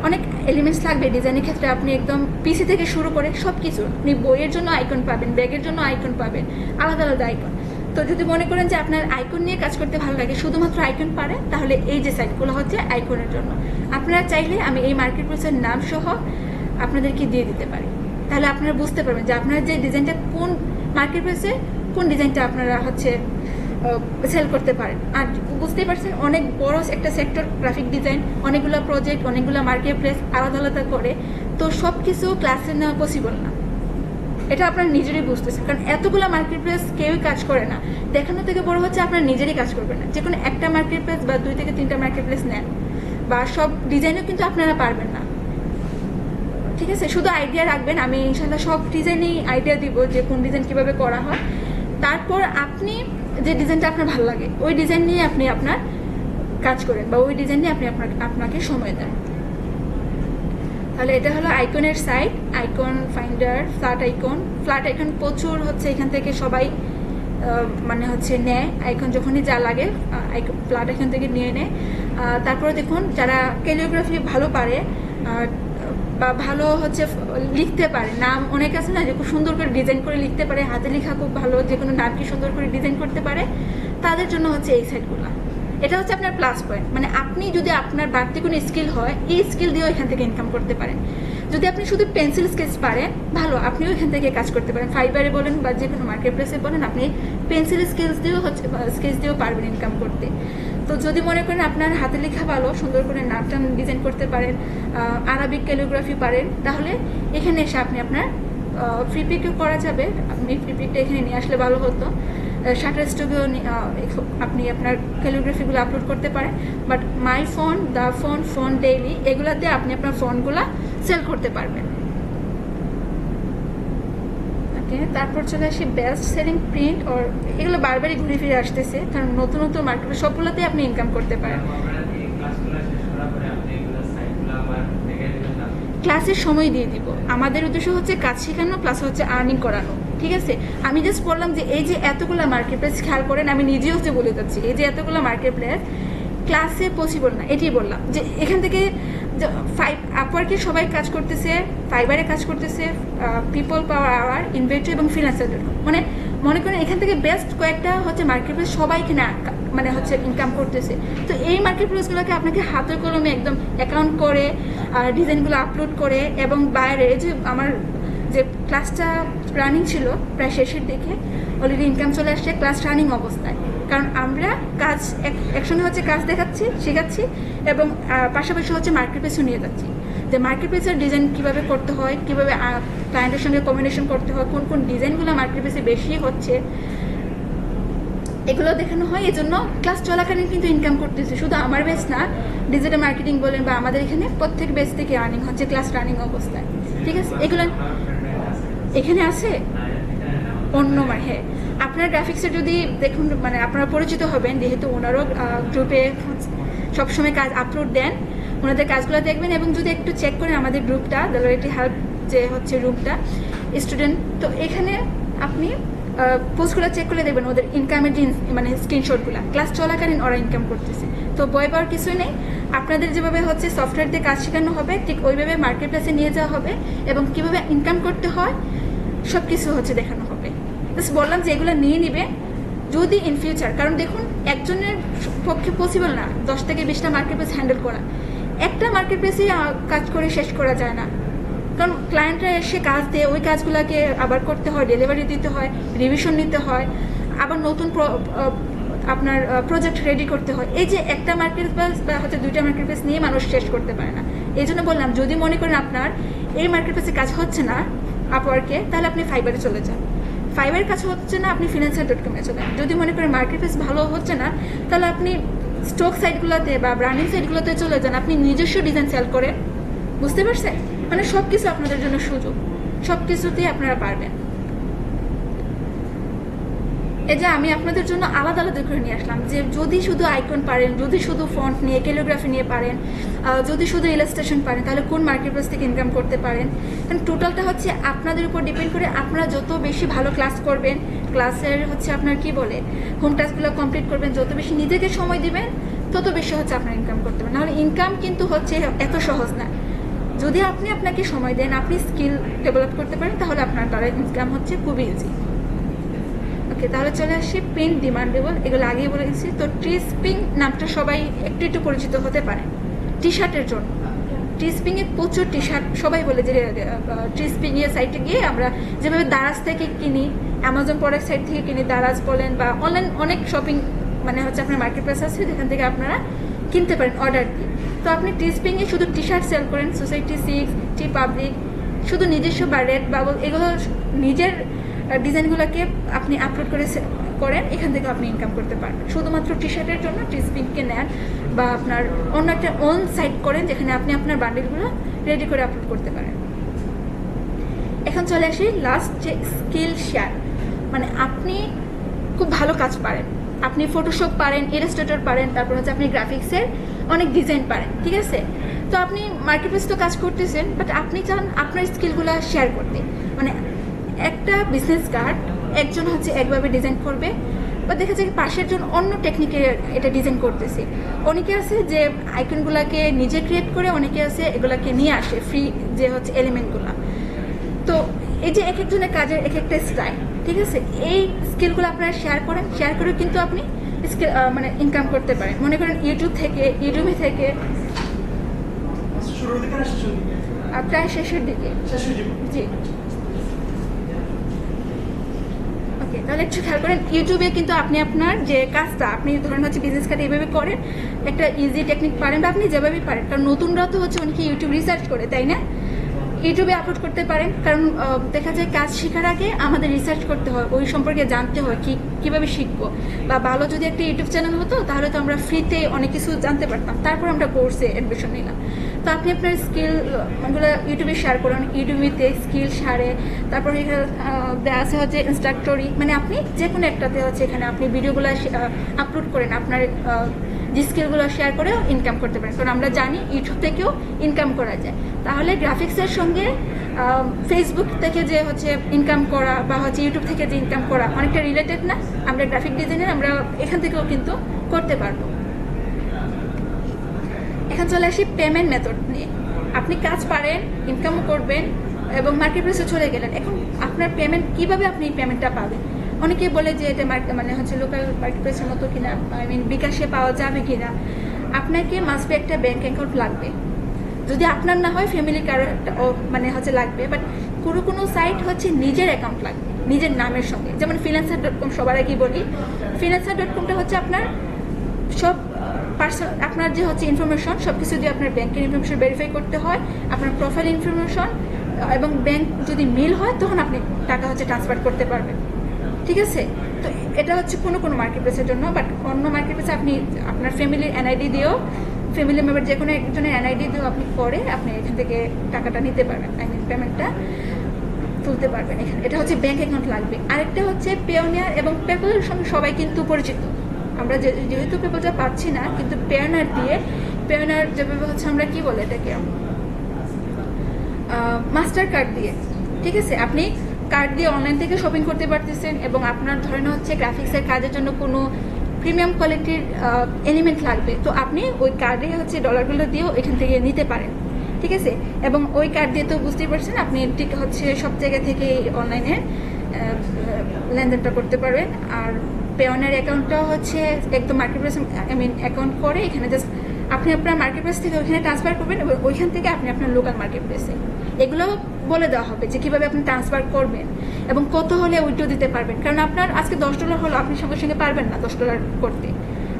অনেক এলিমেন্টস লাগবে ডিজাইনের ক্ষেত্রে, আপনি একদম পিসি থেকে শুরু করে সব কিছু, আপনি বইয়ের জন্য আইকন পাবেন, ব্যাগের জন্য আইকন পাবেন, আলাদা আলাদা আইকন। তো যদি মনে করেন যে আপনার আইকন নিয়ে কাজ করতে ভালো লাগে, শুধুমাত্র আইকন পারে, তাহলে এই যে সাইটগুলো হচ্ছে আইকনের জন্য। আপনারা চাইলে আমি এই মার্কেট প্লেসের নাম সহ আপনাদেরকে দিয়ে দিতে পারি, তাহলে আপনারা বুঝতে পারবেন যে আপনারা যে ডিজাইনটা কোন মার্কেট প্লেসে কোন ডিজাইনটা আপনারা হচ্ছে সেল করতে পারেন। আর বুঝতেই পারছেন অনেক বড় একটা সেক্টর গ্রাফিক ডিজাইন, অনেকগুলো প্রজেক্ট, অনেকগুলো মার্কেট প্লেস আলাদা আলাদা করে, তো সব কিছু ক্লাসে নেওয়া পসিবল না, এটা আপনার নিজেরই বুঝতেছেন, কারণ এতগুলো মার্কেট প্লেস কেউই কাজ করে না। দেখানো থেকে বড় হচ্ছে আপনার নিজেরই কাজ করবে না। যে কোনো একটা মার্কেট প্লেস বা 2 থেকে 3টা মার্কেট প্লেস নেন, বা সব ডিজাইনও কিন্তু আপনারা পারবেন না। ঠিক আছে, শুধু আইডিয়া রাখবেন, আমি ইনশাল্লাহ সব ডিজাইনেই আইডিয়া দিব যে কোন ডিজাইন কীভাবে করা হয়। তারপর আপনি যে ডিজাইনটা আপনার ভালো লাগে ওই ডিজাইন নিয়ে আপনি আপনার কাজ করেন, বা ওই ডিজাইন নিয়ে আপনি আপনাকে সময় দেন। তাহলে এটা হলো আইকনের site, icon finder, flat icon প্রচুর হচ্ছে এখান থেকে সবাই মানে হচ্ছে নেয়, আইকন যখনই যা লাগে ফ্ল্যাট আইকন থেকে নিয়ে নেয়। তারপরে দেখুন যারা ক্যালিগ্রাফি ভালো পারে বা ভালো হচ্ছে লিখতে পারে, নাম অনেক আছে না যে খুব সুন্দর করে ডিজাইন করে লিখতে পারে, হাতে লেখা খুব ভালো, যে কোনো নামকে সুন্দর করে ডিজাইন করতে পারে, তাদের জন্য হচ্ছে এই সাইটগুলো। এটা হচ্ছে আপনার প্লাস পয়েন্ট, মানে আপনি যদি আপনার বাড়তি কোনো স্কিল হয়, এই স্কিল দিয়েও এখান থেকে ইনকাম করতে পারেন। যদি আপনি শুধু পেন্সিল স্কেচ পারেন, ভালো, আপনিও এখান থেকে কাজ করতে পারেন। ফাইবারে বলেন বা যে কোনো মার্কেট প্লেসে বলেন, আপনি পেন্সিল স্কেচ দিয়েও পারবেন ইনকাম করতে। তো যদি মনে করেন আপনার হাতে লেখা ভালো, সুন্দর করে নামটা ডিজাইন করতে পারেন, আরবিক ক্যালিগ্রাফি পারেন, তাহলে এখানে এসে আপনি আপনার ফ্রি পিকও করা যাবে। আপনি ফ্রি পিকটা এখানে নিয়ে আসলে ভালো হতো। শাটার স্টুডিও আপনি আপনার ক্যালিগ্রাফিগুলো আপলোড করতে পারেন, but my phone, the phone, phone daily, এগুলাতে আপনি আপনার ফোনগুলো সেল করতে পারবেন। ওকে, তারপর চলে আসি বেস্ট সেলিং প্রিন্ট, ওর এগুলো বারবারই ঘুরে ফিরে আসতেছে, কারণ নতুন নতুন মার্কেটে সবগুলোতে আপনি ইনকাম করতে পারেন। ক্লাসের সময় দিয়ে দিব, আমাদের উদ্দেশ্য হচ্ছে কাজ শেখানো প্লাস হচ্ছে আর্নিং করানো। ঠিক আছে, আমি জাস্ট বললাম যে এই যে এতগুলো মার্কেট প্লেস, খেয়াল করেন আমি নিজেও হচ্ছে বলে যাচ্ছি, এই যে এতগুলো মার্কেট প্লেস ক্লাসে পসিবল না, এটাই বললাম যে এখান থেকে আপওয়ার্কে সবাই কাজ করতেছে, ফাইবারে কাজ করতেছে, পিপল পাওয়ার আওয়ার, ইনভেন্টর এবং ফ্রিল্যান্সার, মানে মনে করেন এখান থেকে বেস্ট কয়েকটা হচ্ছে মার্কেট প্লেস সবাই কিনা মানে হচ্ছে ইনকাম করতেছে। তো এই মার্কেট প্লেসগুলোকে আপনাকে হাতের কলমে একদম অ্যাকাউন্ট করে ডিজাইনগুলো আপলোড করে, এবং বাইরে যে আমার যে ক্লাসটা রানিং ছিল প্রায় শেষের দিকে, অলরেডি ইনকাম চলে আসছে ক্লাস রানিং অবস্থায়, কারণ আমরা কাজ একসঙ্গে হচ্ছে কাজ দেখাচ্ছি, শেখাচ্ছি, এবং পাশাপাশি হচ্ছে মার্কেট প্লেসও নিয়ে যাচ্ছি, যে মার্কেট প্লেসের ডিজাইন কীভাবে করতে হয়, কীভাবে ক্লায়েন্টের সঙ্গে কমিউনিকেশন করতে হয়, কোন কোন ডিজাইনগুলো মার্কেট প্লেসে বেশি হচ্ছে, এগুলো দেখানো হয়। এই জন্য ক্লাস চলাকালীন কিন্তু ইনকাম করতেছে, শুধু আমার বেস না, ডিজিটাল মার্কেটিং বলেন বা আমাদের এখানে প্রত্যেক বেস থেকে আর্নিং হচ্ছে ক্লাস রানিং অবস্থায়। ঠিক আছে, এগুলো এখানে আছে অন্য হ্যাঁ, আপনার গ্রাফিক্সের যদি দেখুন, মানে আপনারা পরিচিত হবেন, যেহেতু ওনারও গ্রুপে সবসময় কাজ আপলোড দেন, ওনাদের কাজগুলো দেখবেন, এবং যদি একটু চেক করেন আমাদের গ্রুপটা, দ্য লয়ালটি হেল্প যে হচ্ছে রুমটা স্টুডেন্ট, তো এখানে আপনি পোস্টগুলো চেক করে দেখবেন ওদের ইনকামের যে মানে স্ক্রিনশটগুলো ক্লাস চলাকালীন ওরা ইনকাম করতেছে। তো ভয় পাওয়ার কিছুই নেই, আপনাদের যেভাবে হচ্ছে সফটওয়্যার দিয়ে কাজ শেখানো হবে ঠিক ওইভাবে মার্কেট প্লেসে নিয়ে যাওয়া হবে, এবং কীভাবে ইনকাম করতে হয় সব কিছু হচ্ছে দেখানো হবে। জাস্ট বললাম যে এগুলো নিয়ে নিবে যদি ইন ফিউচার, কারণ দেখুন একজনের পক্ষে পসিবল না 10 থেকে 20টা মার্কেট প্লেস হ্যান্ডেল করা, একটা মার্কেট প্লেসে কাজ করে শেষ করা যায় না। কারণ ক্লায়েন্টরা এসে কাজ দিয়ে ওই কাজগুলোকে আবার করতে হয়, ডেলিভারি দিতে হয়, রিভিশন নিতে হয়, আবার নতুন আপনার প্রজেক্ট রেডি করতে হয়। এই যে একটা মার্কেট প্লেস বা হচ্ছে 2টা মার্কেট প্লেস নিয়ে মানুষ শেষ করতে পারে না। এই জন্য বললাম, যদি মনে করেন আপনার এই মার্কেট প্লেসে কাজ হচ্ছে না আপওয়ার্কে, তাহলে আপনি ফাইবারে চলে যান। ফাইবারের কাজ হচ্ছে না, আপনি freelancer.com-এ চলে যান। যদি মনে করেন মার্কেট প্লেস ভালো হচ্ছে না, তাহলে আপনি স্টক সাইটগুলোতে বা ব্র্যান্ডিং সাইটগুলোতে চলে যান, আপনি নিজস্ব ডিজাইন সেল করেন। বুঝতে পারছেন? মানে সব কিছু আপনাদের জন্য সুযোগ, সব কিছুতেই আপনারা পারবেন। এই যে আমি আপনাদের জন্য আলাদা আলাদা করে নিয়ে আসলাম, যে যদি শুধু আইকন পারেন, যদি শুধু ফন্ট নিয়ে, ক্যালিগ্রাফি নিয়ে পারেন, যদি শুধু ইলাস্ট্রেশন পারেন, তাহলে কোন মার্কেট প্লেস থেকে ইনকাম করতে পারেন। কারণ টোটালটা হচ্ছে আপনাদের উপর ডিপেন্ড করে। আপনারা যত বেশি ভালো ক্লাস করবেন, ক্লাসের হচ্ছে আপনার কি বলে হোম টাস্কগুলো কমপ্লিট করবেন, যত বেশি নিজেকে সময় দিবেন, তত বেশি হচ্ছে আপনার ইনকাম করতে পারবেন। নাহলে ইনকাম কিন্তু হচ্ছে এত সহজ না। যদি আপনি আপনাকে সময় দেন, আপনি স্কিল ডেভেলপ করতে পারেন, তাহলে আপনার দ্বারা ইনকাম হচ্ছে খুবই ইজি। ওকে, তাহলে চলে আসি প্রিন্ট ডিমান্ডেবল, এগুলো আগেই বলে গেছি। তো টিস্পিং নামটা সবাই একটু পরিচিত হতে পারে টি শার্টের জন্য। টিস্পিং এ প্রচুর টি শার্ট, সবাই বলে যে টিস্পিং এর সাইটে গিয়ে আমরা যেভাবে দারাজ থেকে কিনি, অ্যামাজন প্রোডাক্ট সাইট থেকে কিনি, দারাজ বলেন বা অনলাইন অনেক শপিং মানে হচ্ছে আপনার মার্কেট প্লেস আছে, যেখান থেকে আপনারা কিনতে পারেন অর্ডার দিয়ে। তো আপনি টিস্পিং এ শুধু টি শার্ট সেল করেন, সোসাইটি 6, টি পাবলিক, শুধু নিজস্ব বা রেড বাবল, এগুলো নিজের ডিজাইনগুলোকে আপনি আপলোড করেন, এখান থেকে আপনি ইনকাম করতে পারেন। শুধুমাত্র টি শার্টের জন্য টিস্পিংকে নেন বা আপনার অন্য একটা অন সাইট করেন, যেখানে আপনি আপনার বান্ডেলগুলো রেডি করে আপলোড করতে পারেন। এখন চলে আসি লাস্ট, যে স্কিল শেয়ার। মানে আপনি খুব ভালো কাজ পারেন, আপনি ফটোশপ পারেন, ইলাস্ট্রেটর পারেন, তারপর হচ্ছে আপনি গ্রাফিক্সের অনেক ডিজাইন পারেন, ঠিক আছে? তো আপনি মার্কেট প্লেস তো কাজ করতেছেন, বাট আপনি চান আপনার স্কিলগুলো শেয়ার করতে। মানে একটা বিজনেস কার্ড একজন হচ্ছে একভাবে ডিজাইন করবে, বা দেখা যায় পাশের জন অন্য টেকনিকে এটা ডিজাইন করতেছে। অনেকে আছে যে আইকনগুলোকে নিজে ক্রিয়েট করে, অনেকে আছে এগুলাকে নিয়ে আসে ফ্রি, যে হচ্ছে এলিমেন্টগুলো। তো এই যে এক একজনের কাজের এক একটা স্টাইল, ঠিক আছে? এই স্কিলগুলো আপনারা শেয়ার করেন, শেয়ার করে কিন্তু আপনি স্কিল মানে ইনকাম করতে পারেন। মনে করেন ইউটিউবে থেকে প্রায় শেষের দিকে, জি। ওকে, তাহলে একটু খেয়াল করেন, ইউটিউবে কিন্তু আপনি আপনার যে কাজটা আপনি ধরেন হচ্ছে বিজনেস কার্ড এইভাবে করেন, একটা ইজি টেকনিক পারেন বা আপনি যেভাবে পারেন, কারণ নতুনরাও তো হচ্ছে অনেকে ইউটিউব রিসার্চ করে, তাই না? ইউটিউবে আপলোড করতে পারেন, কারণ দেখা যায় কাজ শেখার আগে আমাদের রিসার্চ করতে হয়, ওই সম্পর্কে জানতে হয় কীভাবে শিখবো। বা ভালো যদি একটা ইউটিউব চ্যানেল হতো, তাহলে তো আমরা ফ্রিতে অনেক কিছু জানতে পারতাম, তারপর আমরা কোর্সে অ্যাডমিশন নিলাম। তো আপনি আপনার স্কিলগুলো ইউটিউবে শেয়ার করুন, ইউটিউবেতে স্কিল শেয়ারে, তারপরে দেওয়া আছে হচ্ছে ইনস্ট্রাক্টরি, মানে আপনি যে কোনো একটাতে হচ্ছে এখানে আপনি ভিডিওগুলো আপলোড করেন, আপনার যে স্কিলগুলো শেয়ার করেও ইনকাম করতে পারেন। কারণ আমরা জানি ইউটিউব থেকেও ইনকাম করা যায়। তাহলে গ্রাফিক্সের সঙ্গে ফেসবুক থেকে যে হচ্ছে ইনকাম করা বা হচ্ছে ইউটিউব থেকে যে ইনকাম করা অনেকটা রিলেটেড না? আমরা গ্রাফিক ডিজাইনার, আমরা এখান থেকেও কিন্তু করতে পারবো। এখন চলে আসি পেমেন্ট মেথড নিয়ে। আপনি কাজ পারেন, ইনকামও করবেন এবং মার্কেট প্লেসে চলে গেলেন। এখন আপনার পেমেন্ট কিভাবে আপনি পেমেন্টটা পাবেন? অনেকেই বলে যে এটা মানে হচ্ছে লোকাল মার্কেট প্লেসের মতো কিনা, আই মিন বিকাশে পাওয়া যাবে কিনা। আপনাকে মাস্ট বি একটা ব্যাঙ্ক অ্যাকাউন্ট লাগবে, যদি আপনার না হয় ফ্যামিলির কারো মানে হচ্ছে লাগবে। বাট কোনো সাইট হচ্ছে নিজের অ্যাকাউন্ট লাগবে, নিজের নামের সঙ্গে। যেমন freelancer.com, সবার আগে বলি, freelancer.comটা হচ্ছে আপনার সব পার্সোনাল, আপনার যে হচ্ছে ইনফরমেশন সব কিছু দিয়ে আপনার ব্যাংকের ইনফরমেশন ভেরিফাই করতে হয়, আপনার প্রোফাইল ইনফরমেশন এবং ব্যাংক যদি মিল হয়, তখন আপনি টাকা হচ্ছে ট্রান্সফার করতে পারবেন, ঠিক আছে? তো এটা হচ্ছে কোনো মার্কেট প্লেসের জন্য। বাট অন্য মার্কেট প্লেসে আপনি আপনার ফ্যামিলির এনআইডি দিয়েও, ফ্যামিলি মেম্বার যে কোনো একজনের এনআইডি দিয়েও আপনি করে আপনি এখান থেকে টাকাটা নিতে পারবেন, আই মিন পেমেন্টটা তুলতে পারবেন। এখানে এটা হচ্ছে ব্যাংক অ্যাকাউন্ট লাগবে। আরেকটা হচ্ছে পেওনিয়ার এবং পেপলের সঙ্গে সবাই কিন্তু পরিচিত। আমরা যেহেতু পেপলটা পাচ্ছি না, কিন্তু পেওনিয়ার দিয়ে, পেওনিয়ার যেভাবে হচ্ছে আমরা কি বলে এটাকে মাস্টার কার্ড দিয়ে, ঠিক আছে? আপনি কার্ড দিয়ে অনলাইন থেকে শপিং করতে পারতেছেন এবং আপনার ধরেন হচ্ছে গ্রাফিক্সের কাজের জন্য কোনো প্রিমিয়াম কোয়ালিটির এলিমেন্ট লাগবে, তো আপনি ওই কার্ডে হচ্ছে ডলারগুলো দিয়েও এখান থেকে নিতে পারেন, ঠিক আছে? এবং ওই কার্ড দিয়ে তো বুঝতেই পারছেন আপনি ঠিক হচ্ছে সব জায়গা থেকে অনলাইনে লেনদেনটা করতে পারবেন। আর পেওনিয়ার অ্যাকাউন্টটাও হচ্ছে একদম market place, I mean account করে এখানে জাস্ট আপনি আপনার মার্কেট প্লেস থেকে ওইখানে ট্রান্সফার করবেন এবং ওইখান থেকে আপনি আপনার লোকাল মার্কেট প্লেসে এগুলো বলে দেওয়া হবে যে কীভাবে আপনি ট্রান্সফার করবেন এবং কত হলে উইথড্র দিতে পারবেন। কারণ আপনার আজকে $10 হলো, আপনি সঙ্গে সঙ্গে পারবেন না $10 করতে।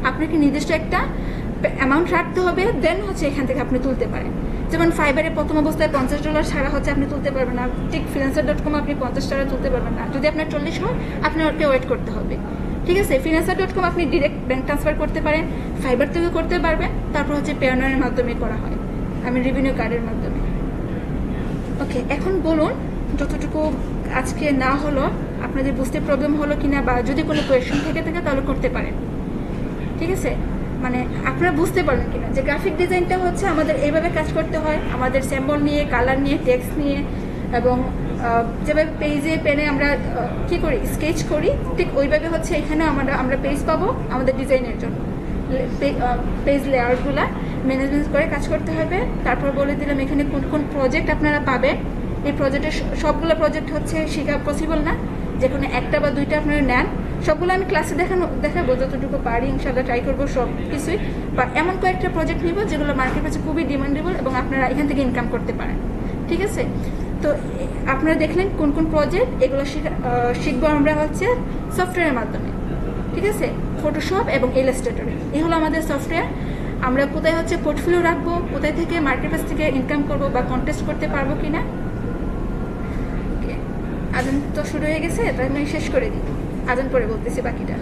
আপনাকে নির্দিষ্ট একটা অ্যামাউন্ট রাখতে হবে, দেন হচ্ছে এখান থেকে আপনি তুলতে পারেন। যেমন ফাইবারে প্রথম অবস্থায় $50 ছাড়া হচ্ছে আপনি তুলতে পারবেন না, ঠিক freelancer.com আপনি $50 তুলতে পারবেন না। যদি আপনার 40 হয় আপনাকে ওয়েট করতে হবে, ঠিক আছে। freelancer.com আপনি ডিরেক্ট ব্যাংক ট্রান্সফার করতে পারেন, ফাইবার থেকে করতে পারবেন, তারপর হচ্ছে পেওনারের মাধ্যমে করা হয়, আমি রেভিনিউ কার্ডের মাধ্যমে। ওকে, এখন বলুন যতটুকু আজকে না হলো আপনাদের বুঝতে প্রবলেম হলো কিনা, বা যদি কোনো কোয়েশ্চেন থেকে থাকে তাহলে করতে পারেন, ঠিক আছে। মানে আপনারা বুঝতে পারবেন কিনা যে গ্রাফিক ডিজাইনটা হচ্ছে আমাদের এইভাবে কাজ করতে হয়, আমাদের স্যাম্বল নিয়ে, কালার নিয়ে, টেক্সট নিয়ে, এবং যেভাবে পেজে পেনে আমরা কি করি, স্কেচ করি, ঠিক ওইভাবে হচ্ছে এখানে আমরা পেজ পাবো আমাদের ডিজাইনের জন্য। পেজ লেয়ারগুলা ম্যানেজমেন্ট করে কাজ করতে হবে। তারপর বলে দিলাম এখানে কোন কোন প্রজেক্ট আপনারা পাবেন। এই প্রজেক্টের সবগুলো প্রজেক্ট হচ্ছে শেখা পসিবল না, যে কোনো একটা বা দুইটা আপনারা নেন। সবগুলো আমি ক্লাসে দেখাবো যতটুকু পারি, ইনশাআল্লাহ ট্রাই করবো সব কিছুই। বা এমন কয়েকটা প্রজেক্ট নিব যেগুলো মার্কেট কাছে খুবই ডিমান্ডেবল এবং আপনারা এখান থেকে ইনকাম করতে পারেন, ঠিক আছে। তো আপনারা দেখলেন কোন কোন প্রজেক্ট, এগুলো শিখবো আমরা হচ্ছে সফটওয়্যারের মাধ্যমে, ঠিক আছে। ফটোশপ এবং ইলাস্ট্রেটরে, এই হলো আমাদের সফটওয়্যার। আমরা কোথায় হচ্ছে পোর্টফোলিও রাখবো, কোথায় থেকে মার্কেট প্লেস থেকে ইনকাম করবো বা কন্টেস্ট করতে পারবো কিনা। আজান তো শুরু হয়ে গেছে, তাই আমি শেষ করে দিই, আজান পরে বলতেছি বাকিটা।